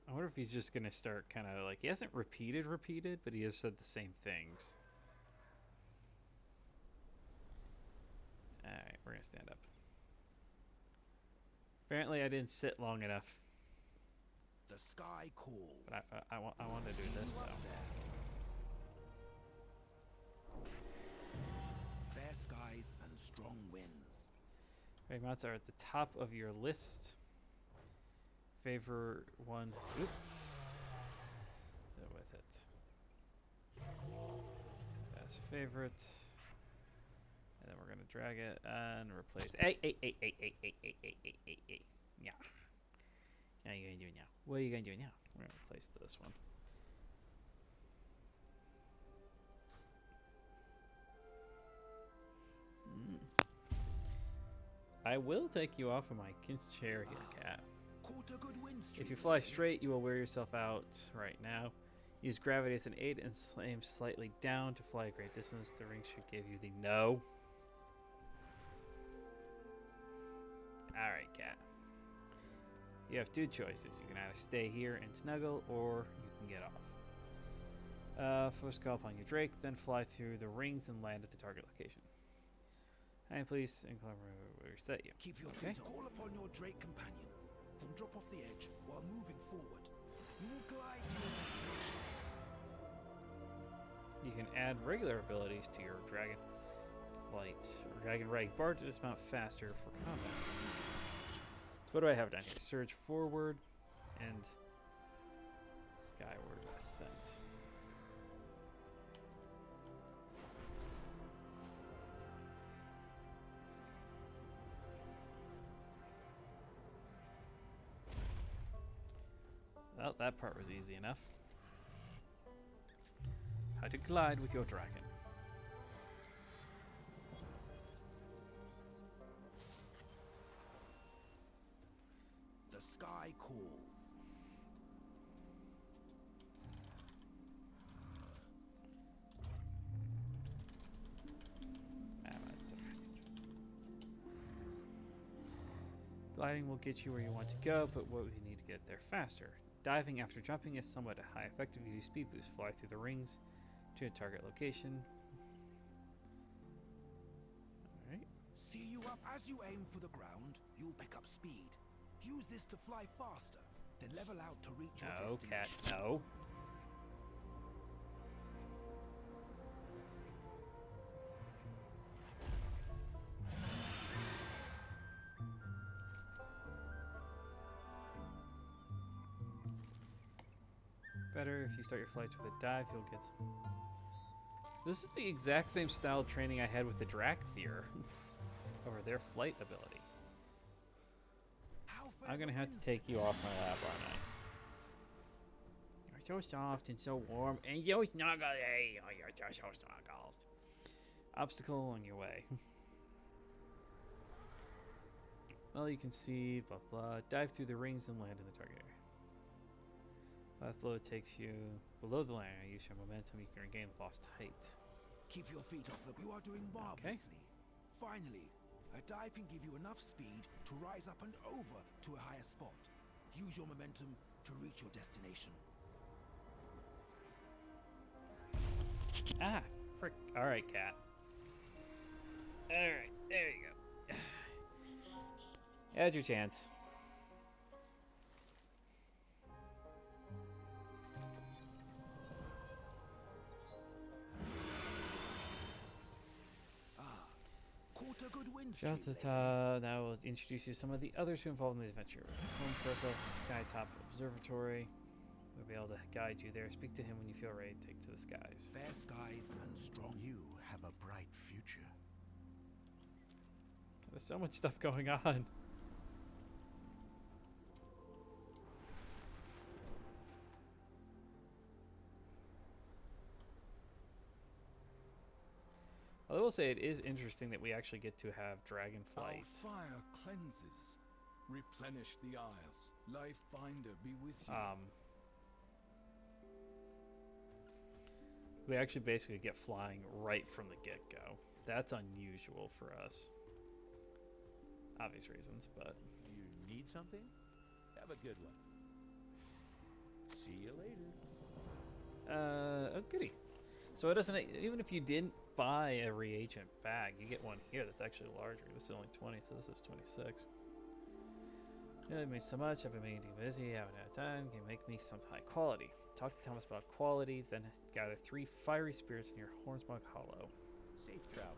I wonder if he's just gonna start kind of like, he hasn't repeated, but he has said the same things. Alright, we're gonna stand up. Apparently I didn't sit long enough. The sky calls. But I want to do this though. Fair skies and strong winds. Mounts are at the top of your list. Favor one. Oop. So with it. As favorite. And then we're gonna drag it and replace. Hey. Yeah. Now you're gonna do now. What are you gonna do now? We're gonna replace this one. I will take you off of my chair here, cat. If you fly straight, you will wear yourself out right now. Use gravity as an aid and aim slightly down to fly a great distance. The ring should give you the no. Alright, cat. You have two choices. You can either stay here and snuggle, or you can get off. First call upon your drake, then fly through the rings and land at the target location. Hi, please, and reset you. Keep your feet. Call upon your drake companion, then drop off the edge while moving forward. You will glide to your destination. You can add regular abilities to your dragon flight or dragon rank bar to dismount faster for combat. So what do I have down here? Surge forward and skyward ascent. Well, that part was easy enough. How to glide with your dragon. The sky calls. Gliding will get you where you want to go, but what we need to get there faster. Diving after jumping is somewhat a high effective use speed boost. Fly through the rings to a target location. Alright. See you up as you aim for the ground, you'll pick up speed. Use this to fly faster, then level out to reach your No, cat, destination. no. Better if you start your flights with a dive, you'll get some. This is the exact same style of training I had with the Drakthir over their flight ability. I'm gonna have to take you off my lap, aren't I? You're so soft and so warm and so snuggly. Oh, you're so snuggles. Obstacle on your way. Well, you can see, blah blah. Dive through the rings and land in the target area. Path below takes you below the land. Use your momentum. You can regain lost height. Keep your feet off the... You are doing marvelously. Finally, a dive can give you enough speed to rise up and over to a higher spot. Use your momentum to reach your destination. Ah, frick. Alright, cat. Alright, there you go. Had your chance. Just as now we'll introduce you to some of the others who involved in the adventure. Home for ourselves in the Skytop Observatory. We'll be able to guide you there. Speak to him when you feel ready to take to the skies. Fair skies and strong. You have a bright future. There's so much stuff going on. I will say it is interesting that we actually get to have dragon flight. Our fire cleanses. Replenish the isles. Life binder be with you. We actually basically get flying right from the get-go. That's unusual for us. Obvious reasons, but... You need something? Have a good one. See you later. Oh goody. So it doesn't, even if you didn't buy a reagent bag, you get one here that's actually larger. This is only 20, so this is 26. You know, it means so much. I've been meaning to get busy, haven't had time. Can you make me some high quality? Talk to Thomas about quality, then gather 3 fiery spirits in your Hornsmog Hollow. Safe travel.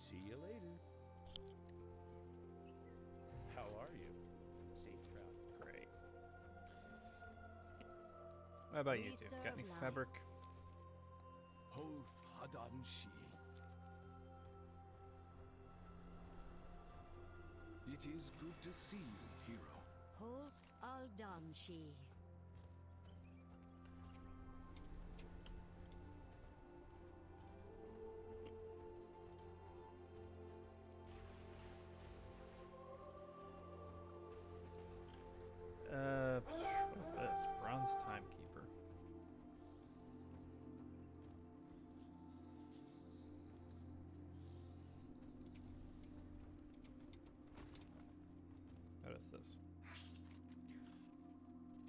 See you later. How are you? Safe travel. Great. What about you two? Got any fabric? Hoth Hadan Shi. It is good to see you, hero. Hoth Aldanshi. What's this? Bronze Timekeeper. this?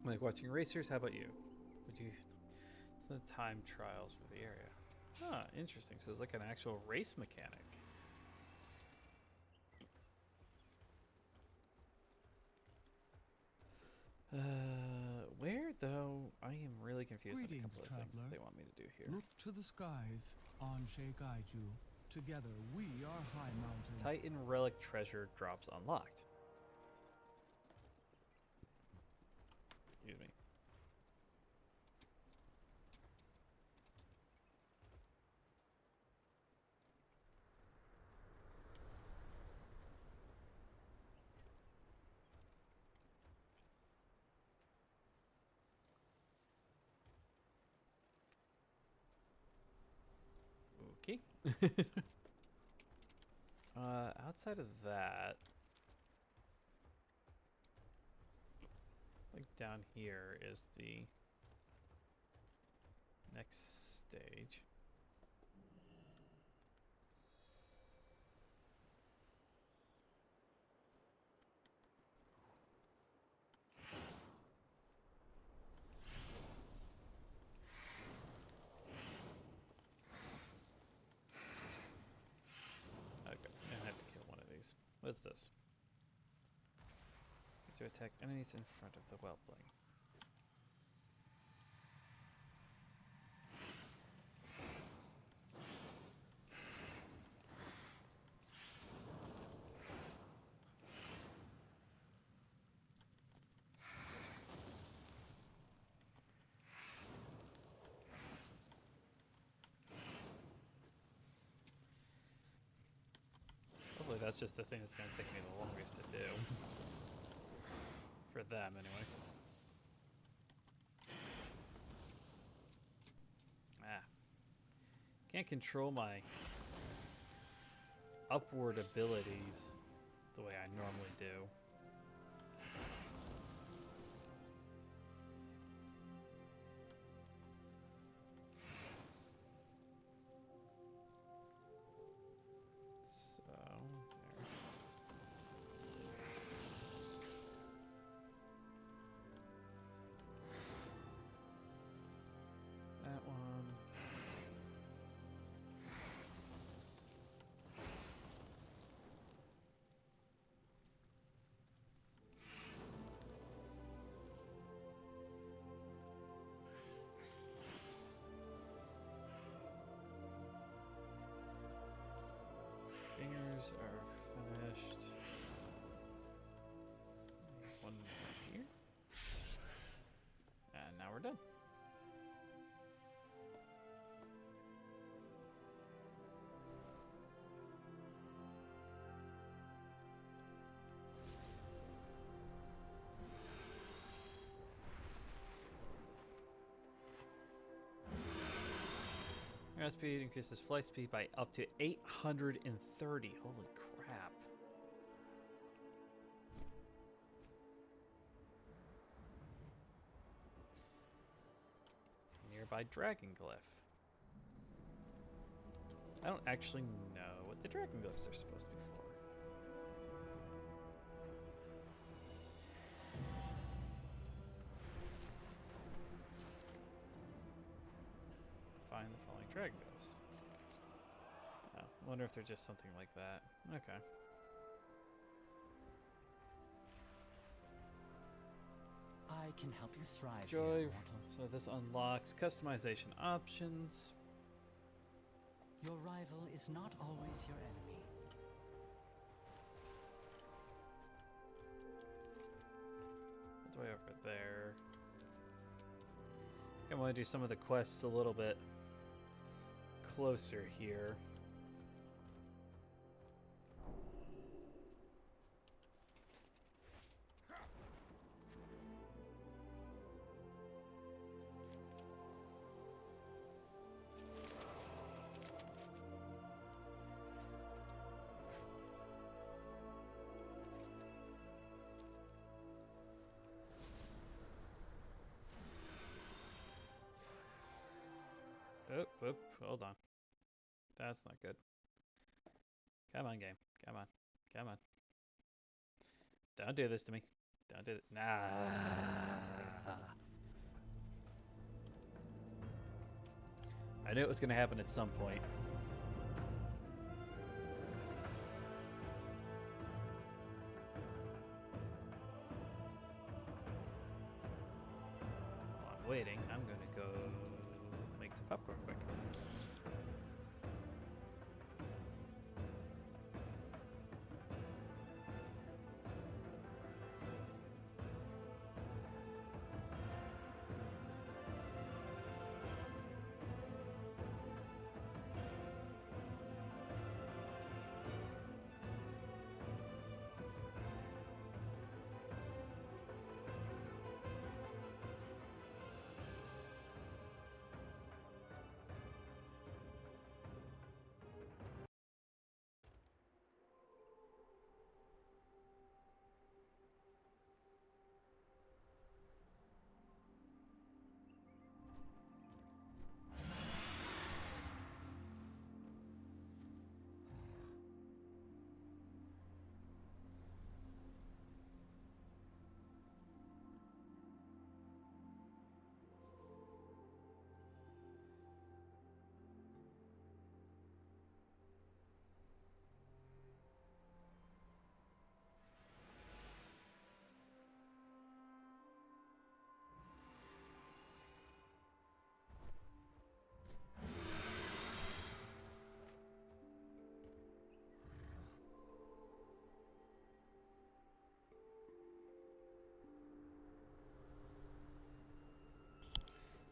Like watching racers, how about you? Would you... It's the time trials for the area. Ah, interesting. So it's like an actual race mechanic. Where though? I am really confused on a couple of things that they want me to do here. Look to the skies, Anshe Gaiju. Together we are High Mountain. Titan relic treasure drops unlocked. Excuse me. Okay. Outside of that, like down here is the next stage. Okay, I have to kill one of these. What's this? To attack enemies in front of the whelpling. Hopefully that's just the thing that's going to take me the longest to do. For them, anyway. Ah. Can't control my upward abilities the way I normally do. Stingers are finished. One here. And now we're done. Air speed increases flight speed by up to 830. Holy crap. Nearby dragon glyph. I don't actually know what the dragon glyphs are supposed to be for. Find the following dragon glyphs. Oh, I wonder if they're just something like that. Okay. I can help you thrive Joy. here, mortal. So this unlocks customization options. Your rival is not always your enemy. It's way over there. I want to do some of the quests a little bit closer here. Oh, hold on. That's not good. Come on, game. Come on. Come on. Don't do this to me. Don't do it. Nah. I knew it was going to happen at some point. While I'm waiting, I'm going to go make some popcorn quick.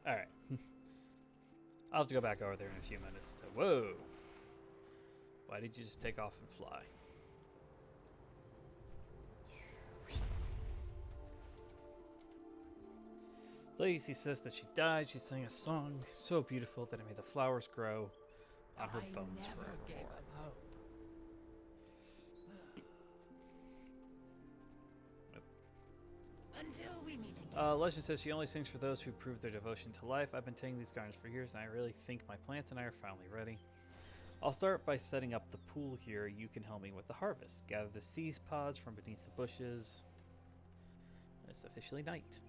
Alright. I'll have to go back over there in a few minutes to... Whoa! Why did you just take off and fly? Lacey says that she died. She sang a song so beautiful that it made the flowers grow on her bones forevermore. Until we meet again. Legend says she only sings for those who prove their devotion to life. I've been tending these gardens for years, and I really think my plants and I are finally ready. I'll start by setting up the pool here. You can help me with the harvest. Gather the seed pods from beneath the bushes. It's officially night.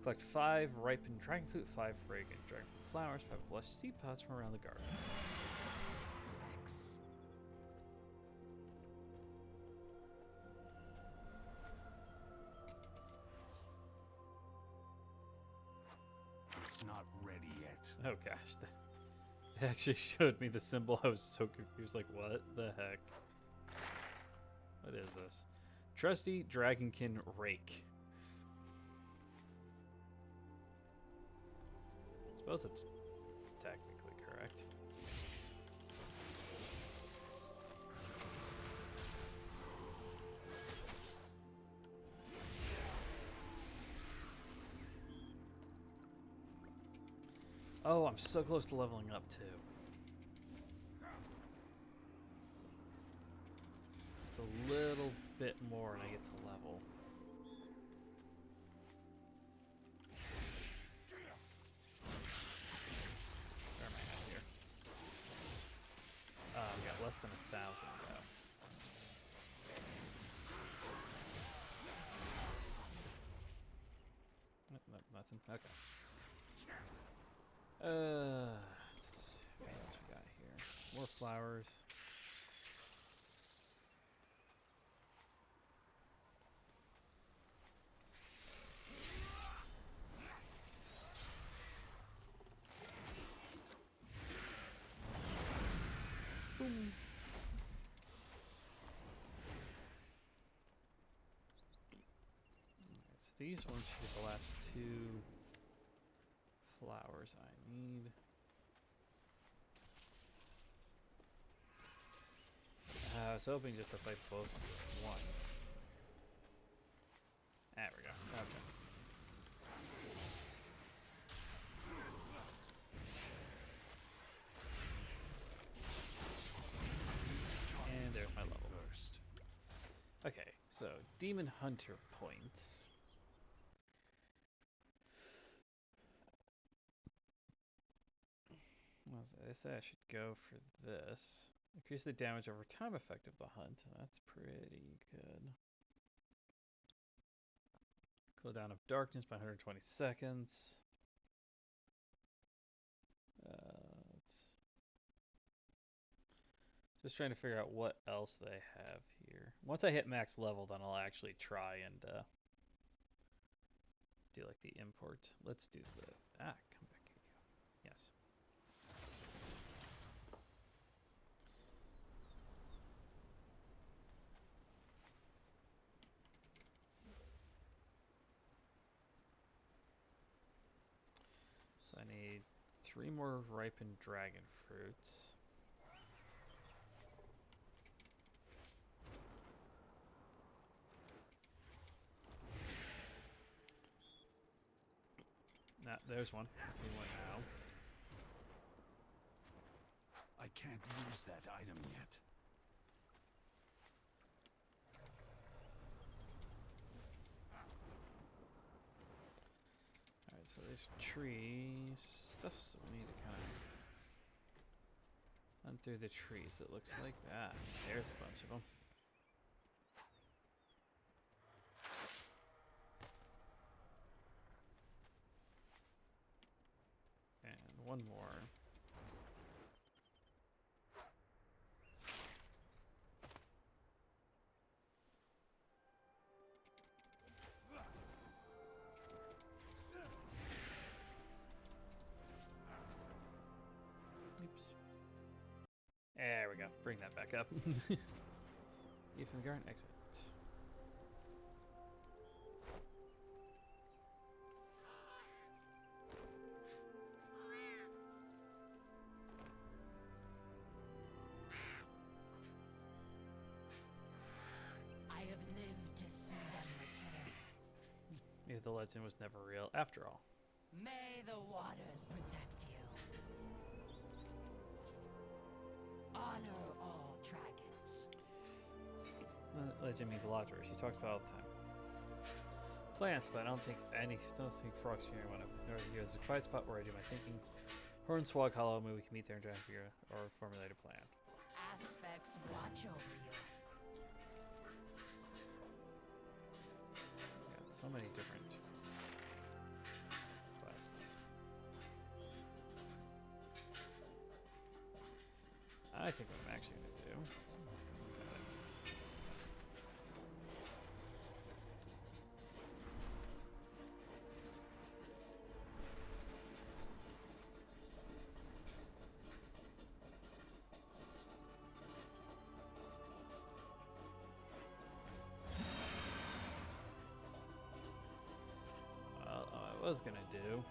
Collect 5 ripened dragon fruit, 5 fragrant dragon fruit flowers, 5 blessed seed pods from around the garden. It's not ready yet. Oh gosh, that actually showed me the symbol. I was so confused, like what the heck? What is this? Trusty Dragonkin Rake. I suppose it's technically correct. Oh, I'm so close to leveling up too. Just a little bit more and I get to level. Where am I at here? I've got less than 1,000 though. Nothing? Okay. What else we got here? More flowers. Boom. Alright, so these ones should be the last 2 flowers I need. I was hoping just to fight both at once. There we go. Okay. And there's my level. Okay, so Demon Hunter points. I say I should go for this. Increase the damage over time effect of the hunt. That's pretty good. Cooldown of darkness by 120 seconds. Let's just trying to figure out what else they have here. Once I hit max level, then I'll actually try and do like the import. Let's do the come back here. Yes. So I need 3 more ripened dragon fruits. Nah, there's one. I see one now. I can't use that item yet. Alright, so there's trees, stuff, so we need to kind of run through the trees, it looks like. Ah, there's a bunch of them. And one more. Oops. There we go. Bring that back up. Leave from the garden, exit. I have lived to see them return. Maybe the legend was never real after all. May the waters protect you. Honor all dragons. Legend means a lot to her. She talks about it all the time. Plants, but I don't think frogs here want to. There's a quiet spot where I do my thinking. Hornswog Hollow, maybe we can meet there and try to figure or formulate a plan. Aspects watch over you. Got so many different quests. I think what I'm actually going to do. Was gonna do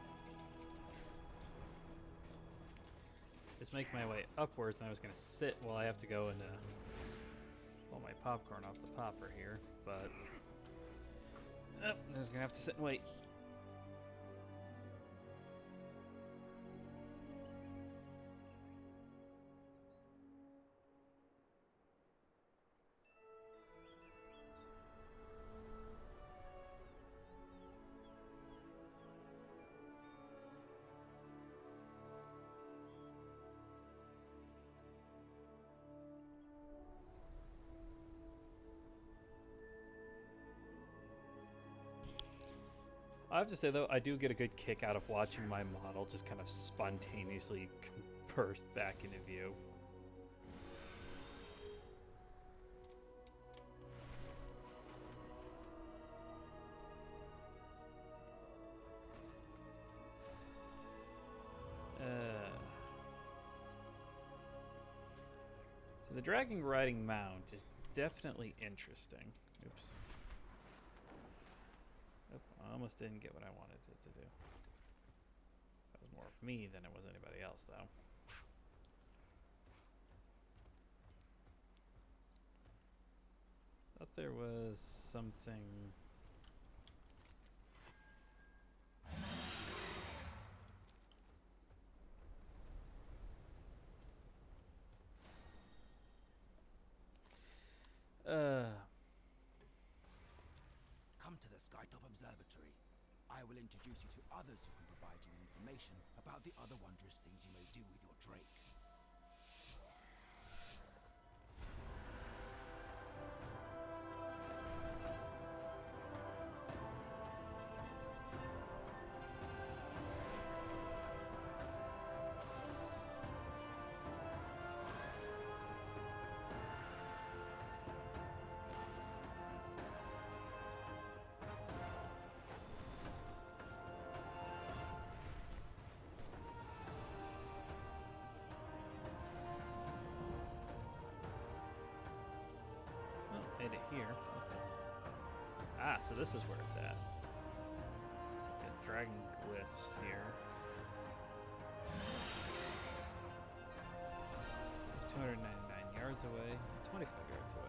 is make my way upwards, and I was gonna sit while I have to go and pull my popcorn off the popper here, but I'm just gonna have to sit and wait. I have to say though, I do get a good kick out of watching my model just kind of spontaneously burst back into view. So the dragon riding mount is definitely interesting. Oops. I almost didn't get what I wanted it to do. That was more of me than it was anybody else, though. Thought there was something. Come to the Skytop Observatory. I will introduce you to others who can provide you with information about the other wondrous things you may do with your drake. Ah, so this is where it's at. So we got dragon glyphs here. 299 yards away, 25 yards away.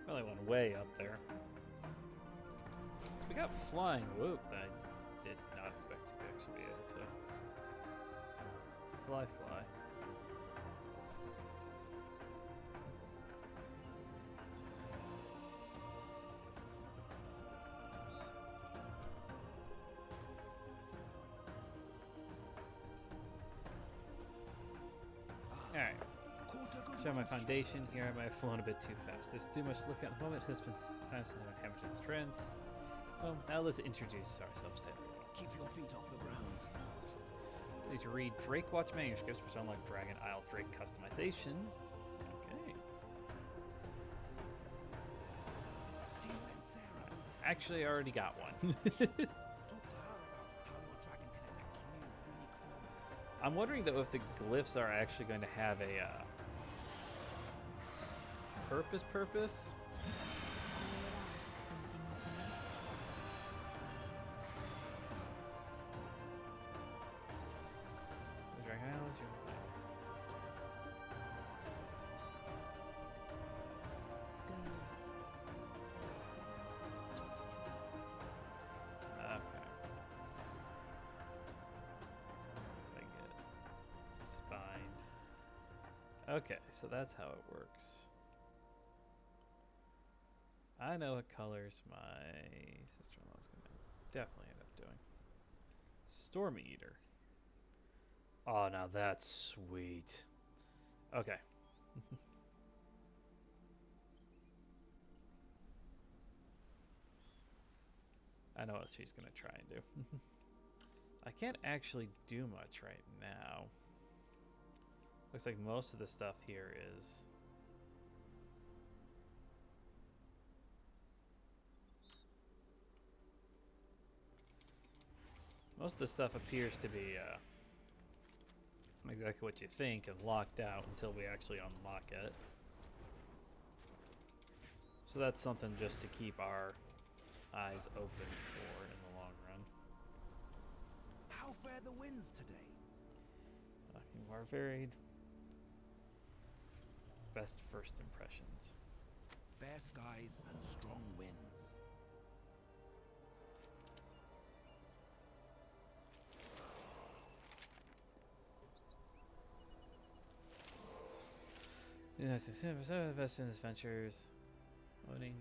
Probably went way up there. So we got flying whoop that I did not expect to actually be able to fly. Alright. Show my foundation. Here I might have flown a bit too fast. There's too much to look at the moment. It's been time since I've hammered the trends. Well, now let's introduce ourselves to everyone. Keep your feet off the ground. We need to read Drake Watch manuscripts, which unlock Dragon Isle Drake customization. Okay. Actually, I already got one. I'm wondering though if the glyphs are actually going to have a purpose. The Dragon Isle is your plan. Okay. So I get spined. Okay, so that's how it works. I know what colors my sister-in-law's gonna definitely end up doing. Storm Eater. Oh, now that's sweet. Okay. I know what she's gonna try and do. I can't actually do much right now. Looks like most of the stuff here is most of the stuff appears to be exactly what you think and locked out until we actually unlock it. So that's something just to keep our eyes open for in the long run. How fare the winds today? You are varied. Best first impressions. Fair skies and strong winds. Yes, invest in these ventures. Owning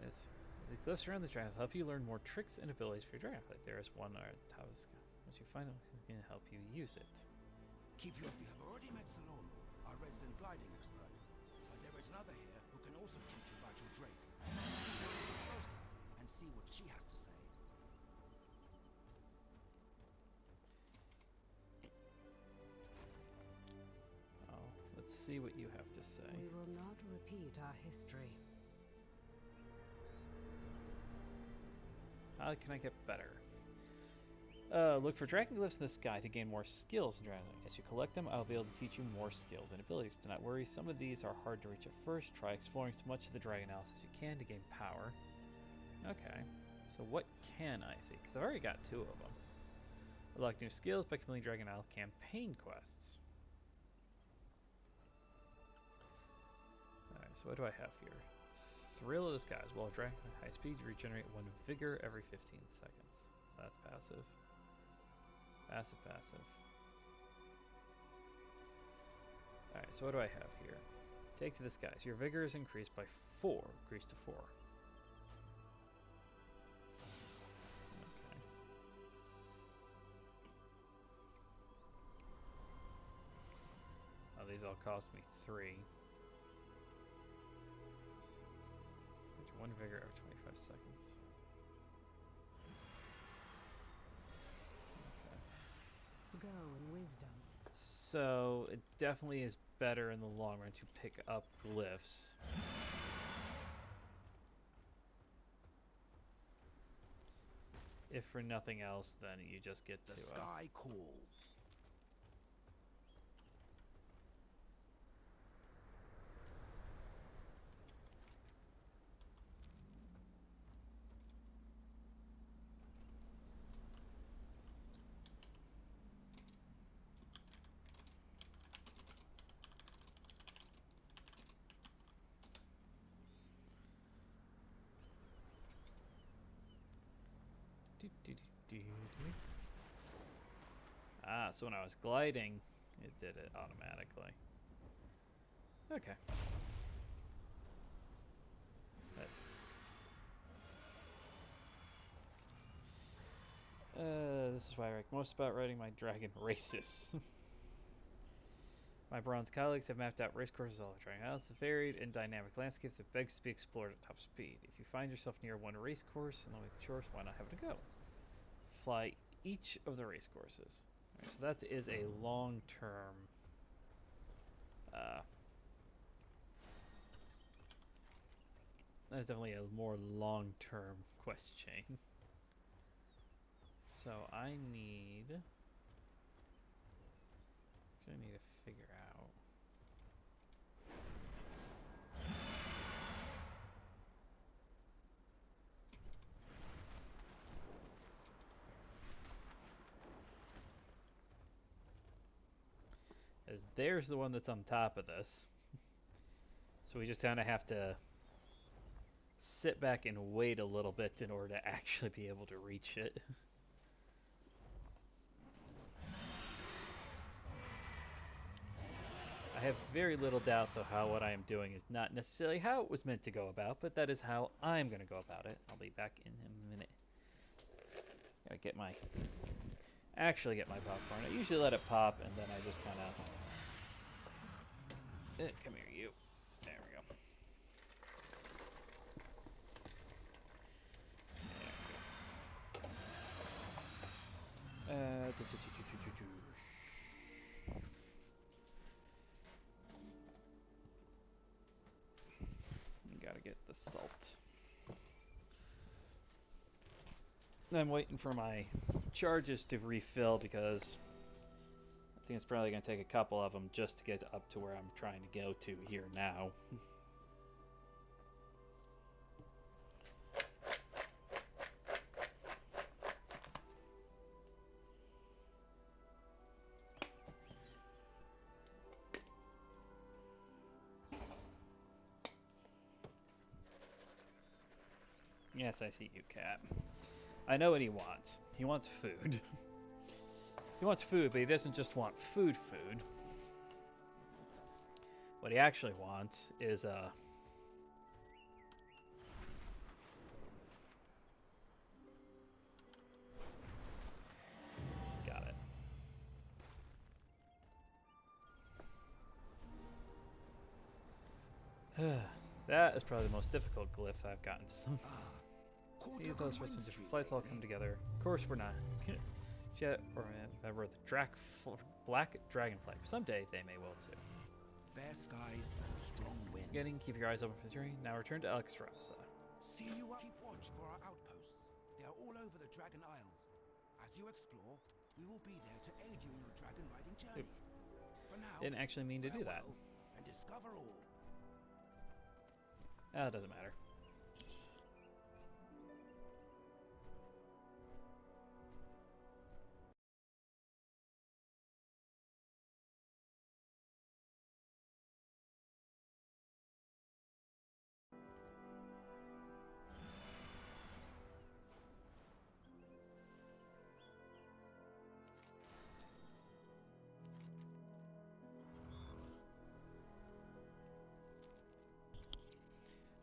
this. The glyphs around this dragon help you learn more tricks and abilities for your dragon. Like there is one at the top of the sky. Once you find it, it can help you use it. Keep your feet. I've already met Salome, our resident gliding expert. But there is another here who can also teach you about your drake. Closer and see what she has to say. Oh, let's see what you have to say. We will not repeat our history. How can I get better? Look for dragon glyphs in the sky to gain more skills in dragon. As you collect them, I'll be able to teach you more skills and abilities. Do not worry, some of these are hard to reach at first. Try exploring as much of the dragon isles as you can to gain power. Okay, so what can I see? Because I've already got 2 of them. Unlock new skills by completing Dragon Isle campaign quests. Alright, so what do I have here? Thrill of the Skies. While dragon at high speed, you regenerate 1 vigor every 15 seconds. That's passive. Passive. Alright, so what do I have here? Take to the skies. Your vigor is increased by 4. Increased to 4. Okay. Oh, these all cost me 3. 1 vigor every 25 seconds. Go in wisdom. So it definitely is better in the long run to pick up glyphs. If for nothing else, then you just get The to sky calls. Ah, so when I was gliding, it did it automatically. Okay. This is why I like most about riding my dragon races. My bronze colleagues have mapped out racecourses all the Dragon Isles, a varied and dynamic landscape that begs to be explored at top speed. If you find yourself near one racecourse and like chores, why not have it a go? Fly each of the racecourses. Alright, so that is a long-term that is definitely a more long-term quest chain. So I need to figure out. As there's the one that's on top of this. So we just kind of have to sit back and wait a little bit in order to actually be able to reach it. I have very little doubt, though, how what I am doing is not necessarily how it was meant to go about, but that is how I'm going to go about it. I'll be back in a minute. Gotta actually get my popcorn. I usually let it pop, and then I just kind of... come here, you. There we go. Gotta get the salt. I'm waiting for my charges to refill because I think it's probably going to take a couple of them just to get up to where I'm trying to go to here now. Yes, I see you, Cat. I know what he wants. He wants food. He wants food, but he doesn't just want food. What he actually wants is got it. That is probably the most difficult glyph I've gotten. See those for some different flights all come together. Of course, we're not. Jet or remember the Black Dragonfly. Someday they may well too. Fair skies and strong winds. Keep your eyes open for the journey. Now return to Alexstrasza. See you up. Keep watch for our outposts. They are all over the Dragon Isles. As you explore, we will be there to aid you in your dragon riding journey. For now, didn't actually mean to do that. And discover all. It doesn't matter.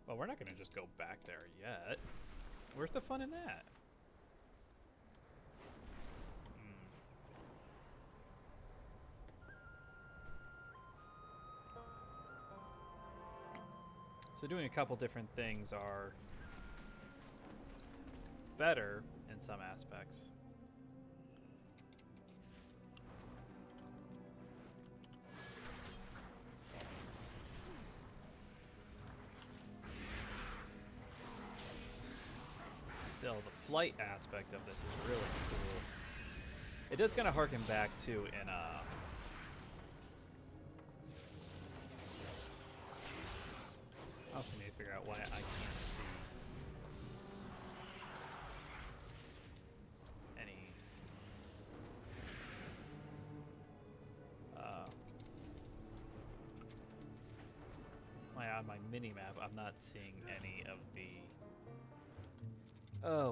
Well, we're not going to just go back there yet. Where's the fun in that? So doing a couple different things are better in some aspects. Still, the flight aspect of this is really cool. It does kind of harken back to in I also need to figure out why I can't see any on my mini map. I'm not seeing any of the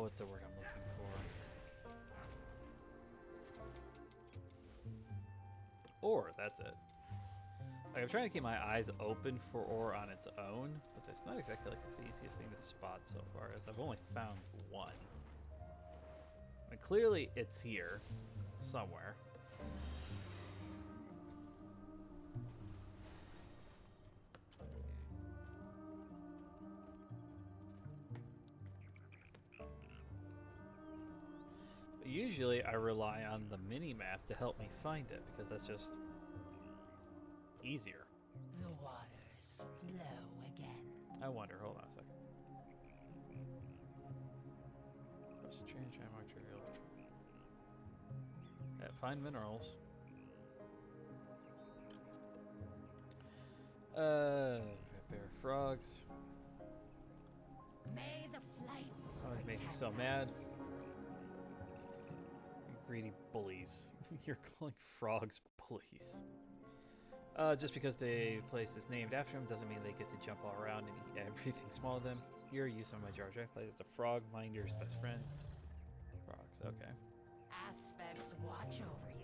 what's the word I'm looking for? Ore, that's it. Like, I'm trying to keep my eyes open for ore on its own, but it's not exactly like it's the easiest thing to spot so far, as I've only found one. And clearly it's here, somewhere. But usually I rely on the mini-map to help me find it, because that's just easier. The waters flow again. I wonder, hold on a second. Press the change material. Yeah, find minerals. Bear frogs. May the flights Oh, it makes me so mad. You greedy bullies. You're calling frogs bullies. Just because the place is named after them doesn't mean they get to jump all around and eat everything small to them. Here, use some of my jar. Place as a frog minder's best friend. Frogs, okay. Aspects watch over you.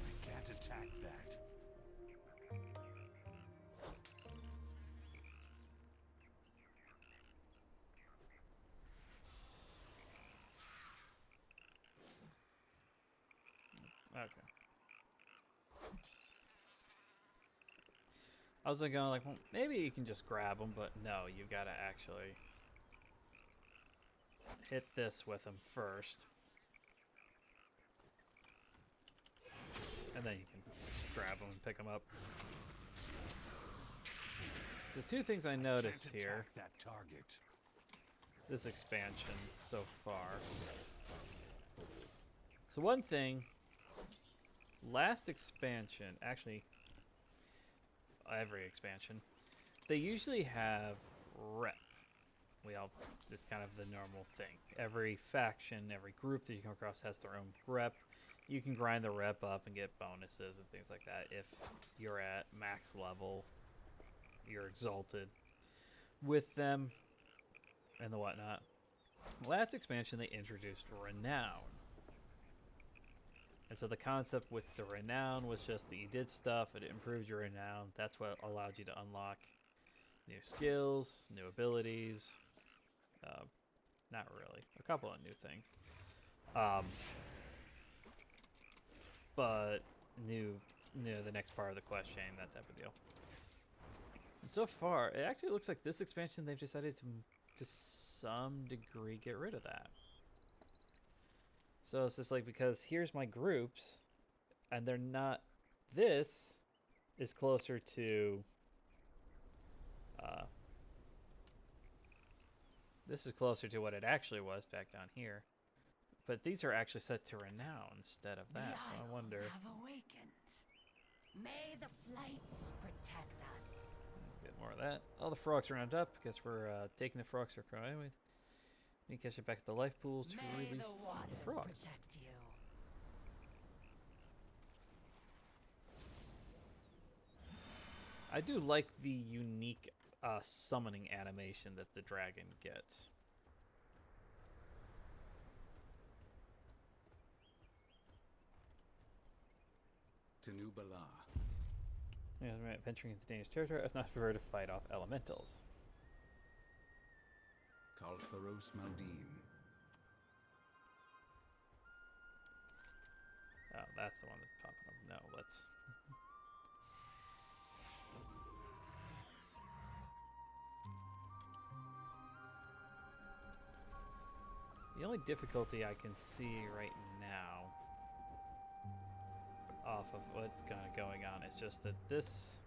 I can't attack that. Okay. I was like, well, maybe you can just grab them, but no, you gotta actually hit this with them first. And then you can grab them and pick them up. The two things I noticed here, that target. this expansion so far. So one thing, last expansion, actually every expansion, they usually have rep. It's kind of the normal thing. Every faction, every group that you come across has their own rep. You can grind the rep up and get bonuses and things like that if you're at max level, you're exalted with them and the whatnot. Last expansion they introduced renown. And so the concept with the renown was just that you did stuff, it improves your renown. That's what allowed you to unlock new skills, new abilities. Not really. A couple of new things. But the next part of the quest chain, that type of deal. And so far, it actually looks like this expansion they've decided to some degree get rid of that. So it's just like, because here's my groups, and they're not. This is closer to. This is closer to what it actually was back down here. But these are actually set to renown instead of that, so I wonder. The Isles have awakened. May the flights protect us. Get more of that. All the frogs rounded up. Guess we're taking the frogs circle anyway. We catch it back at the life pools to release the frogs. Protect you. I do like the unique summoning animation that the dragon gets. To New Bala. Yeah, venturing into dangerous territory, it's not prefer to fight off elementals. Kaltharos Maldine. Oh, that's the one that's popping up. No, let's. The only difficulty I can see right now off of what's kind of going on. It's just that this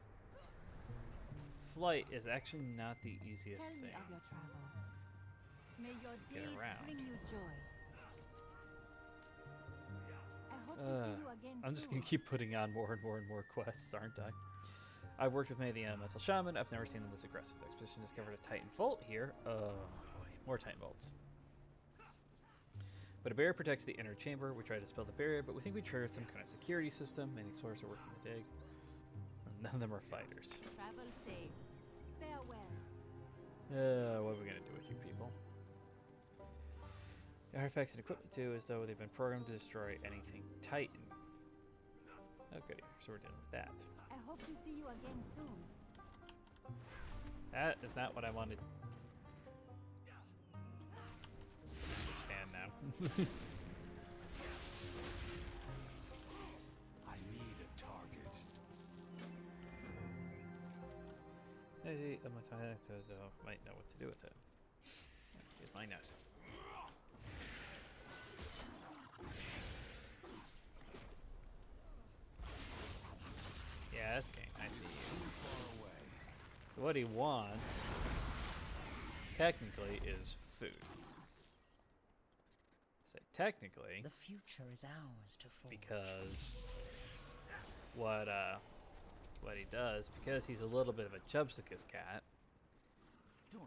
flight is actually not the easiest Tell me thing of your travels. May your to get days around. bring you joy. I hope to see you again I'm just soon. gonna keep putting on more and more and more quests, aren't I? I've worked with many of the elemental shaman. I've never seen them this aggressive. Expedition discovered a Titan Vault here. Oh boy, more Titan Vaults. But a barrier protects the inner chamber. We tried to spell the barrier, but we think we triggered some kind of security system. Many explorers are working the dig. None of them are fighters. Travel safe. Farewell. What are we gonna do with you people? The artifacts and equipment too, as though they've been programmed to destroy anything Titan. Oh goody, so we're dealing with that. I hope to see you again soon. That is not what I wanted. Understand now. I need a target. Maybe might know what to do with it. Excuse my nose. Yes, King, I see you. So what he wants, technically, is food. Say technically, The future is ours to forge. because what he does, because he's a little bit of a Chubsicus cat,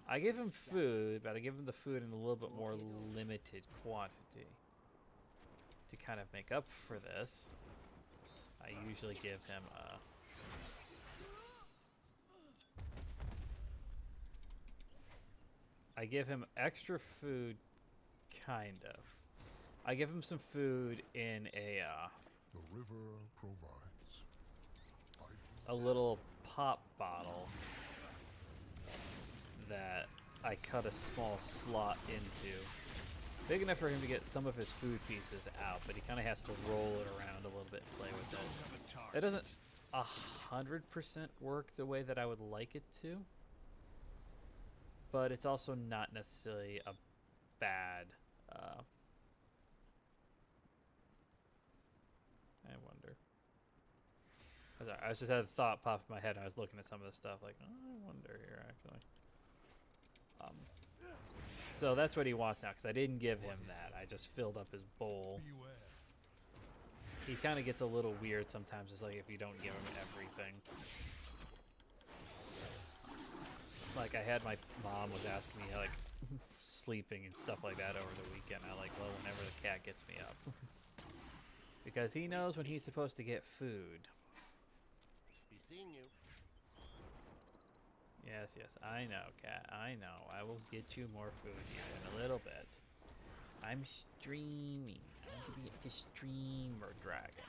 I give him food, but I give him the food in a little bit more limited quantity. To kind of make up for this, I usually give him I give him extra food, kind of. I give him some food in The river provides. a little pop bottle that I cut a small slot into. Big enough for him to get some of his food pieces out, but he kind of has to roll it around a little bit and play with it. It doesn't 100% work the way that I would like it to, but it's also not necessarily a bad. I wonder. I was just had a thought pop in my head. I was looking at some of the stuff, like, oh, I wonder here actually. So that's what he wants now, because I didn't give him that. I just filled up his bowl. He kind of gets a little weird sometimes, just like if you don't give him everything. Like I had my mom was asking me like sleeping and stuff like that over the weekend. I like, well, whenever the cat gets me up. Because he knows when he's supposed to get food. Be seeing you. Yes, yes, I know, cat. I know. I will get you more food here in a little bit. I'm streaming. I want to be the streamer dragon.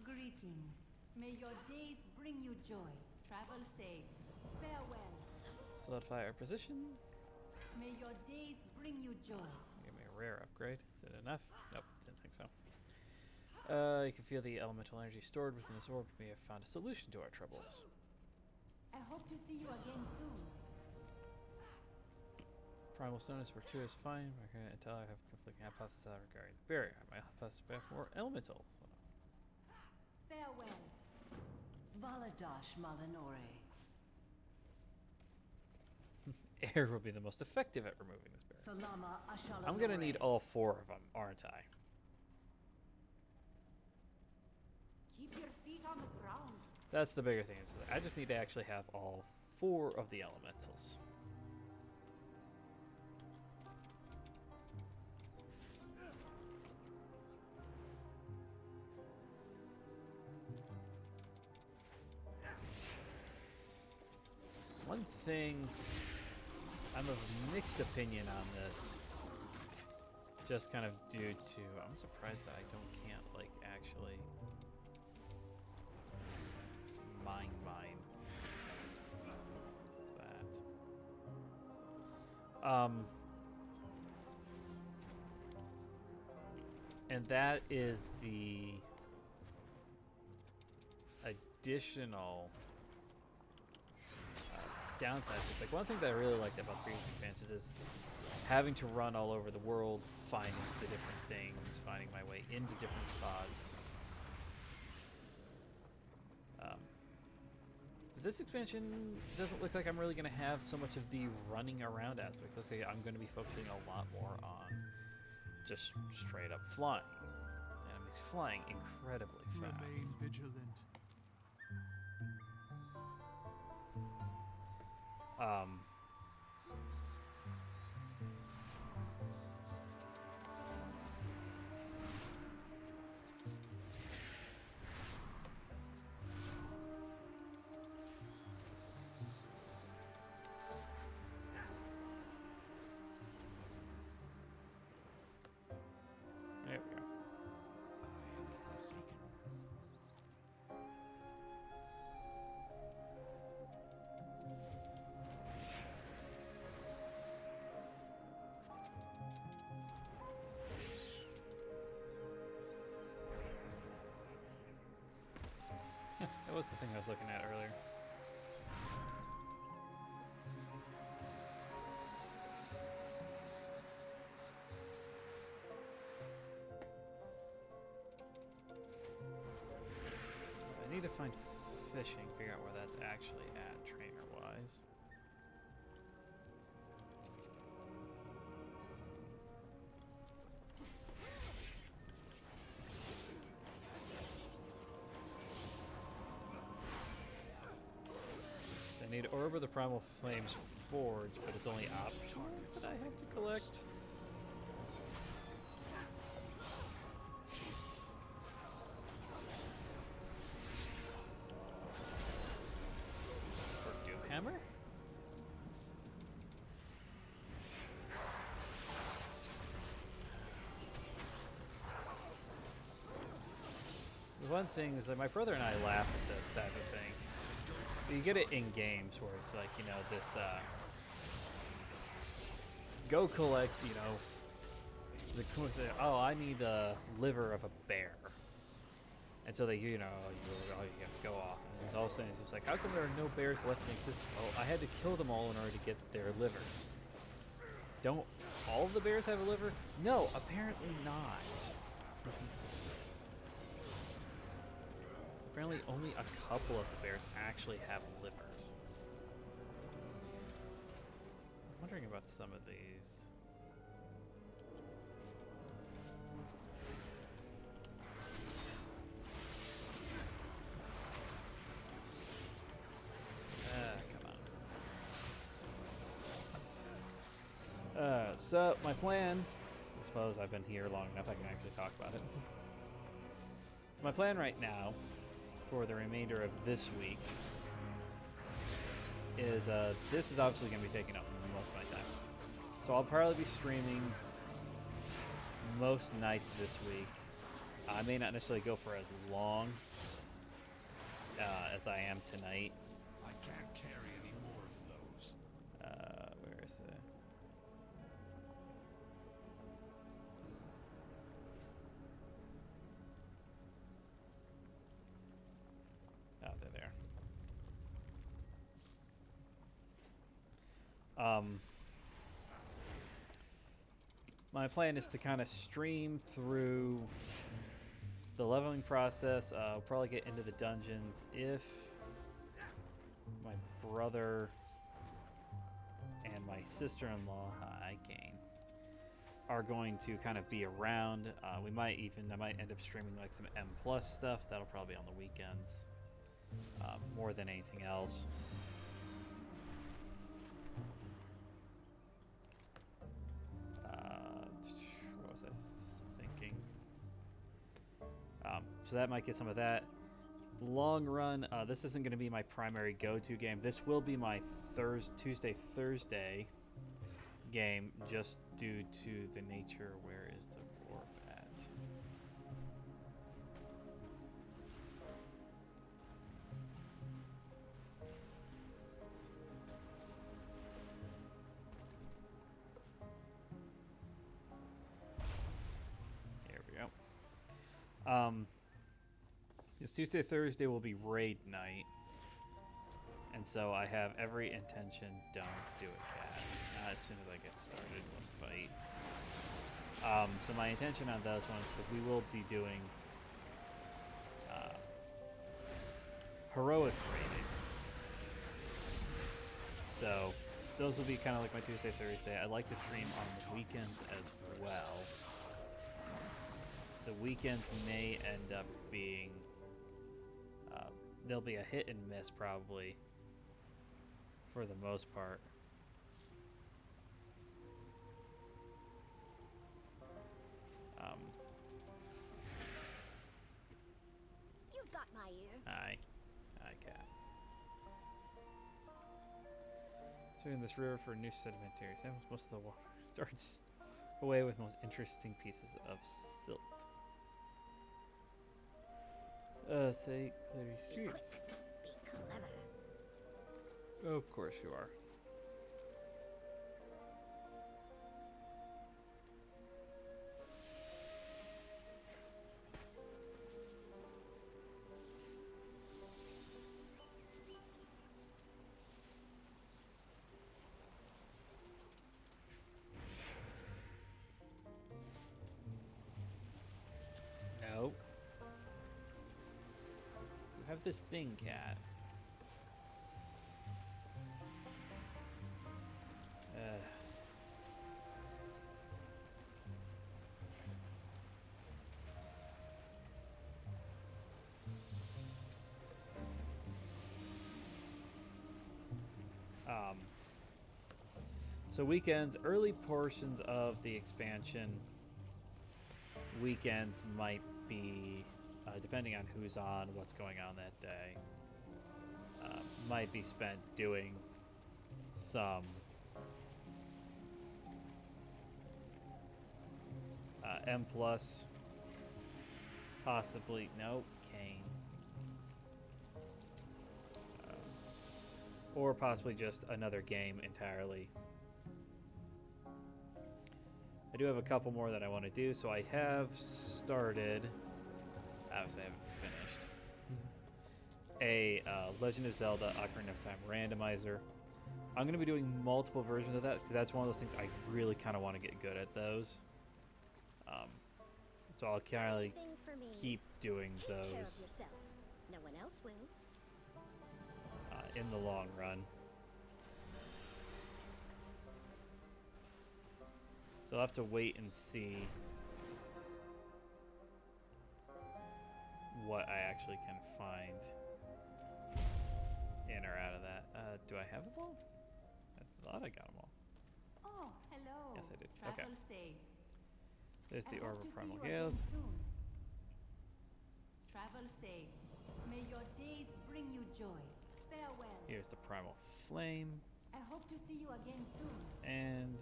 Greetings. May your days bring you joy. Travel safe. Farewell. Solidify our position. May your days bring you joy. Give me a rare upgrade. Is it enough? Nope, didn't think so. You can feel the elemental energy stored within this orb. We have found a solution to our troubles. I hope to see you again soon. Primal stone is fortuitous fine. Until I have conflicting hypotheses regarding the barrier. My hypothesis back more elementals. Farewell. Valadash Malinore. Air will be the most effective at removing this barrier. Salama Ashala. I'm gonna need all 4 of them, aren't I? Keep your feet on the ground. That's the bigger thing. Is I just need to actually have all 4 of the elementals. One thing, I'm of mixed opinion on this. Just kind of due to, I'm surprised that I can't like actually mine. What's that? And that is the additional downsides. It's like one thing that I really liked about previous expansions is having to run all over the world, finding the different things, finding my way into different spots. This expansion doesn't look like I'm really going to have so much of the running around aspect. Looks like I'm going to be focusing a lot more on just straight up flying. And he's flying incredibly fast. Remain vigilant. There we go. I am forsaken. That was the thing I was looking at earlier. I need to find fishing, figure out where that's actually at, trainer-wise. So I need Orb of the Primal Flames Forge, but it's only optional that I have to collect. Hammer? The one thing is that my brother and I laugh at this type of thing. But you get it in games where it's like, you know, this, go collect, you know, the say, oh, I need a liver of a bear. And so they, you know, you have to go off. And all of a sudden it's just like, how come there are no bears left in existence? Oh, I had to kill them all in order to get their livers. Don't all of the bears have a liver? No, apparently not. Apparently only a couple of the bears actually have livers. I'm wondering about some of these. So my plan, I suppose I've been here long enough I can actually talk about it. So my plan right now, for the remainder of this week, is this is obviously going to be taking up most of my time. So I'll probably be streaming most nights this week. I may not necessarily go for as long as I am tonight. I can't carry any more of those. Where is it? Oh, they're there. My plan is to kind of stream through the leveling process. I'll probably get into the dungeons if my brother and my sister-in-law, hi Kane, are going to kind of be around. I might end up streaming like some M+ stuff. That'll probably be on the weekends, more than anything else. What was I thinking? So that might get some of that. Long run, this isn't going to be my primary go-to game. This will be my Tuesday, Thursday game, just due to the nature. Where is the warp at? There we go. This Tuesday, Thursday will be raid night. And so I have every intention, don't do it, Cat. as soon as I get started with the fight. So my intention on those ones, because we will be doing heroic raiding. So those will be kind of like my Tuesday, Thursday. I like to stream on the weekends as well. The weekends may end up being, there'll be a hit and miss probably for the most part. You've got my ear. Aye, cat. So in this river for new sedimentary samples, most of the water starts away with most interesting pieces of silt. Say clear streets. Be clever. Of course you are. No. You have this thing, cat. So weekends, early portions of the expansion, weekends might be, depending on who's on, what's going on that day, might be spent doing some M+, possibly, nope, Kane. Or possibly just another game entirely. I do have a couple more that I want to do, so I have started, obviously I haven't finished, a Legend of Zelda Ocarina of Time randomizer. I'm going to be doing multiple versions of that, because that's one of those things I really kind of want to get good at those. So I'll kind of keep doing those No one else will. In the long run. So I'll have to wait and see what I actually can find in or out of that. Do I have them all? I thought I got them all. Oh, hello. Yes, I did. Travel Okay. safe. There's the I Orb hope of to Primal see you again Gales. soon. Travel safe. May your days bring you joy. Farewell. Here's the Primal Flame. I hope to see you again soon. And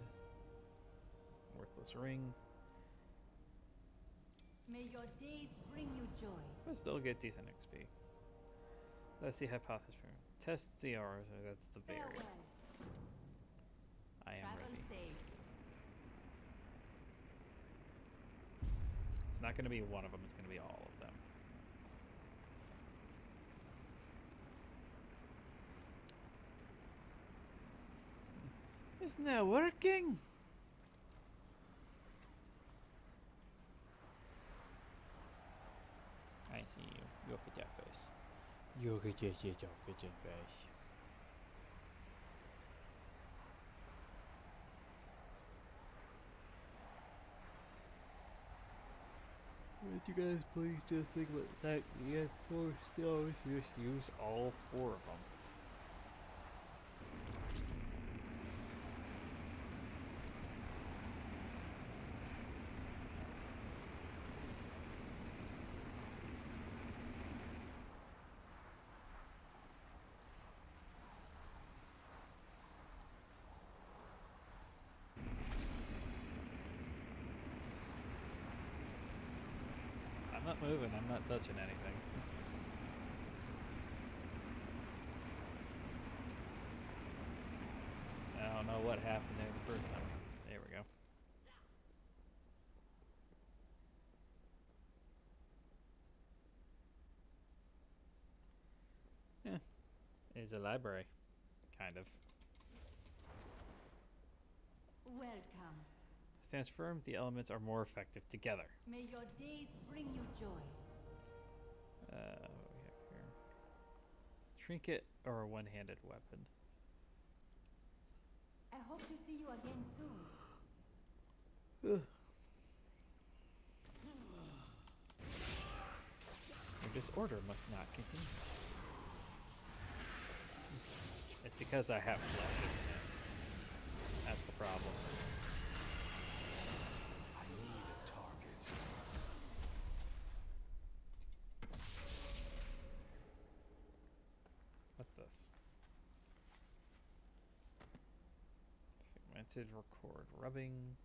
Worthless Ring. May your days bring you joy. But still get decent XP. Let's see Hypothesis. Test the Aura, so that's the berry. Farewell. I am Travel ready. safe. It's not going to be one of them, it's going to be all of them. Isn't that working? I see you. Look at that face. Look at your pigeon face. Would you guys please just think about that? You have 4 stars, just use all 4 of them. I'm not moving, I'm not touching anything. I don't know what happened there the first time. There we go. Yeah, it's a library, kind of. Welcome. Stands firm, the elements are more effective together. May your days bring you joy. What do we have here? Trinket or a one-handed weapon? I hope to see you again soon. Ugh. Your disorder must not continue. It's because I have flesh, isn't it? That's the problem. I need a target. What's this? Pigmented record rubbing.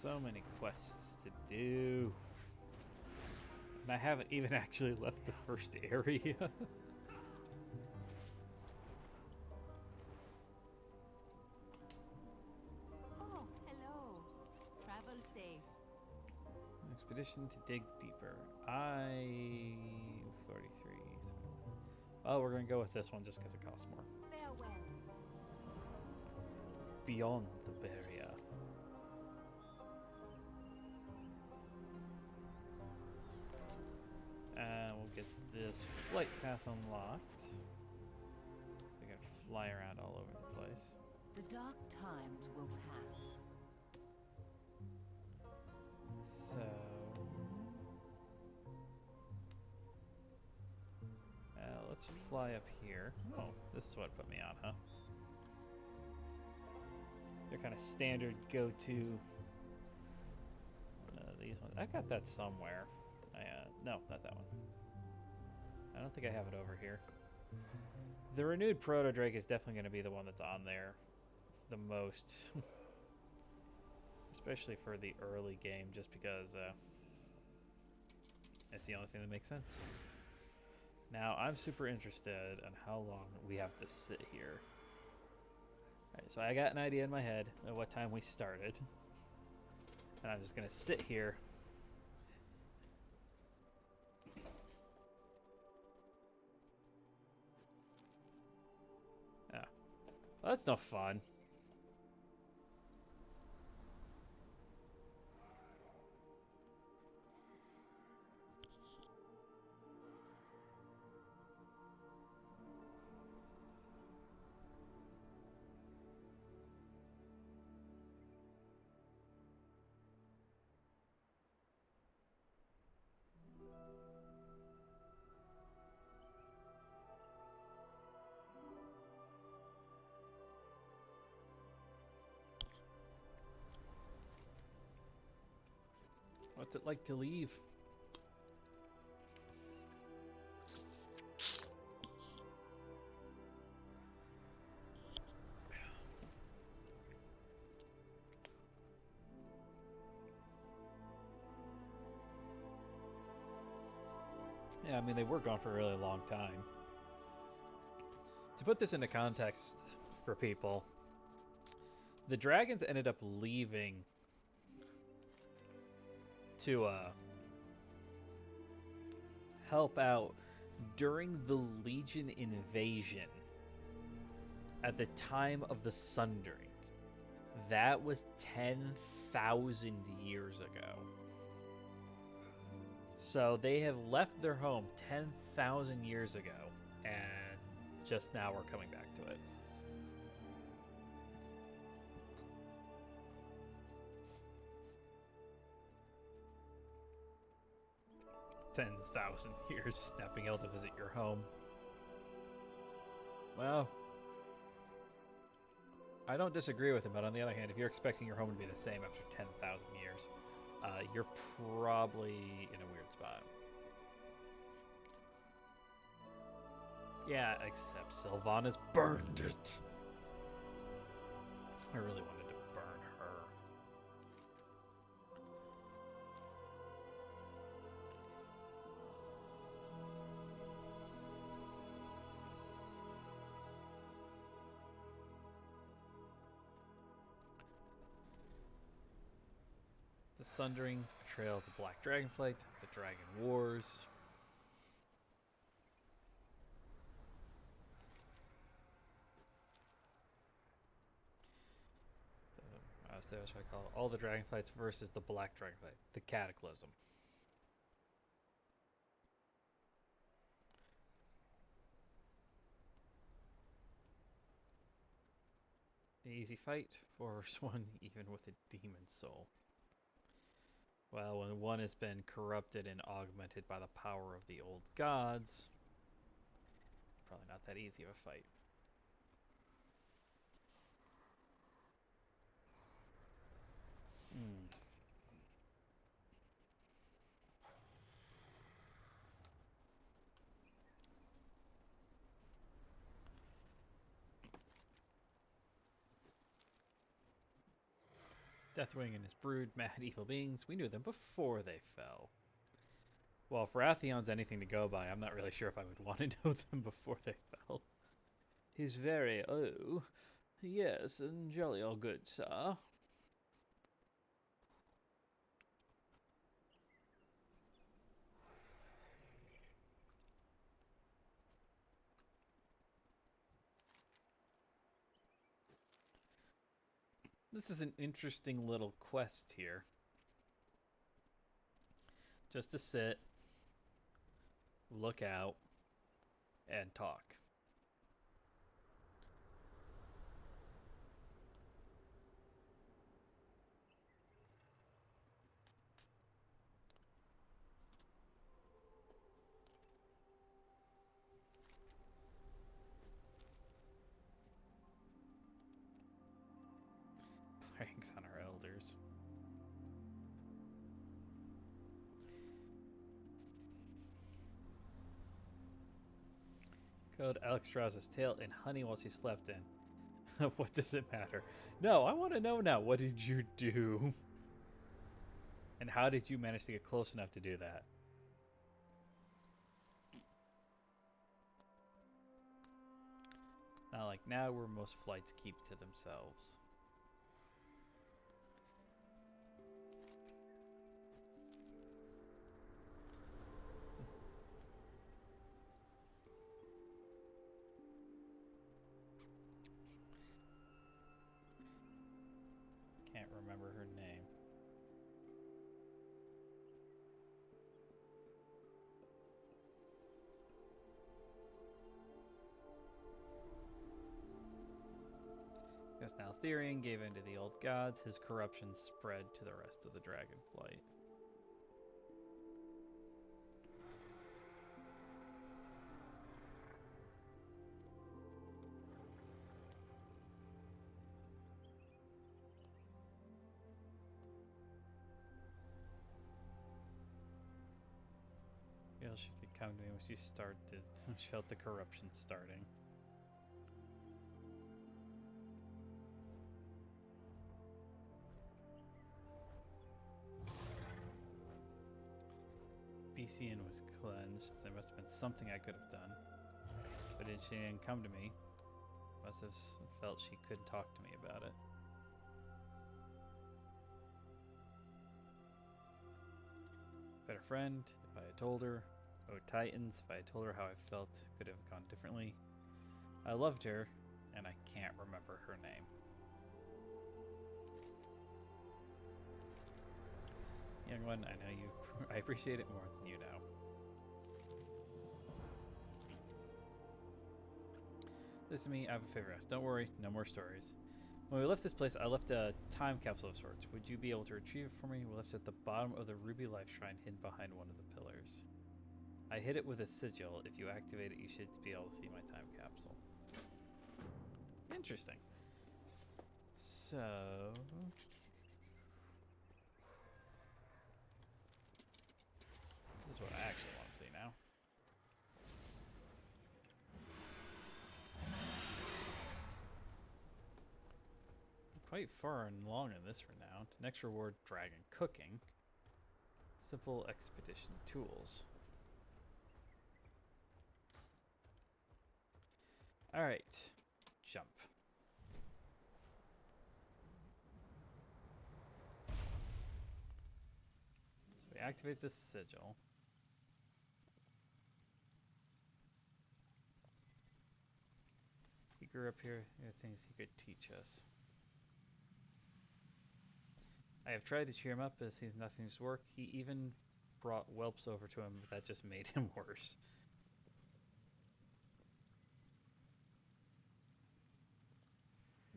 So many quests to do. And I haven't even actually left the first area. Oh, hello. Travel safe. Expedition to dig deeper. I-43. Well, we're going to go with this one just because it costs more. Farewell. Beyond the barrier. We'll get this flight path unlocked. So we can fly around all over the place. The dark times will pass. So... let's fly up here. Oh, this is what it put me on, huh? They're kind of standard go-to. These ones. I got that somewhere. No, not that one. I don't think I have it over here. The renewed Proto Drake is definitely going to be the one that's on there the most. Especially for the early game, just because it's the only thing that makes sense. Now, I'm super interested in how long we have to sit here. Alright, so I got an idea in my head of what time we started. And I'm just going to sit here. Ah. Well, that's no fun. What's it like to leave? Yeah, I mean, they were gone for a really long time. To put this into context for people, the dragons ended up leaving to help out during the Legion invasion at the time of the Sundering. That was 10,000 years ago. So they have left their home 10,000 years ago, and just now we're coming back to it. Tens thousand years not being able to visit your home. Well, I don't disagree with him, but on the other hand, if you're expecting your home to be the same after 10,000 years, you're probably in a weird spot. Yeah, except Sylvanas burned it. I really wanted to burn her. Sundering, the betrayal of the Black Dragonflight, the Dragon Wars. What should I call it? All the Dragonflights versus the Black Dragonflight, the Cataclysm. The easy fight, 4 vs 1, even with a demon soul. Well, when one has been corrupted and augmented by the power of the old gods, probably not that easy of a fight. Deathwing and his brood, mad evil beings, we knew them before they fell. Well, if Rathion's anything to go by, I'm not really sure if I would want to know them before they fell. He's very, oh, yes, and jolly all good, sir. This is an interesting little quest here. Just to sit, look out, and talk. Pranks on our elders. Code Alex Strauss's tail in honey while she slept in. What does it matter? No, I want to know now. What did you do? And how did you manage to get close enough to do that? Not like now where most flights keep to themselves. Can't remember her name. Because now Therian gave in to the old gods, his corruption spread to the rest of the Dragonflight. Feel she could come to me when she started. She felt the corruption starting. BCN was cleansed. There must have been something I could have done. But she didn't come to me. Must have felt she couldn't talk to me about it. Better friend, if I had told her. Oh, Titans, if I had told her how I felt, could have gone differently. I loved her, and I can't remember her name. Young one, I know you. I appreciate it more than you know. Listen to me, I have a favor. Don't worry, no more stories. When we left this place, I left a time capsule of sorts. Would you be able to retrieve it for me? We left it at the bottom of the Ruby Life Shrine hidden behind one of the pillars. I hid it with a sigil. If you activate it, you should be able to see my time capsule. Interesting. So... this is what I actually want to see now. Quite far along in this renown. Next reward, dragon cooking. Simple expedition tools. Alright. Jump. activate the sigil. He grew up here. There are things he could teach us. I have tried to cheer him up, but it seems nothing's worked. He even brought whelps over to him, but that just made him worse.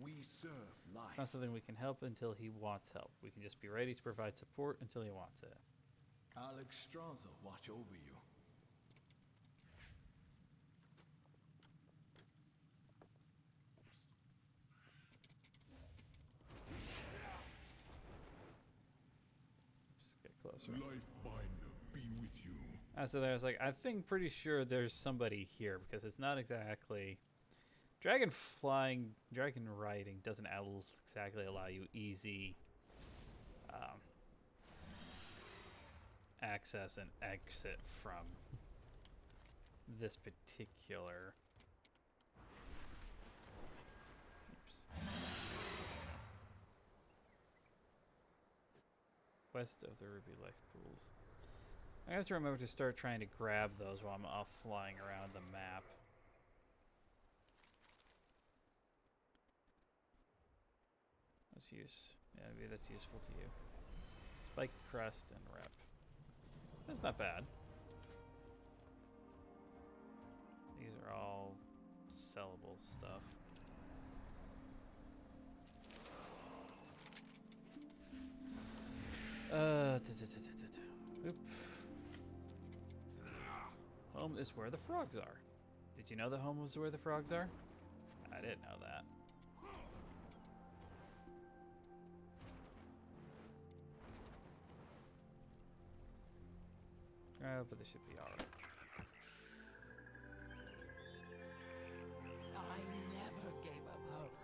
We serve life. It's not something we can help until he wants help. We can just be ready to provide support until he wants it. Alex Strauss will watch over you. Just get closer. Lifebinder be with you. So there, I was like, I think pretty sure there's somebody here because it's not exactly dragon riding doesn't exactly allow you easy access and exit from this particular. Oops. West of the Ruby Life Pools. I have to remember to start trying to grab those while I'm off flying around the map. Let's use, yeah, maybe that's useful to you. Spike crest and rep. That's not bad. These are all sellable stuff. Oop. Home is where the frogs are. Did you know the home was where the frogs are? I didn't know that. But this should be alright. I never gave up hope.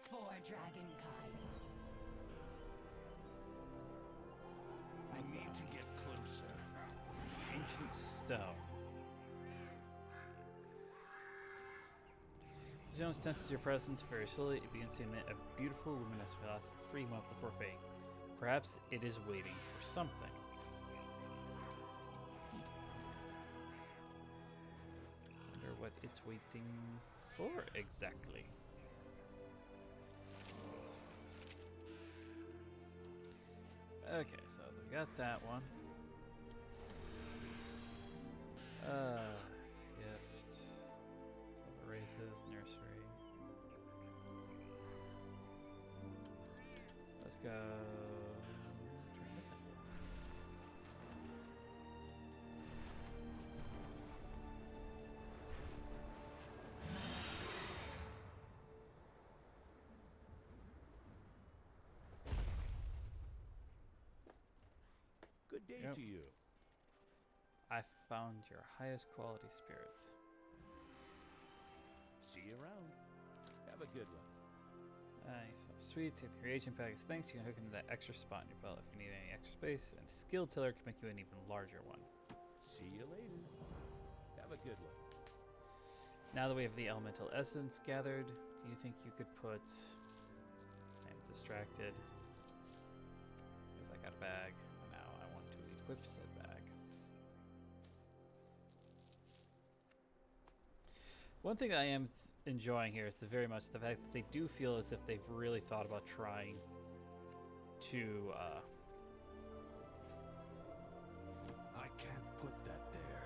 For Dragonkind. I need to get closer. Ancient stone. The zone senses your presence very slowly. It begins to emit a beautiful luminous blast of free moment before fading. Perhaps it is waiting for something. Wonder what it's waiting for exactly. Okay, so we got that one. Gift. It's all the races, nursery. Let's go. Try this out. Good day Yep. to you. I found your highest quality spirits. See you around. Have a good one. Sweet, take the reagent bag as thanks. You can hook into that extra spot in your belt if you need any extra space, and a skill tiller can make you an even larger one. See you later. Have a good one. Now that we have the elemental essence gathered, do you think you could put... I'm distracted. Because I got a bag. Now I want to equip said bag. One thing I am enjoying here is very much the fact that they do feel as if they've really thought about trying to I can't put that there.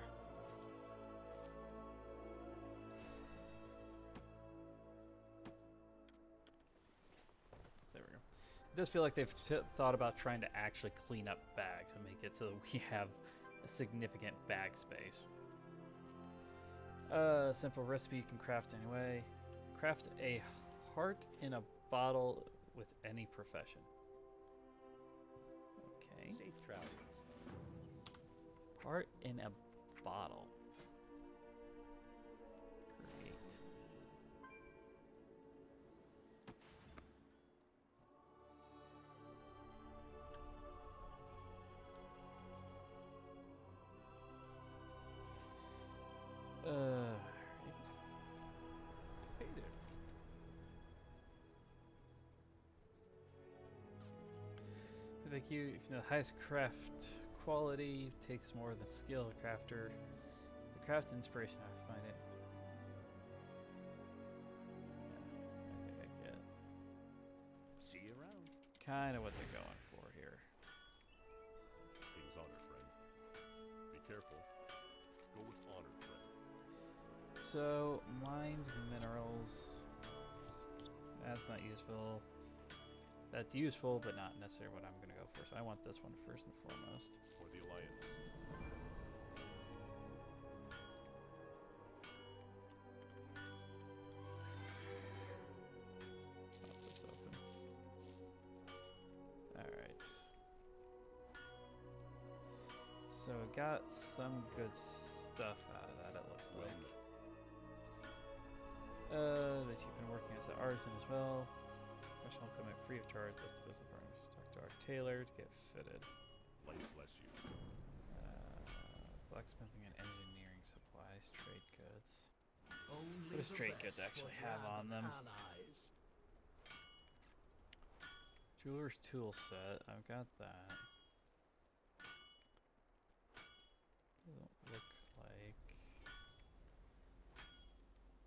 there we go. It does feel like they've thought about trying to actually clean up bags and make it so that we have a significant bag space. Simple recipe you can craft anyway. Craft a heart in a bottle with any profession. Okay. Safe travels. Heart in a bottle. Great. FAQ, if you know the highest craft quality takes more than skill crafter. The craft inspiration, I find it. Yeah, I think I get See you around. kind of what they're going for here. King's honor, friend. Be careful. Go with honor, friend. So, mined minerals. That's not useful. That's useful, but not necessarily what I'm going to go for. So I want this one first and foremost. For the Alliance. Pop this open. Alright. So got some good stuff out of that, it looks like. That you've been working as an artisan as well. Professional equipment free of charge. Let's those apartments. Talk to our tailor to get fitted. Life bless you. Blacksmithing and engineering supplies, trade goods. Only What does the trade best goods actually for have on them? allies. Jeweler's tool set. I've got that. Doesn't look like.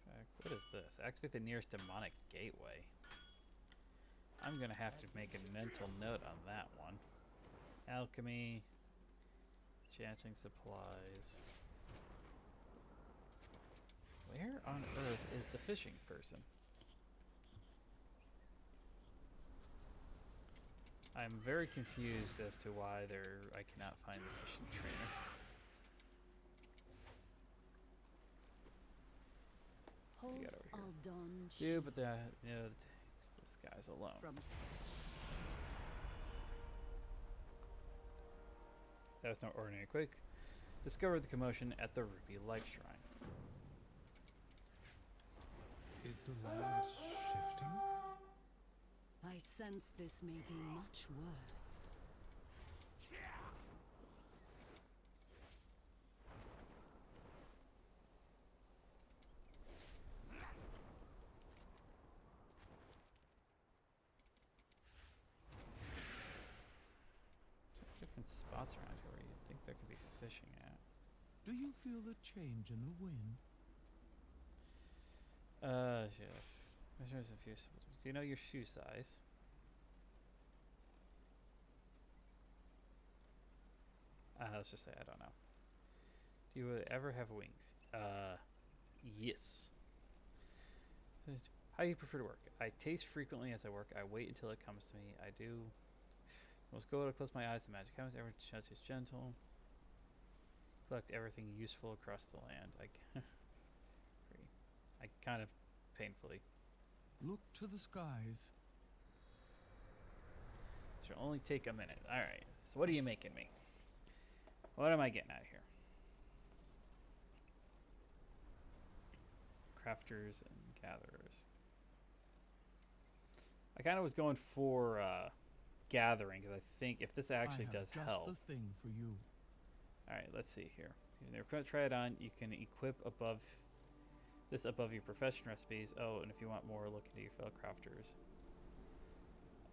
In fact, what is this? Activate the nearest demonic gateway. I'm gonna have to make a mental note on that one. Alchemy. Enchanting supplies. Where on earth is the fishing person? I'm very confused as to why I cannot find the fishing trainer. What do you got over here? Dude, but this guy's alone. That was no ordinary quake. Discover the commotion at the Ruby Life Shrine. Is the land shifting? I sense this may be much worse. Some different spots around here where you'd think there could be fishing at. Do you feel the change in the wind? Jeff. Measures a few. Do you know your shoe size? Let's just say I don't know. Do you ever have wings? Yes. How do you prefer to work? I taste frequently as I work. I wait until it comes to me. I do. Most go to close my eyes. The magic comes. Every touch is gentle. Collect everything useful across the land. I kind of painfully. Look to the skies. This will only take a minute. Alright, so what are you making me? What am I getting out of here? Crafters and gatherers. I kind of was going for gathering because I think if this actually does help. Just the thing for you. Alright, let's see here. If you try it on, you can equip above your profession recipes. Oh, and if you want more, look into your fellow crafters.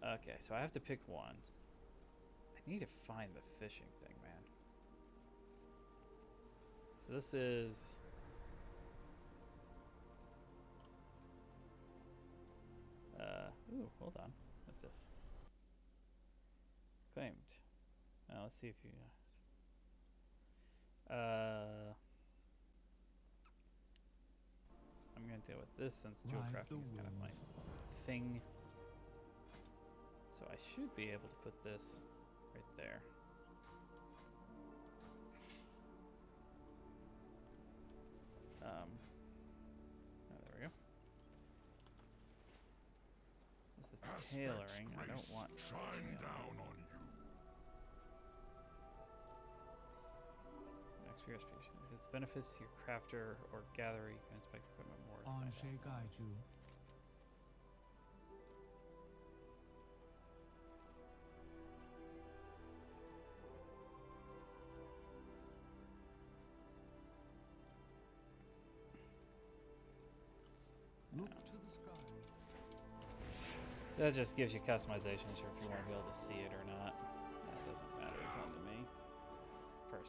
Okay, so I have to pick one. I need to find the fishing thing, man. So this is... ooh, hold on. What's this? Claimed. Now let's see if you... I'm gonna deal with this since jewel crafting is kind of my thing. So I should be able to put this right there. Oh, there we go. This is tailoring. I don't want tailoring. Down on you. Next few recipes. It benefits your crafter or gatherer. You can inspect equipment more. On Shegaiju. Look to the skies. That just gives you customizations for if you want to be able to see it or not.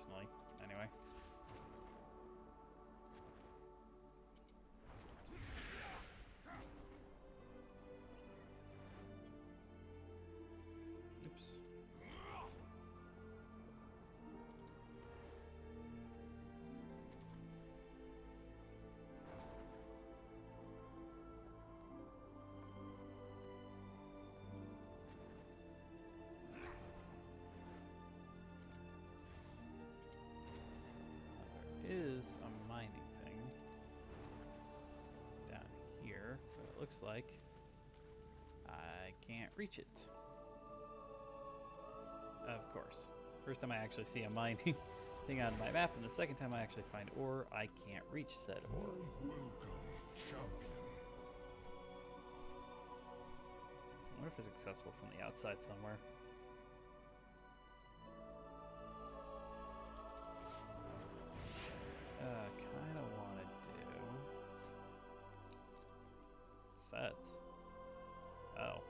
personally, anyway. Oops. Is a mining thing down here, but it looks like I can't reach it. Of course. First time I actually see a mining thing on my map, and the second time I actually find ore, I can't reach said ore. Welcome, champion. I wonder if it's accessible from the outside somewhere. Kind of want to do sets. Oh.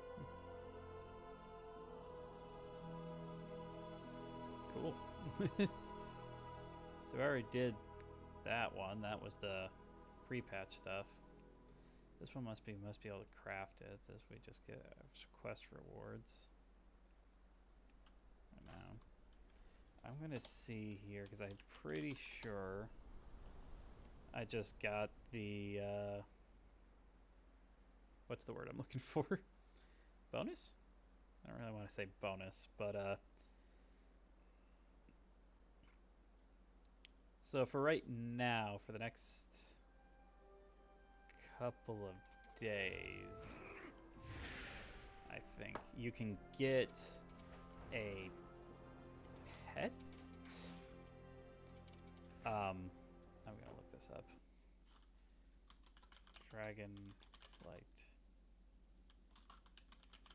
Cool. So I already did that one. That was the pre-patch stuff. This one must be able to craft it. This we just get quest rewards. I know. I'm gonna see here because I'm pretty sure I just got the what's the word I'm looking for? Bonus? I don't really want to say bonus, but so for right now, for the next couple of days, I think you can get a pet. I'm gonna look this up. Dragon Flight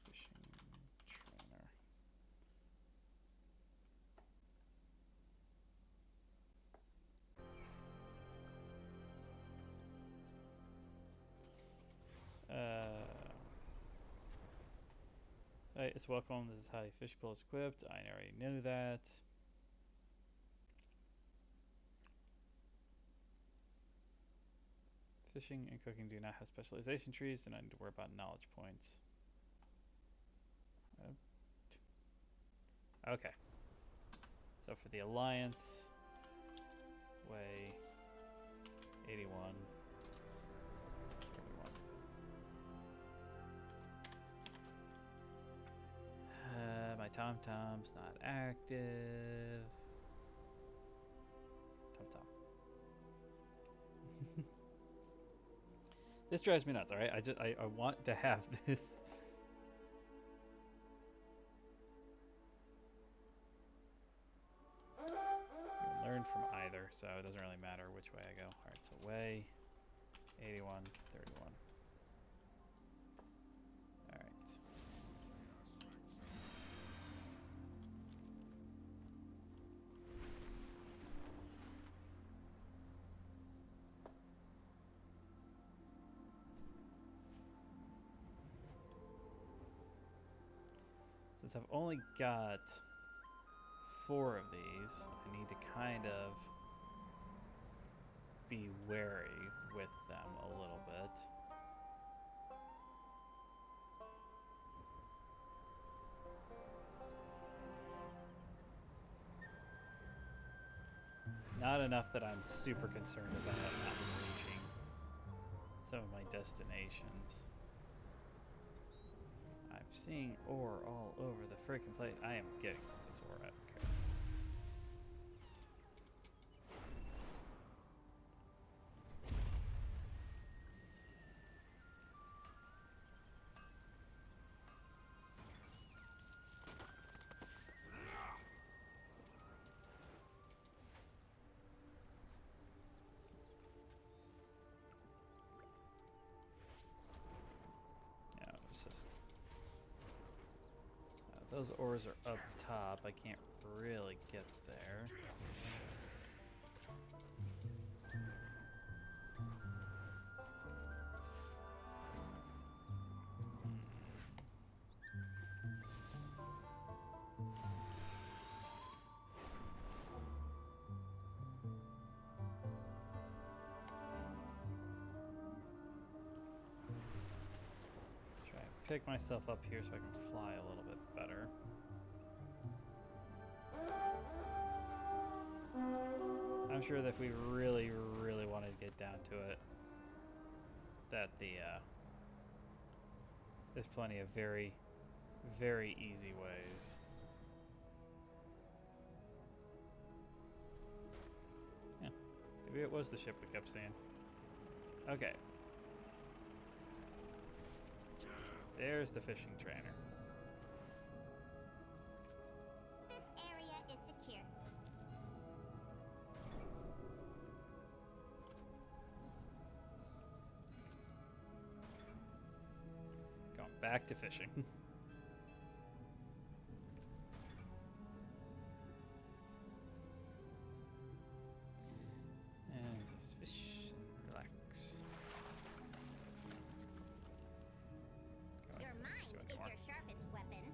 Fishing Trainer. It's welcome. This is how your fish pool is equipped. I already knew that. Fishing and cooking do not have specialization trees, and I need to worry about knowledge points. Okay. So for the Alliance, way 81. 31. My TomTom's not active. TomTom. This drives me nuts, alright? I want to have this. You can learn from either, so it doesn't really matter which way I go. Alright, so way 81, 31. Alright. Since I've only got 4 of these, I need to kind of be wary with them a little bit. Not enough that I'm super concerned about not reaching some of my destinations. I'm seeing ore all over the freaking place. I am getting some of this ore. I don't care. Those ores are up top. I can't really get there. pick myself up here so I can fly a little bit better. I'm sure that if we really, really wanted to get down to it, that there's plenty of very, very easy ways. Yeah, maybe it was the ship we kept seeing. Okay. There's the fishing trainer. This area is secure. Going back to fishing. And just fish and relax. Your mind is your sharpest weapon.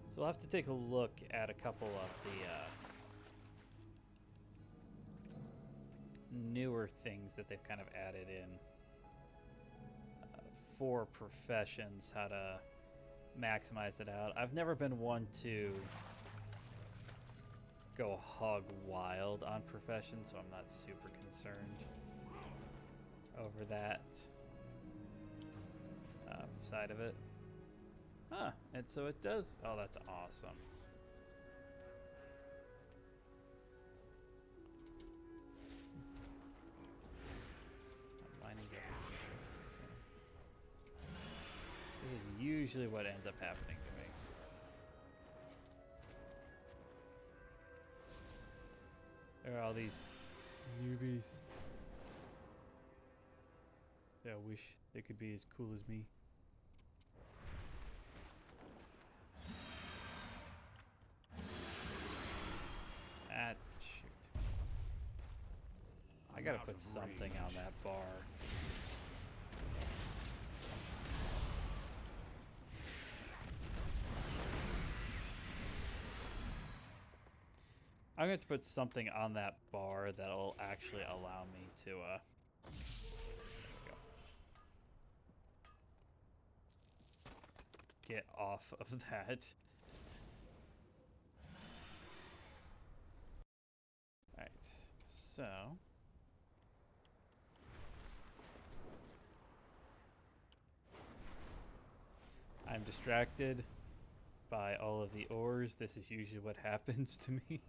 So we'll have to take a look at a couple of the newer things that they've kind of added in for professions, how to maximize it out. I've never been one to go hog wild on profession, so I'm not super concerned over that side of it. Huh, and so it does. Oh, that's awesome. Mining's everywhere. This is usually what ends up happening to me. There are all these newbies. Yeah, I wish they could be as cool as me. Ah, shoot. I gotta put something on that bar. I'm going to put something on that bar that'll actually allow me to, there we go. Get off of that. Alright, so... I'm distracted by all of the ores. This is usually what happens to me.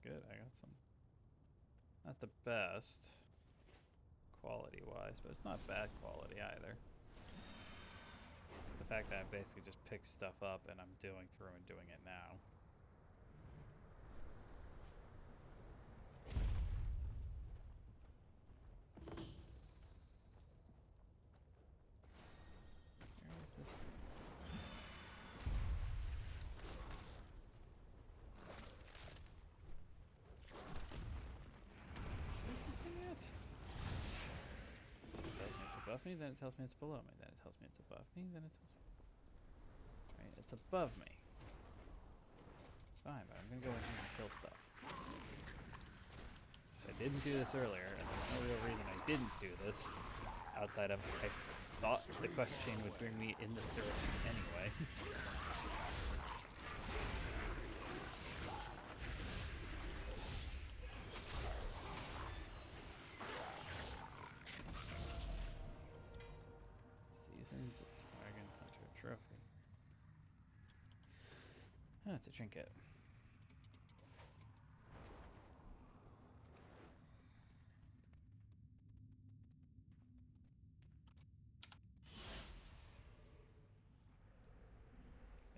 Good, I got some. Not the best quality wise, but it's not bad quality either. The fact that I basically just picked stuff up and I'm doing through and doing it now. Where is this? Where's this thing at? First it tells me it's above me, then it tells me it's below me, then it tells me it's above me, then it tells me... Right, it's above me. Fine, but I'm gonna go in here and kill stuff. I didn't do this earlier, and there's no real reason I didn't do this, outside of I thought the quest chain would bring me in this direction anyway. Seasoned Dragon Hunter Trophy. Oh, it's a trinket.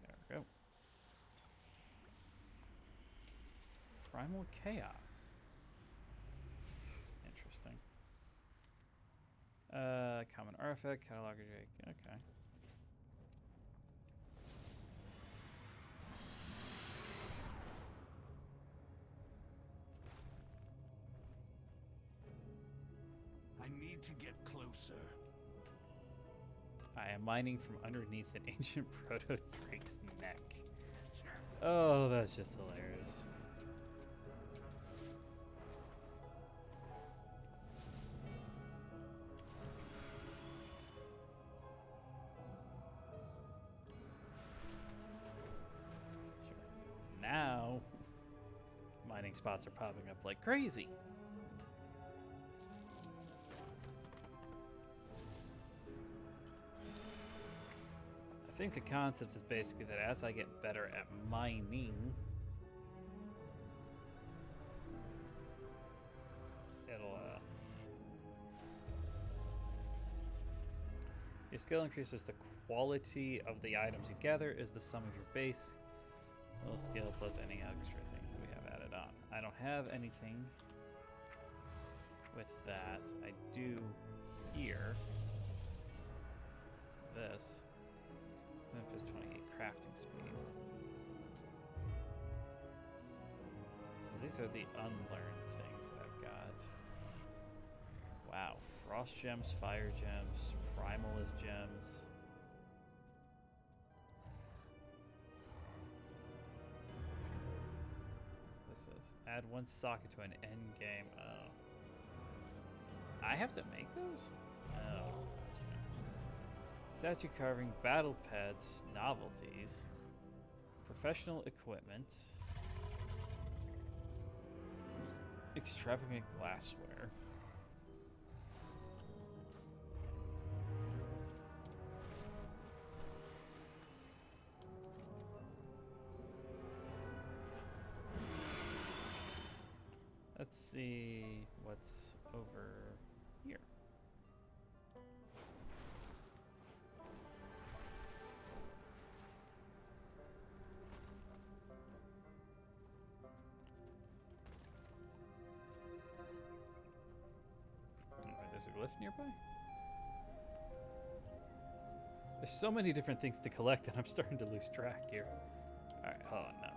There we go. Primal Chaos. Interesting. Common artifact, cataloger Jake. Okay. I need to get closer. I am mining from underneath an ancient proto-drake's neck. Oh, that's just hilarious. mining spots are popping up like crazy. I think the concept is basically that as I get better at mining, it'll your skill increases the quality of the items you gather is the sum of your base skill plus any extra things that we have added on. I don't have anything with that. I do here. This. Memphis 28 crafting speed. So these are the unlearned things that I've got. Wow. Frost gems, fire gems, primalist gems. This is add one socket to an end game. Oh. I have to make those? Oh. Statue carving, battle pets, novelties, professional equipment, extravagant glassware. Let's see what's over here. There's a glyph nearby? There's so many different things to collect and I'm starting to lose track here. Alright, hold on, no.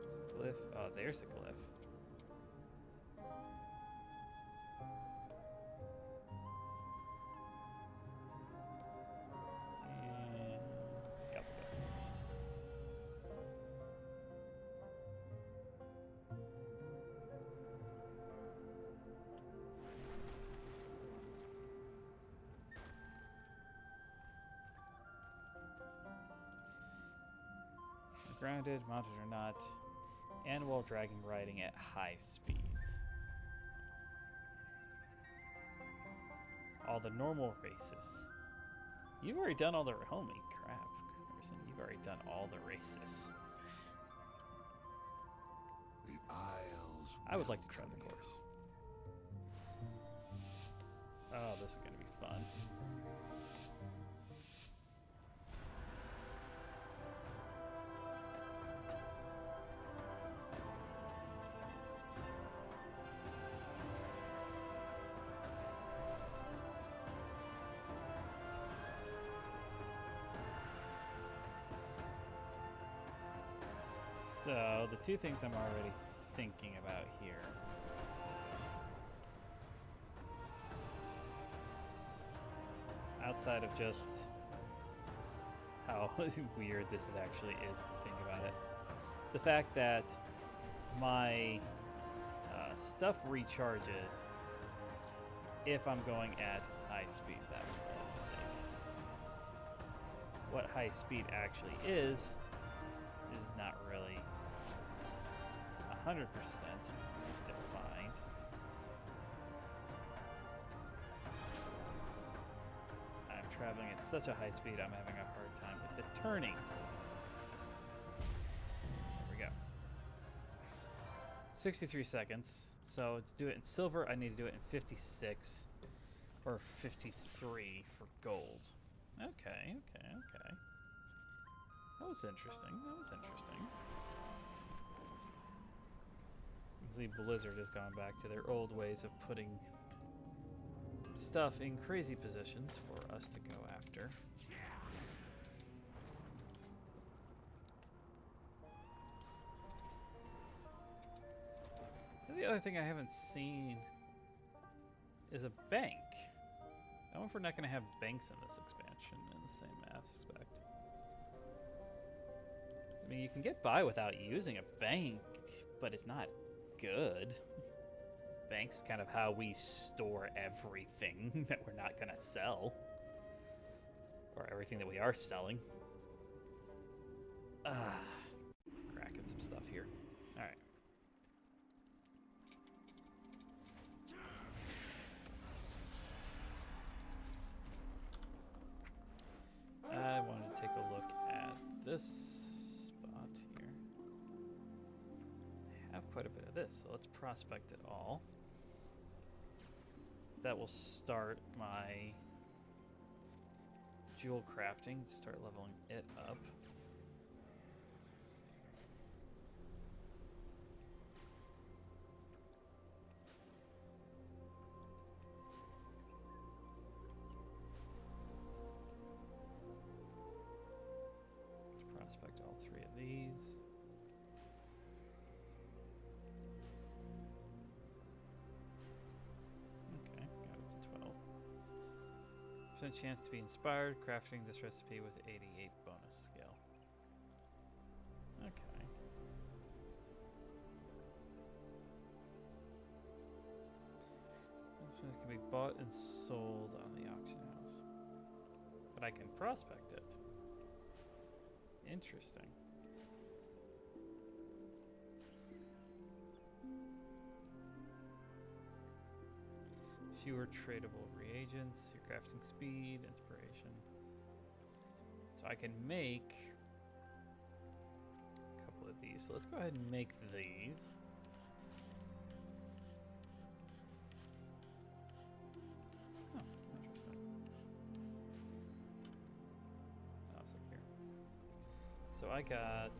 There's a glyph. Oh, there's a glyph. And got the glyph. Grounded, mounted or not, and while dragon riding at high speeds. All the normal races. You've already done all the... Holy crap, Carson. You've already done all the races. The Isles. I would like to try the course. Oh, this is going to be fun. So, the two things I'm already thinking about here. Outside of just how weird this actually is when you think about it. The fact that my stuff recharges if I'm going at high speed. That was a mistake. What high speed actually is not really 100% defined. I'm traveling at such a high speed, I'm having a hard time with the turning. There we go. 63 seconds. So to do it in silver, I need to do it in 56 or 53 for gold. Okay. That was interesting. See, Blizzard has gone back to their old ways of putting stuff in crazy positions for us to go after. The other thing I haven't seen is a bank. I wonder if we're not going to have banks in this expansion in the same aspect. I mean, you can get by without using a bank, but it's not good. Bank's kind of how we store everything that we're not going to sell. Or everything that we are selling. Krakens. get some stuff here. All right. I wanted to take a look at this spot here. I have quite a bit of this, so let's prospect it all. That will start my jewel crafting, start leveling it up. Prospect all 3 of these. Okay, got it to 12. Percent chance to be inspired, crafting this recipe with 88 bonus skill. Okay. This can be bought and sold on the auction house. But I can prospect it. Interesting. Fewer tradable reagents, your crafting speed, inspiration. So I can make a couple of these. So let's go ahead and make these. Oh, interesting. Awesome here. So I got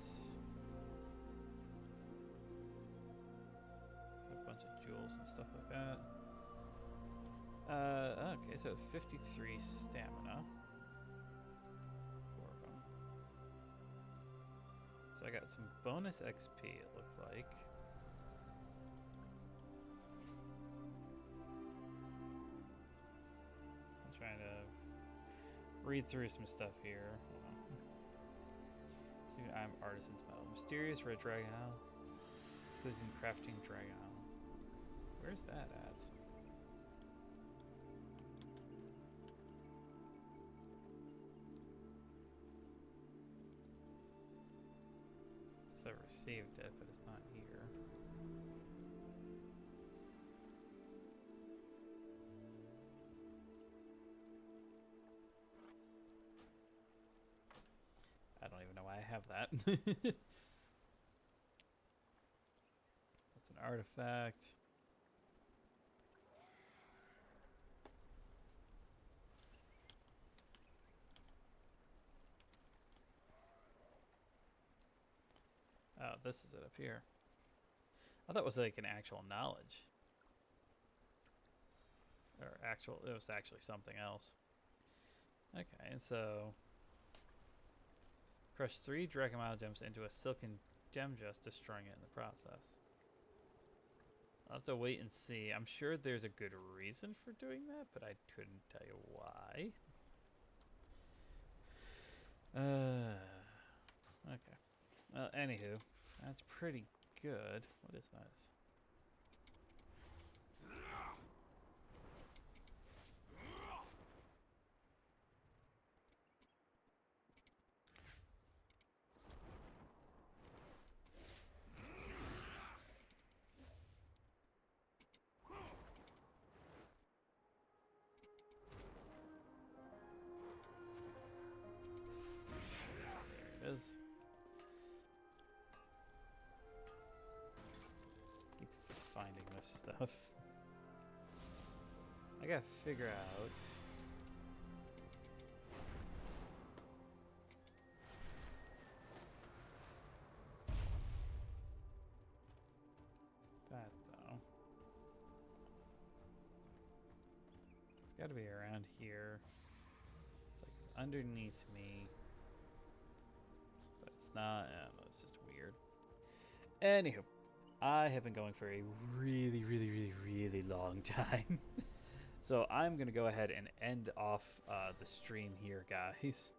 a bunch of jewels and stuff like that. Okay, so 53 stamina. 4 of them. So I got some bonus XP, it looked like. I'm trying to read through some stuff here. Hold on. See, I'm Artisan's Metal. Mysterious Red Dragon Isle. Includes in Crafting Dragon Isle. Where's that at? I received it, but it's not here. I don't even know why I have that. That's an artifact. Oh, this is it up here. I thought it was like an actual knowledge. Or actual, it was actually something else. Okay, and so crush 3 Dragonmile gems into a silken gem just, destroying it in the process. I'll have to wait and see. I'm sure there's a good reason for doing that, but I couldn't tell you why. Okay. Well, anywho, that's pretty good. What is this? There it is. Keep finding this stuff. I gotta figure out. That though. It's gotta be around here. It's like it's underneath me. But it's not. I don't know, it's just weird. Anywho, I have been going for a really long time. So I'm going to go ahead and end off the stream here, guys.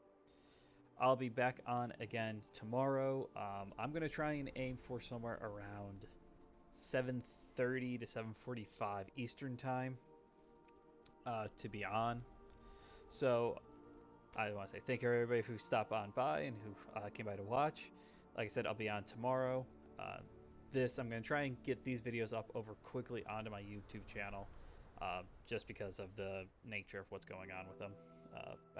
I'll be back on again tomorrow. I'm going to try and aim for somewhere around 7:30 to 7:45 Eastern time to be on. So I want to say thank you everybody who stopped on by and who came by to watch. Like I said, I'll be on tomorrow. I'm going to try and get these videos up over quickly onto my YouTube channel, just because of the nature of what's going on with them,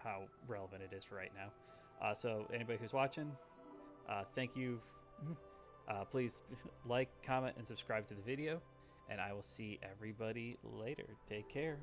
how relevant it is for right now. So anybody who's watching, thank you. Please like, comment, and subscribe to the video, and I will see everybody later. Take care.